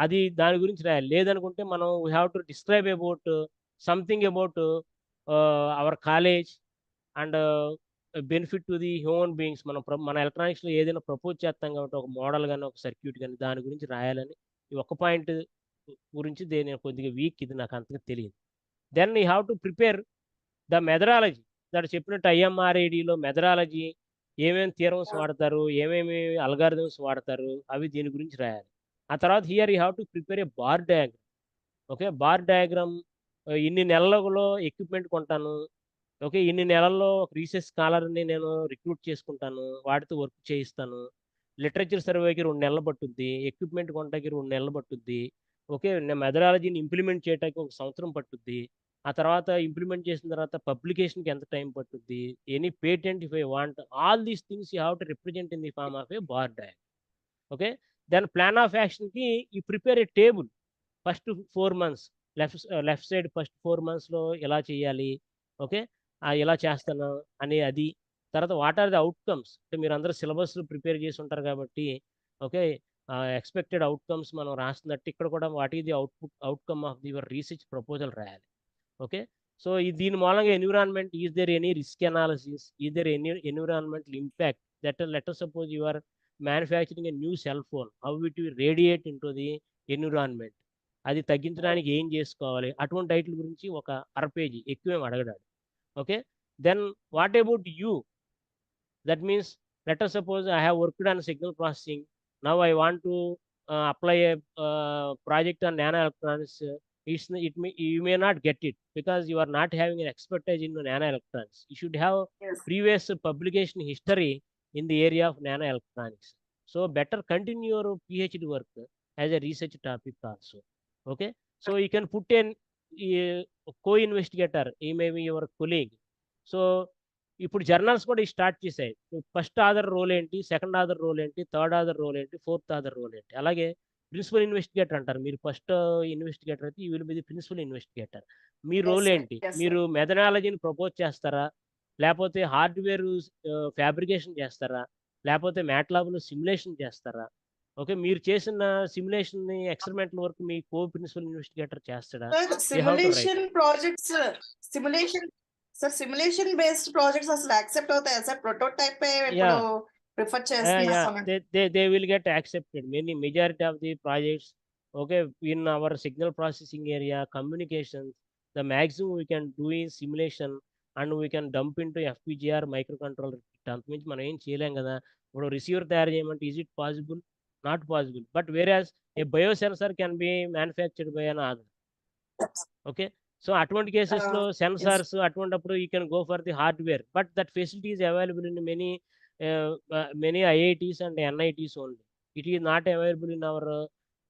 అది దాని గురించి రాయాలి. లేదనుకుంటే మనం we have to describe about something about our college and benefit to the human beings. మన ఎలక్ట్రానిక్స్లో ఏదైనా ప్రపోజ్ చేస్తాం కాబట్టి ఒక మోడల్ కానీ ఒక సర్క్యూట్ కానీ దాని గురించి రాయాలని. ఈ ఒక్క పాయింట్ గురించి నేను కొద్దిగా వీక్, ఇది నాకు అంతగా తెలియదు. Then you have to prepare the methodology. దాన్ని చెప్పినట్టు IMRADలో మెథడాలజీ, ఏమేమి థియరమ్స్ వాడతారు, ఏమేమి అల్గారిథమ్స్ వాడతారు, అవి దీని గురించి రాయాలి. ఆ తర్వాత here you have to prepare A bar diagram. Okay, bar diagram ఇన్ని నెలలలో ఎక్విప్మెంట్ కొంటాను, ఓకే, ఇన్ని నెలల్లో రీసెర్చ్ స్కాలర్ని నేను రిక్రూట్ చేసుకుంటాను, వాటితో వర్క్ చేయిస్తాను. లిటరేచర్ సర్వేకి 2 నెలలు పట్టుద్ది, ఎక్విప్మెంట్ కొంటాకి 2 నెలలు పట్టుద్ది. ఓకే, మెథడాలజీని ఇంప్లిమెంట్ చేయడానికి 1 సంవత్సరం పట్టుద్ది. ఆ తర్వాత ఇంప్లిమెంట్ చేసిన తర్వాత పబ్లికేషన్కి ఎంత టైం పట్టుద్ది, any patent if I want, all these things you have to represent in the form of a bar diagram. Okay, then plan of యాక్షన్కి you prepare a table. First 4 months left side first 4 monthsలో ఎలా చేయాలి, okay, ఎలా చేస్తాను అని అది. తర్వాత what are the outcomes, అంటే మీరు అందరూ సిలబస్ ప్రిపేర్ చేసి ఉంటారు కాబట్టి ఓకే, ఎక్స్పెక్టెడ్ అవుట్కమ్స్ మనం రాస్తున్నట్టు ఇక్కడ కూడా what is the outcome of your research proposal రాయాలి. ఓకే, సో దీని మూలంగా environment, is there any risk analysis, is there any environmental impact, that let us suppose you are manufacturing a new cell phone, how it will radiate into the environment, అది తగ్గించడానికి ఏం చేసుకోవాలి, అటువంటి title గురించి ఒక అర పేజీ ఎక్కువేం అడగడాడు. Okay, then what about you? That means, let us suppose I have worked on signal processing. Now I want to apply a project on nanoelectronics. You may not get it because you are not having an expertise in nanoelectronics. You should have previous publication history in the area of nanoelectronics. So better continue your PhD work as a research topic also. Okay, so you can put a co-investigator, he may be your colleague. So ఇప్పుడు journals కూడా start చేశాయి. First author role ఏంటి, second author role ఏంటి, third author role ఏంటి, fourth author role ఏంటి. అలాగే principal investigator అంటారు. మీరు ఫస్ట్ ఇన్వెస్టిగేటర్ అయితే ఈ will be the principal investigator. మీ రోల్ ఏంటి? మీరు మెథడాలజీని ప్రపోజ్ చేస్తారా, లేకపోతే హార్డ్వేర్ ఫ్యాబ్రికేషన్ చేస్తారా, లేకపోతే మ్యాట్లాబ్లో సిమ్యులేషన్ చేస్తారా? ఓకే, మీరు చేసిన సిమ్యులేషన్ ఎక్స్పెరిమెంటల్ వర్క్ మీ కో ప్రిన్సిపల్ ఇన్వెస్టిగేటర్ చేస్తాడా? Simulation projects, simulation based projects అసలు యాక్సెప్ట్ అవుతాయా సార్? ప్రోటోటైప్ ఇప్పుడు ప్రిఫర్ చేస్తున్నాం. They will get accepted. Majority of the projects, okay, in our signal processing area, communications, the maximum we can do is simulation, and we can dump into FPGA microcontroller. అంతమించి మనం ఏం చేయలేం కదా. ఇప్పుడు receiver తయారు చేయమంటే is it possible? Not possible. But whereas a biosensor can be manufactured by another. Okay, so అటువంటి కేసెస్లో సెన్సార్స్ అటువంటిప్పుడు you can go for the hardware, but that facility is available in many IITs and NITs only. It is not available in our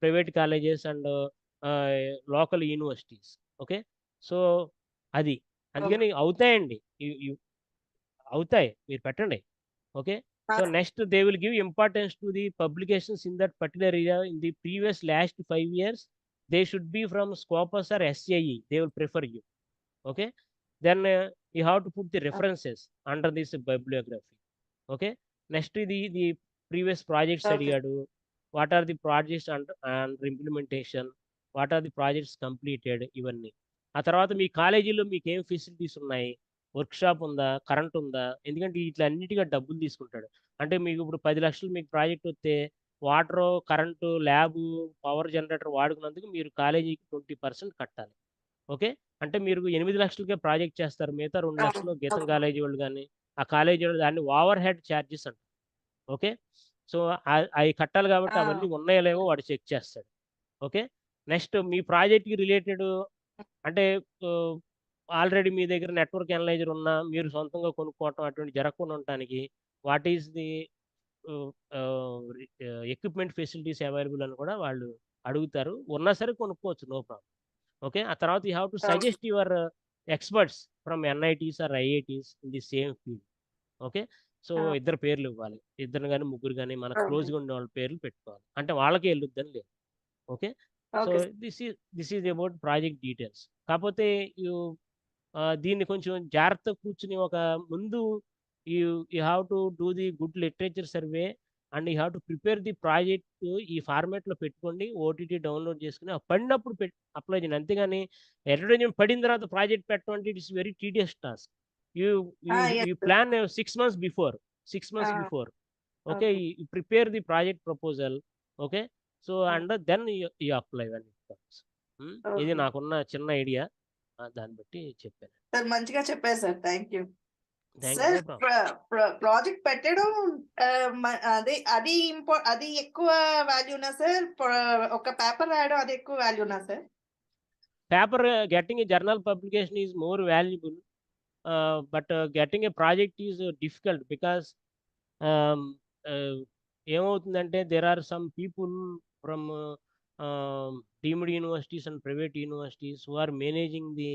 private colleges and local universities. Okay, so అది అందుకని అవుతాయండి, అవుతాయి, మీరు పెట్టండి. Okay, so next they will give importance to the publications in that particular area in the previous last 5 years. They should be from Scopus or SCIE. They will prefer you. Okay, then you have to put the references under this bibliography. Okay, next the previous projects అడిగాడు. What are the projects and implementation, what are the projects completed, ఇవన్నీ. ఆ తర్వాత మీ కాలేజీలో మీకు ఏం facilities ఉన్నాయి, workshop ఉందా, current ఉందా? ఎందుకంటే ఇట్లా అన్నిటిగా డబ్బులు తీసుకుంటాడు. అంటే మీకు ఇప్పుడు 10 లక్షలు మీకు ప్రాజెక్ట్ వస్తే water, current, lab, power generator వాడుకున్నందుకు మీరు కాలేజీకి 20% కట్టాలి. ఓకే, అంటే మీరు 8 లక్షలకే ప్రాజెక్ట్ చేస్తారు, మిగతా 2 లక్షలు గీతం కాలేజీ వాళ్ళు కానీ ఆ కాలేజీ వాళ్ళు దాన్ని ఓవర్ హెడ్ ఛార్జెస్ అంటారు. ఓకే, సో అవి కట్టాలి కాబట్టి అవన్నీ ఉన్నాయో లేవో వాడు చెక్ చేస్తాడు. ఓకే, నెక్స్ట్ మీ ప్రాజెక్ట్కి రిలేటెడ్ అంటే ఆల్రెడీ మీ దగ్గర నెట్వర్క్ అనలైజర్ ఉన్నా మీరు సొంతంగా కొనుక్కోవటం అటువంటి జరగకుండా ఉండటానికి what is the equipment facilities available అని కూడా వాళ్ళు అడుగుతారు. ఉన్నా సరే కొనుక్కోవచ్చు, నో ప్రాబ్లం. ఓకే, ఆ తర్వాత you have to suggest your experts from NITs or IITs in the same field. Okay, so ఇద్దరు పేర్లు ఇవ్వాలి, ఇద్దరు కానీ ముగ్గురు కానీ మన క్లోజ్గా ఉండే వాళ్ళ పేర్లు పెట్టుకోవాలి, అంటే వాళ్ళకే వెళ్ళొద్దని లేదు. Okay, so this is about project details. కాకపోతే దీన్ని కొంచెం జాగ్రత్తగా కూర్చుని ఒక ముందు you have to do the good literature survey and you have to prepare the project ఈ ఫార్మాట్లో పెట్టుకోండి, OTT డౌన్లోడ్ చేసుకుని పడినప్పుడు అప్లై చేయండి. అంతేగాని అడ్వర్టైజ్మెంట్ పడిన తర్వాత ప్రాజెక్ట్ పెట్టడం అంటే it's very tedious task. You plan 6 months before. Okay, you prepare the project proposal. Okay, so and then you apply when it comes. ఇది నాకున్న చిన్న ఐడియా, దాన్ని బట్టి చెప్పాను. సార్ మంచిగా చెప్పారు sir, thank you. Thank sir you. Project పెట్టడం అది ఎక్కువ వాల్యూనా సార్? ఒక పేపర్ రాయడం అది ఎక్కువ వాల్యూనా sir? Paper getting a journal publication is more valuable, but getting a project is difficult because ఏమవుతుందంటే there are some people from deemed universities and private universities who are managing the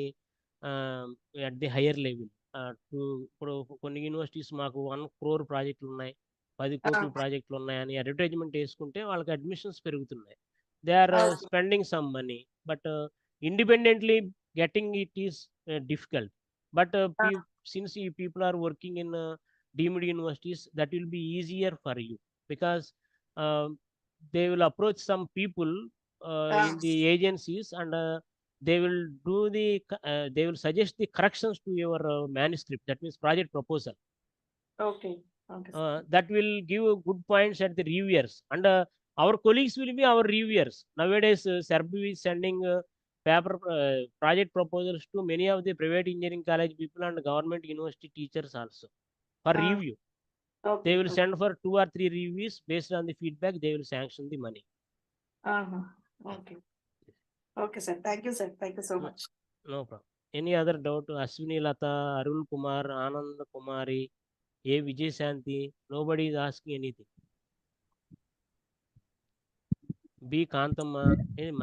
at the higher level. ఇప్పుడు కొన్ని universities మాకు 1 crore ప్రాజెక్టులు ఉన్నాయి, 10 కోట్ల ప్రాజెక్టులు ఉన్నాయని advertisement వేసుకుంటే వాళ్ళకి అడ్మిషన్స్ పెరుగుతున్నాయి. They are spending some money, but independently getting it is difficult. But since you people are working in deemed universities, that will be easier for you because they will approach some people in the agencies and they will they will suggest the corrections to your manuscript, that means project proposal. Okay. Okay, sir. That will give good points at the reviewers, and our colleagues will be our reviewers. Nowadays, SERB is sending project proposals to many of the private engineering college people and government university teachers also for review. Okay. They will send for 2 or 3 reviews. Based on the feedback, they will sanction the money. Okay. Okay, sir. Thank you, sir. Thank you so much. No problem. Any other doubt? Ashwini Lata, Arul Kumar, Anand Kumari, A. Vijay Shanti. Nobody is asking anything. B. Kantamma.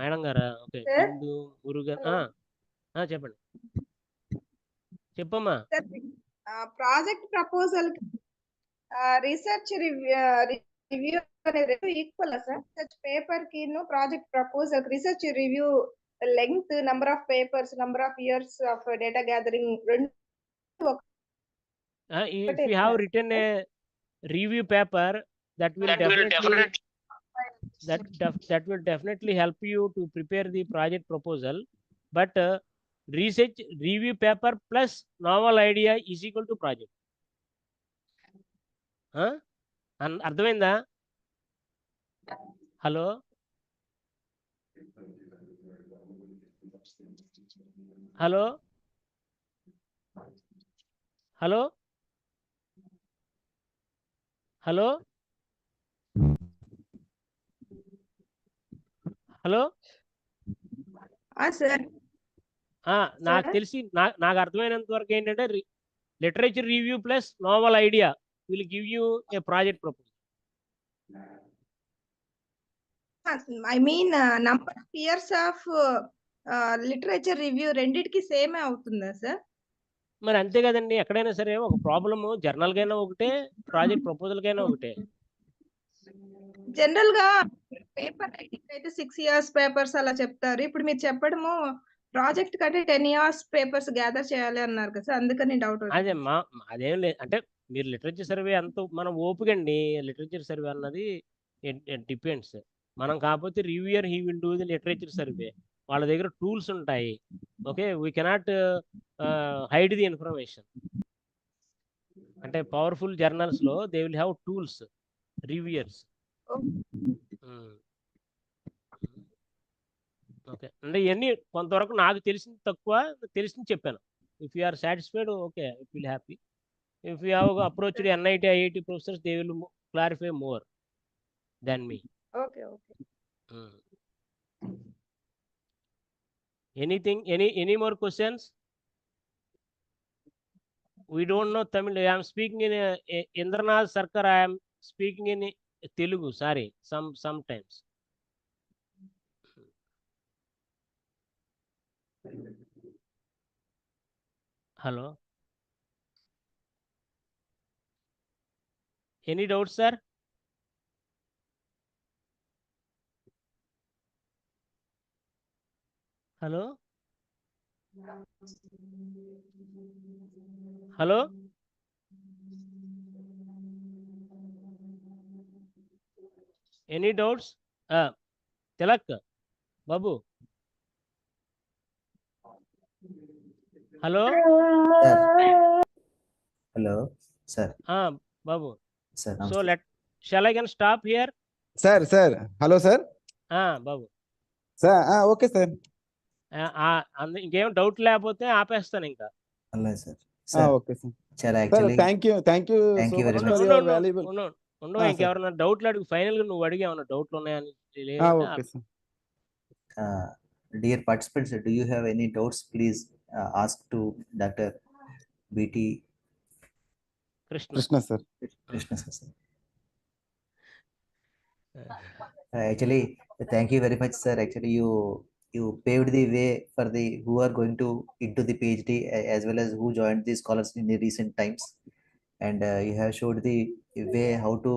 Madam Gara. Okay. Sir? Bindu, Murugan. Hello. చెప్పండి చెప్పమ్మా. Project proposal research review అనేది equal sir. Research paper కి project proposal research review length, number of papers, number of years of data gathering రెండు. If you have written a review paper, that will definitely help you to prepare the project proposal. But research review paper plus novel idea is equal to project. అర్థమైందా? Hello hello hello hello hello sir నాకు తెలిసి నాకు అర్థమైనంత వరకు ఏంటంటే literature review plus novel idea will give you a project proposal. I mean number of years of literature review రెండిటికి సేమే అవుతుందా సార్? మరి అంతే కదండి, ఎక్కడైనా సరే ఒక ప్రాబ్లము జర్నల్కైనా ఒకటే, ప్రాజెక్ట్ ప్రపోజల్కైనా ఒకటే. జనరల్ గా పేపర్ రైటింగ్ అయితే 6 years పేపర్స్ అలా చెప్తారు. ఇప్పుడు మీరు చెప్పడము ప్రాజెక్ట్ కంటే 10 years పేపర్స్ గ్యాదర్ చేయాలి అన్నారు కదా సార్, అందుకని డౌట్ అదే అదేం లేదు అంటే మీరు లిటరేచర్ సర్వే అంత మనం ఓపికండి. లిటరేచర్ సర్వే అన్నది డిపెండ్స్. మనం కాకపోతే reviewer he will do the literature survey. వాళ్ళ దగ్గర టూల్స్ ఉంటాయి. Okay, we cannot hide the information. అంటే పవర్ఫుల్ జర్నల్స్లో they will have tools, reviewers. Okay, అంటే ఇవన్నీ కొంతవరకు నాకు తెలిసింది తక్కువ, తెలిసింది చెప్పాను. If you are satisfied, okay, it will happy. If you have approached NIT, IIT professors, they will clarify more than me. Okay. Anything, any more questions? We don't know Tamil. I am speaking in Indranath Sarkar. I am speaking in Telugu. Sorry, sometimes. Hello. Any doubts, sir? Hello. Hello. Any doubts? Tilak, Babu. Hello. Hello, sir. Babu. Sir, So shall I can stop here? Sir. Hello, sir. Babu. Sir, okay, sir. ఇంకేం doubt లేకపోతే ఆపేస్తాను ఇంకా. అలాగే సార్. Okay sir. చాలా actually thank you so much for your valuable. ఉండవు, ఇంకెవరన్నా డౌట్లు అడుగు. ఫైనల్ గా నువ్వు అడిగి ఏమన్నా డౌట్లు ఉన్నాయని. Okay sir. Dear participants, do you have any doubts? Please ask to Dr.B.T. Krishna sir. Actually, thank you very much, sir. Actually, you paved the way for the who are going to into the PhD as well as who joined the scholars in the recent times, and you have showed the way how to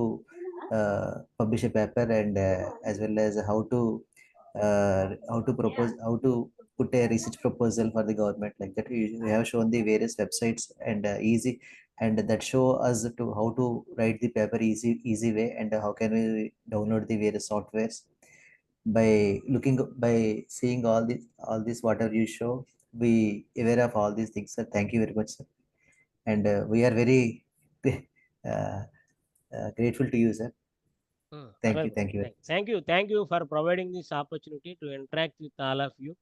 publish a paper and as well as how to propose, how to put a research proposal for the government, like that. You have shown the various websites and easy, and that show us to how to write the paper easy way, and how can we download the various softwares. By seeing all this whatever you show, we aware of all these things, sir. Thank you very much, sir. And we are very grateful to you, sir. Thank you. Thank you. Thank you for providing this opportunity to interact with all of you.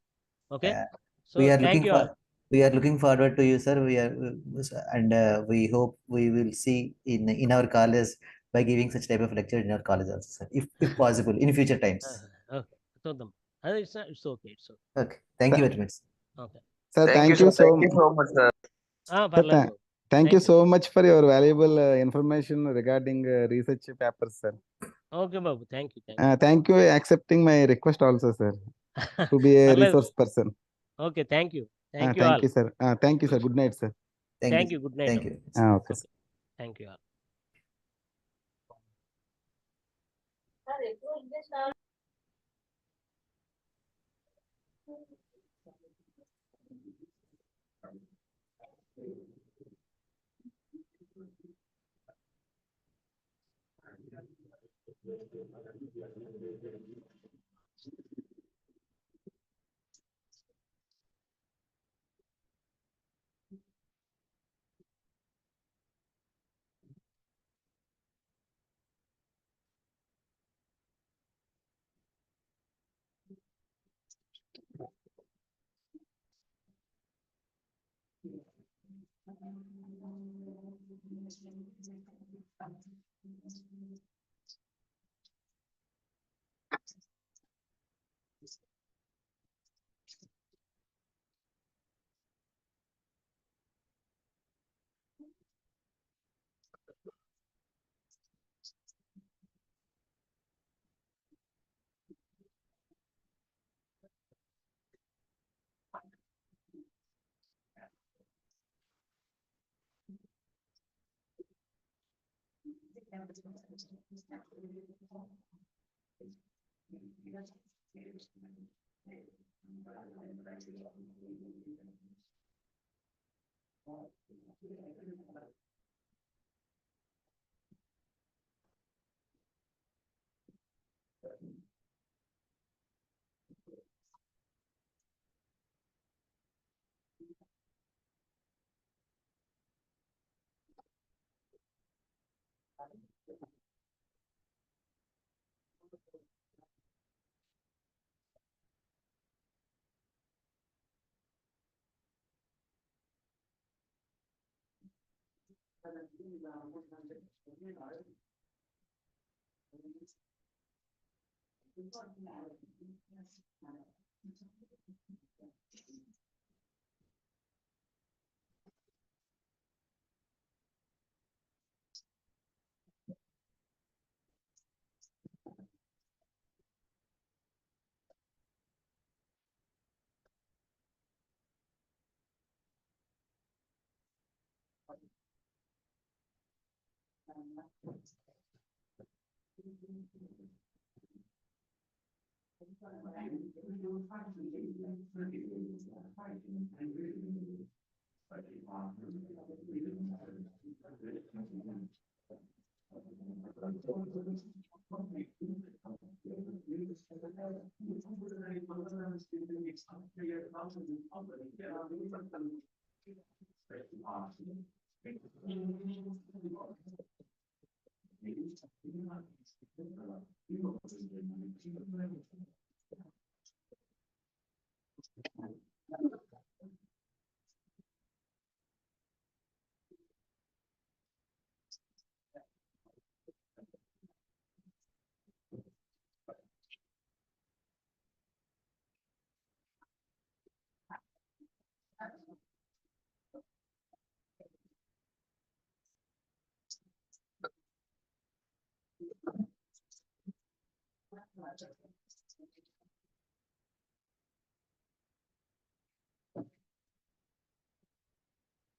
Okay. So we are thank looking you for all. we are looking forward to you, sir. We are and we hope we will see in our college by giving such type of lecture in our college also, sir, if possible in future times. Okay. చూద్దాం. అది it's okay. It's okay. Okay. Thank you very much. Okay. Sir, Thank you, sir. Thank you so much, sir. పర్లేదు. Thank you so much for your valuable information regarding research papers, sir. Okay, Babu. Thank you. Thank you accepting my request also, sir, to be a resource person. Okay, thank you. Thank you Thank all. you, sir. Thank you, sir. Good night, sir. Thank you. Good night. Thank you. Okay, sir. Thank you all.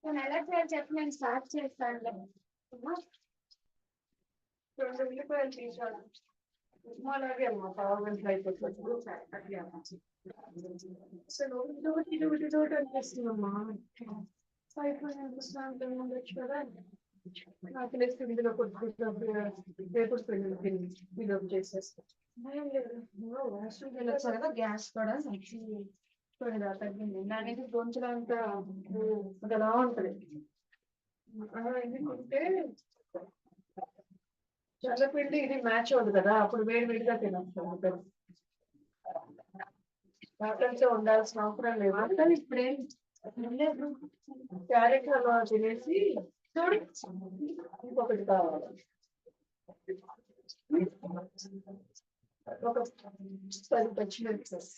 నేను ఎలా చేయాలి చెప్పి నేను start చేస్తాను. 2 ఉల్లిపాయలు తీసాను. అలాగే అమ్మా పావుగంటలు అయిపోతుంది. అసలు ఇదొకటి అనిపిస్తుందమ్మా. అయిపోయి అనిపిస్తుంది ఉండొచ్చు కదా. నాకు తెలిసి ఇందులో కొద్దిగా పేపర్స్ ఫిల్అప్ చేసేస్తాను. వాష్రూమ్కి వెళ్ళొచ్చు కదా, గ్యాస్ కూడా చూడదా తగ్గింది. అనేది గొంతులో అంతా అలా ఉంటది. ఎందుకంటే చల్లపిండి ఇది మ్యాచ్ అవుతుంది కదా, అప్పుడు వేడి వేడిగా తినొచ్చు. కలిసి ఉండాల్సిన అవసరం లేదు. కానీ ఇప్పుడేం క్యారెట్ హల్వా తినేసి చూడు ఇంకొకటి కావాలి. ఒక 10 పచ్చిమిరపకాయలు.